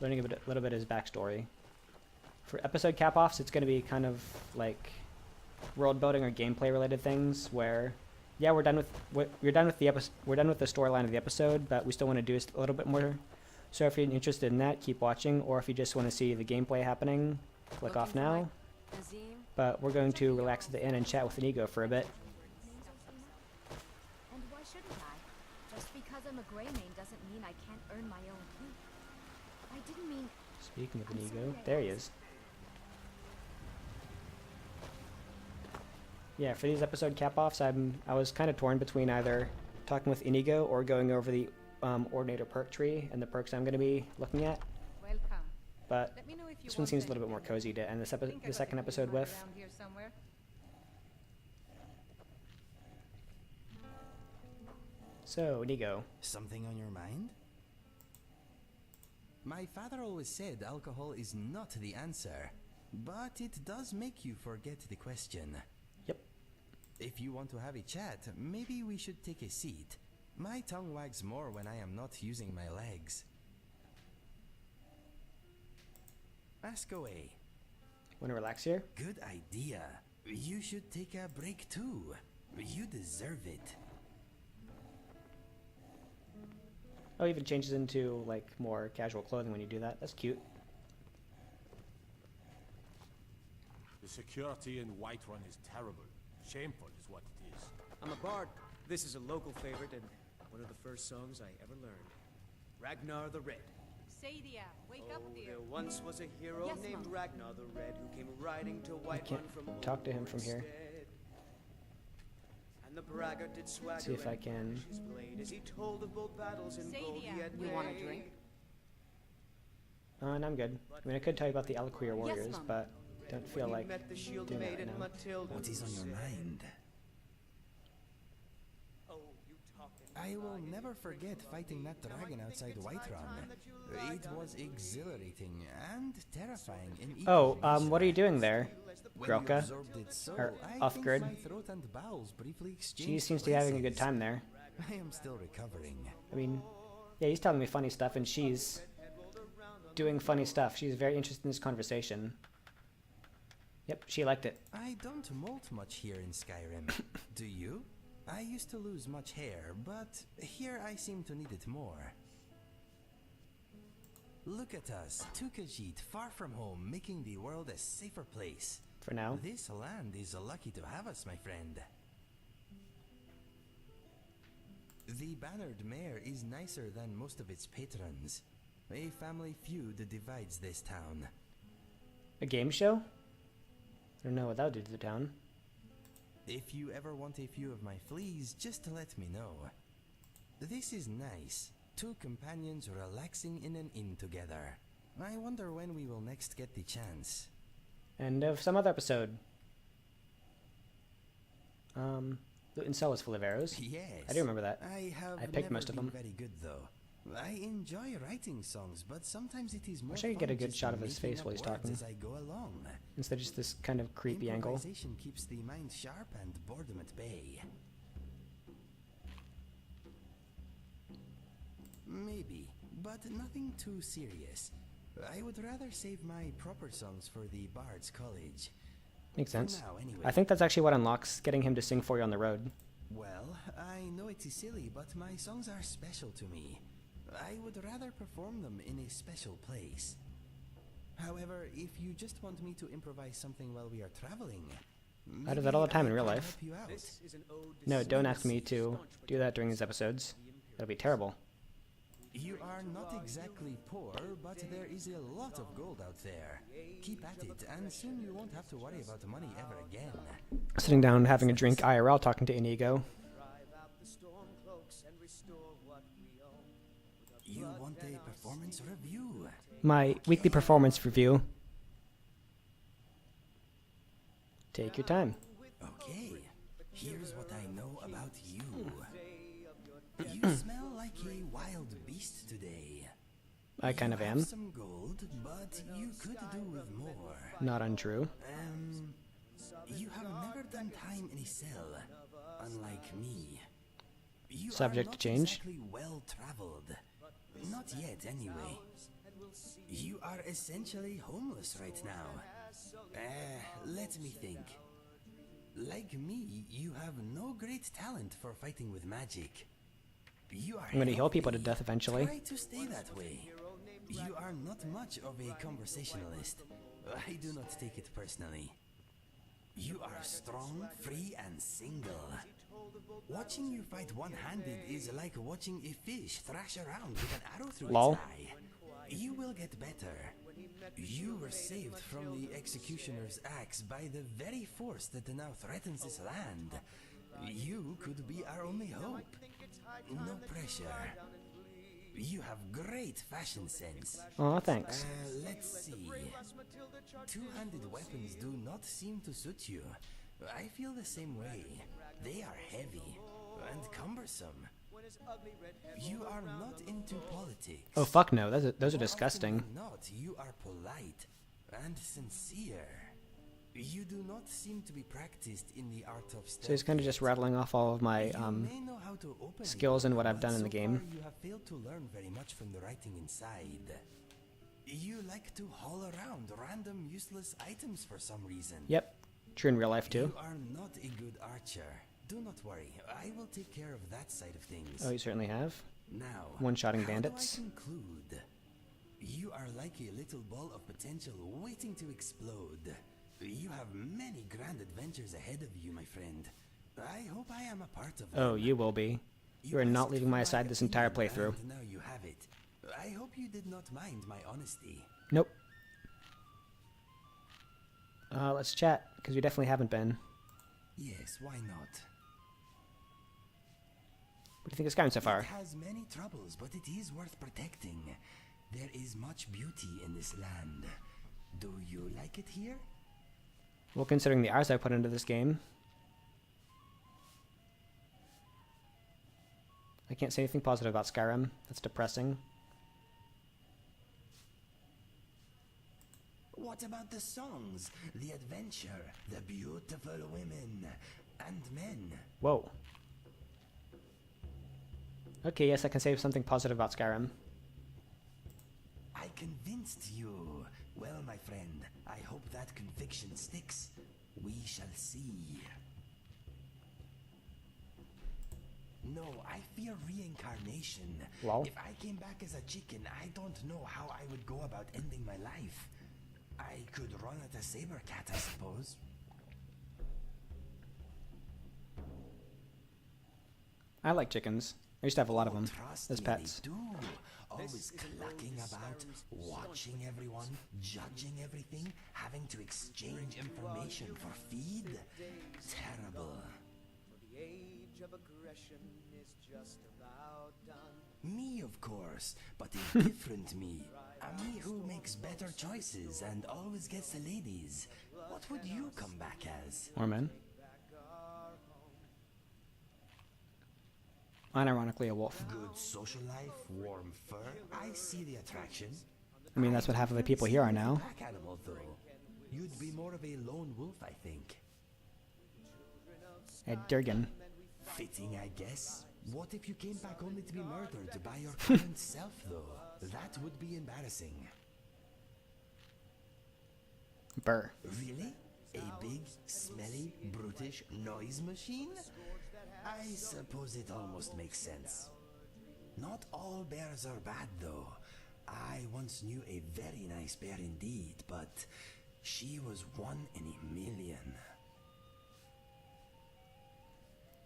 learning a little bit of his backstory. For episode cap-offs, it's going to be kind of like world building or gameplay related things where, yeah, we're done with the storyline of the episode, but we still want to do a little bit more. So if you're interested in that, keep watching, or if you just want to see the gameplay happening, click off now. But we're going to relax at the inn and chat with Inigo for a bit. And why shouldn't I? Just because I'm a Grey Mane doesn't mean I can't earn my own keep. I didn't mean... Speaking of Inigo, there he is. Yeah, for these episode cap-offs, I was kind of torn between either talking with Inigo or going over the Ordinator perk tree and the perks I'm going to be looking at. Welcome. but Let me know if you this one want seems a little bit anything. more cozy to end this Think I got the second a episode card with. around here somewhere? So, Nigo. Something on your mind? My father always said alcohol is not the answer, but it does make you forget the question. Yep. If you want to have a chat, maybe we should take a seat. My tongue wags more when I am not using my legs. Ask away. Want to relax here? Good idea. You should take a break too. You deserve it. Oh, it even changes into like more casual clothing when you do that. That's cute. The security in Whiterun is terrible. Shameful is what it is. I'm a bard. This is a local favorite and one of the first songs I ever learned. Ragnar the Red. Sadia, wake up, dear. There once was a hero Yes, named Mom. Ragnar the Red who came riding to I Whiterun can't from talk to him from here. Stead. And the braggart did swagger See if I and can. polish his blade as he told of bold battles and gold he had You want a made. drink? And I'm good. I mean, I could tell you about the Aliqueer warriors, Mom. but don't feel When he like met the shield doing that maiden right now. Matilda, What is on your said, mind? "Oh, you talking I will lion, never you forget bring fighting me. that Now I dragon think outside it's high Whiterun. time that you lie It down was and bleed. exhilarating and terrifying in equal Oh, measure. what are you doing there, When you Grilka? absorbed its soul, Or I think Uthgerd? my throat and bowels briefly She exchanged seems to be having a good places. time there. I am still recovering. I mean, yeah, he's telling me funny stuff, and she's doing funny stuff. She's very interested in this conversation. Yep, she liked it. I don't molt much here in Skyrim. Do you? I used to lose much hair, but here I seem to need it more. Look at us, two Khajiit, far from home, making the world a safer place. For now. This land is lucky to have us, my friend. The Bannered Mare is nicer than most of its patrons. A family feud divides this town. A game show? I don't know what that would do to the town. If you ever want a few of my fleas, just let me know. This is nice. Two companions relaxing in an inn together. I wonder when we will next get the chance. End of some other episode. Luton Cell was full of arrows. Yes. I do remember that. I have I picked never most of been them. very good though. I enjoy writing songs, but sometimes it is more Wish I could get a fun good just shot of his making face up while he's words talking. as I go along. Instead of just this kind of creepy angle. Improvisation keeps the mind sharp and boredom at bay. Maybe, but nothing too serious. I would rather save my proper songs for the Bard's College. Makes For sense. now, anyway. I think that's actually what unlocks getting him to sing for you on the road. Well, I know it is silly, but my songs are special to me. I would rather perform them in a special place. However, if you just want me to improvise something while we are traveling, I do that all the time in maybe real I life. can help you out. This is an ode to No, don't ask me secrecy, to staunch do that during these episodes. That'll be terrible. You are not exactly poor, but there is a lot of gold out there. Keep at it, and soon you won't have to worry about money ever again. Sitting down, having a drink, IRL, talking to Inigo. drive out the storm cloaks and restore what we own. You want a performance review? My weekly performance review. Take your time. Okay, here's what I know about you. You smell like a wild beast today. I kind of You am. have some gold, but you could do with more. Not untrue. You have never done time in a cell, unlike me. You Subject are to not change. exactly well traveled. Not yet, anyway. You are essentially homeless right now. Let me think. Like me, you have no great talent for fighting with magic. You are I'm gonna heal people to healthy. death eventually. Try to stay that way. You are not much of a conversationalist. I do not take it personally. You are strong, free, and single. Watching you fight one-handed is like watching a fish thrash around with an arrow through Lol. its eye. You will get better. You were saved from the executioner's axe by the very force that now threatens this land. You could be our only hope. No pressure. You have great fashion sense. Oh, thanks. Let's see. Two-handed weapons do not seem to suit you. I feel the same way. They are heavy and cumbersome. You are not into politics. Oh, fuck no. Those are disgusting. Not. You are polite and sincere. You do not seem to be practiced in the art of stealth. So he's kind of just rattling off all of my skills and what I've done in the game. You have failed to learn very much from the writing inside. You like to haul around random useless items for some reason. Yep. True in real life too. You are not a good archer. Do not worry. I will take care of that side of things. Oh, you certainly have. Now, one-shotting how bandits. do I conclude? You are like a little ball of potential waiting to explode. You have many grand adventures ahead of you, my friend. I hope I am a part of them. Oh, you will be. You are not leaving my side this entire playthrough. Now you have it. I hope you did not mind my honesty. Nope. Let's chat, because we definitely haven't been. Yes, why not? What do you think of Skyrim so far? It has many troubles, but it is worth protecting. There is much beauty in this land. Do you like it here? Well, considering the hours I put into this game, I can't say anything positive about Skyrim. That's depressing. What about the songs, the adventure, the beautiful women and men? Whoa. Okay, yes, I can say something positive about Skyrim. I convinced you. Well, my friend, I hope that conviction sticks. We shall see. No, I fear reincarnation. Lol. If I came back as a chicken, I don't know how I would go about ending my life. I could run at a saber cat, I suppose. I like chickens. I used to have a lot of them as pets. They do. Always clucking about, watching everyone, judging everything, having to exchange information for feed. Terrible. The age of aggression is just about done. Me, of course, but a different me. A me who makes better choices and always gets the ladies. What would you come back as? Or men. Unironically, a wolf. Good social life, warm fur. I see the attraction. I mean, that's what half of the people here are now. Pack animal, though. You'd be more of a lone wolf, I think. Ed Durgan. Fitting, I guess. What if you came back only to be murdered by your current self, though? That would be embarrassing. Burr. Really? A big, smelly, brutish noise machine? I suppose it almost makes sense. Not all bears are bad, though. I once knew a very nice bear indeed, but she was one in a million.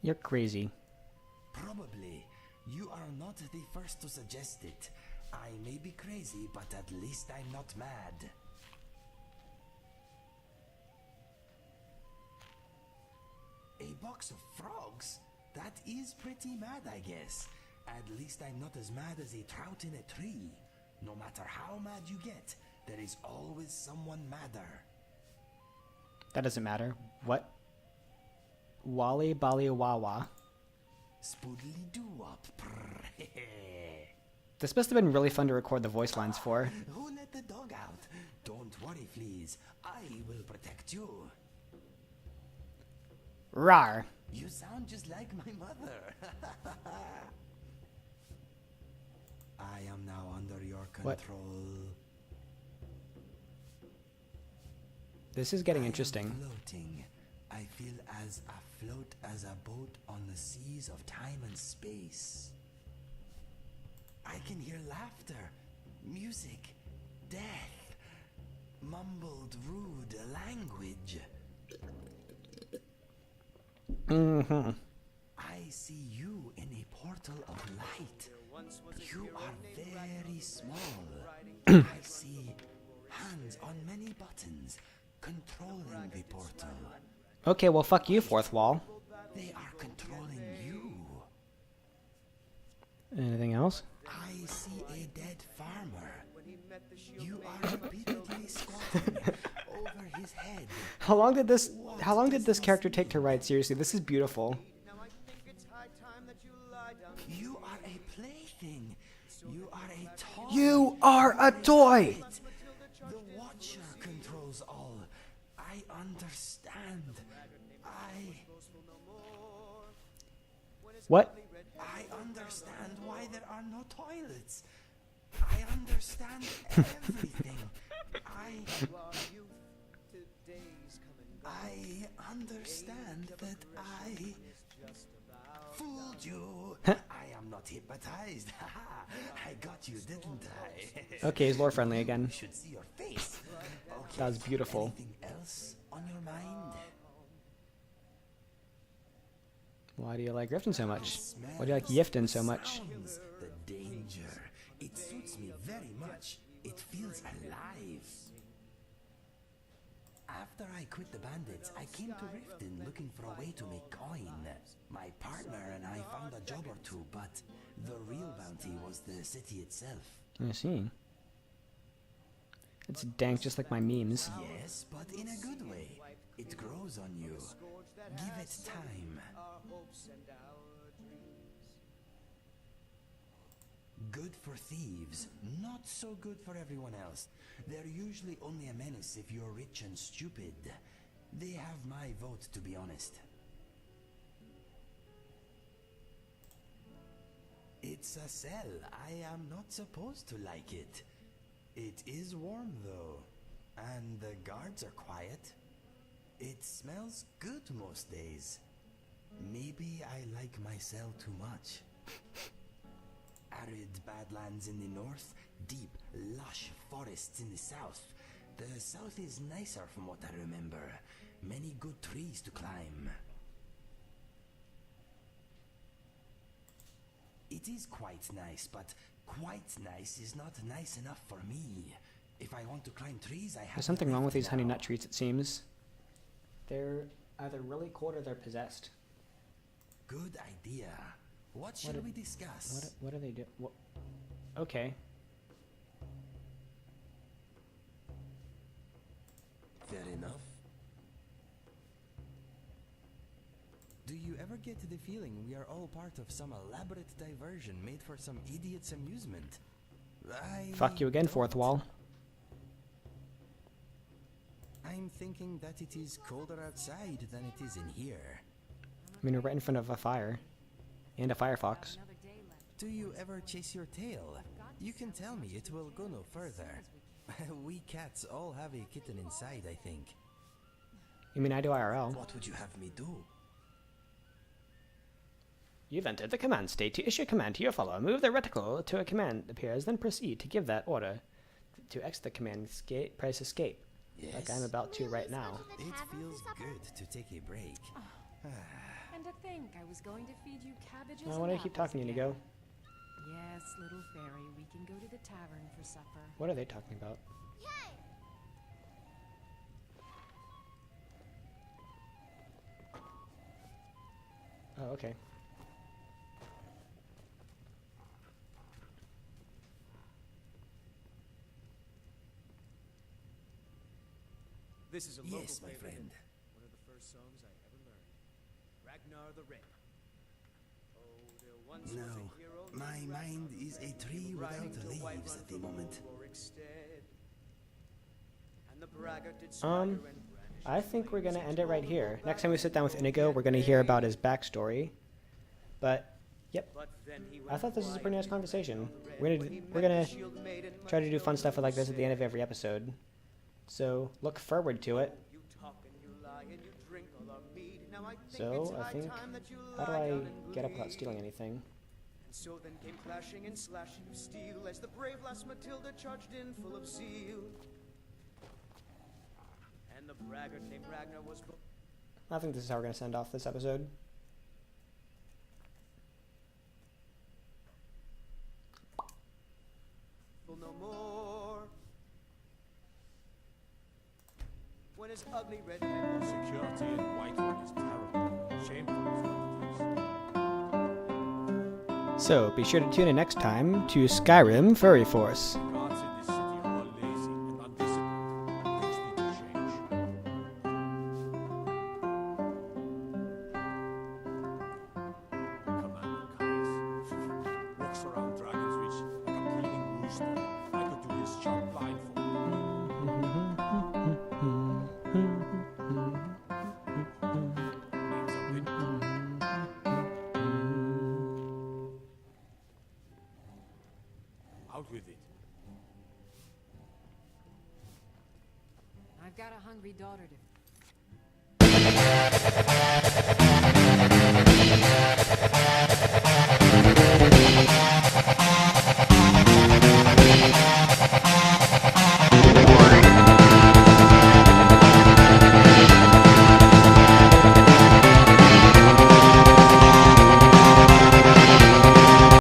You're crazy. Probably. You are not the first to suggest it. I may be crazy, but at least I'm not mad. A box of frogs? That is pretty mad, I guess. At least I'm not as mad as a trout in a tree. No matter how mad you get, there is always someone madder. That doesn't matter. What? Wally Bali Wawa. Spoodly Doowap. This must have been really fun to record the voice lines for. Who let the dog out? Don't worry, fleas. I will protect you. Rawr. You sound just like my mother. I am now under your control. What? This is getting interesting. I am floating. I feel as afloat as a boat on the seas of time and space. I can hear laughter, music, death, mumbled rude language. Mm-hmm. I see you in a portal of light. You are very small. I see hands on many buttons controlling the portal. Okay, well, fuck you, fourth wall. They are controlling you. Anything else? I see You are repeatedly squatting over his head. How long did this character take to write? Seriously, this is beautiful. You are a plaything. You are a toy. You are a toy! The Watcher controls all. I understand. What? I understand why there are no toilets. I understand everything. I understand that I fooled you. I am not hypnotized. I got you, didn't I? Okay, he's lore friendly again. You should see your face. Okay. That was beautiful. Anything else on your mind? Why do you like Grifton so much? Why do you like Yifton so much? The danger. It suits me very much. It feels alive. After I quit the bandits, I came to Riften looking for a way to make coin. My partner and I found a job or two, but the real bounty was the city itself. I see. It's dank just like my memes. Yes, but in a good way. It grows on you. Give it time. Good for thieves, not so good for everyone else. They're usually only a menace if you're rich and stupid. They have my vote, to be honest. It's a cell. I am not supposed to like it. It is warm, though, and the guards are quiet. It smells good most days. Maybe I like my cell too much. Arid badlands in the north, deep, lush forests in the south. The south is nicer from what I remember. Many good trees to climb. It is quite nice, but quite nice is not nice enough for me. If I want to climb trees, I have There's something wrong with these honey nut trees, it seems. They're either really cold or they're possessed. Good idea. What should we discuss? What do they do? What? Okay. Fair enough. Do you ever get the feeling we are all part of some elaborate diversion made for some idiot's amusement? Fuck you again, fourth wall. I'm thinking that it is colder outside than it is in here. I mean, we're right in front of a fire. And a firefox. Do you ever chase your tail? You can tell me, it will go no further. We cats all have a kitten inside, I think. You mean I do IRL? What would you have me do? You've entered the command state. To issue a command to your follower, move the reticle to a command appears, then proceed to give that order. To exit the command, press escape. Yes. Like I'm about to right now. It feels good to take a break. And to think I was going to feed you cabbages. Why do I keep talking, Inigo? Yes, little fairy, we can go to the tavern for supper. What are they talking about? Oh, okay. This is a Yes, local my favorite. friend. One of the first songs I ever learned. Ragnar the Red. Oh, there once was No, a hero my named mind Ragnar is the a Red, tree riding without to White leaves Run at the from moment. Rorikstead. And the braggart did swagger and brandish I think we're gonna end it right here. Next time we sit down with Inigo, we're gonna hear about his backstory. But, yep. I thought this was a pretty nice conversation. We're gonna try to do fun stuff like this at the end of every episode. So, look forward to it. So, I think, how do I get up without stealing anything? And so then came clashing and slashing of steel as the brave lass Matilda charged in full of zeal. And the braggart named Ragnar was... I think this is how we're gonna send off this episode. No more. When his ugly red head Security in Whiterun is terrible. Shameful is what it is. So, be sure to tune in next time to Skyrim Furry Force. Guards in this city are all Out with it. I've got a hungry daughter to...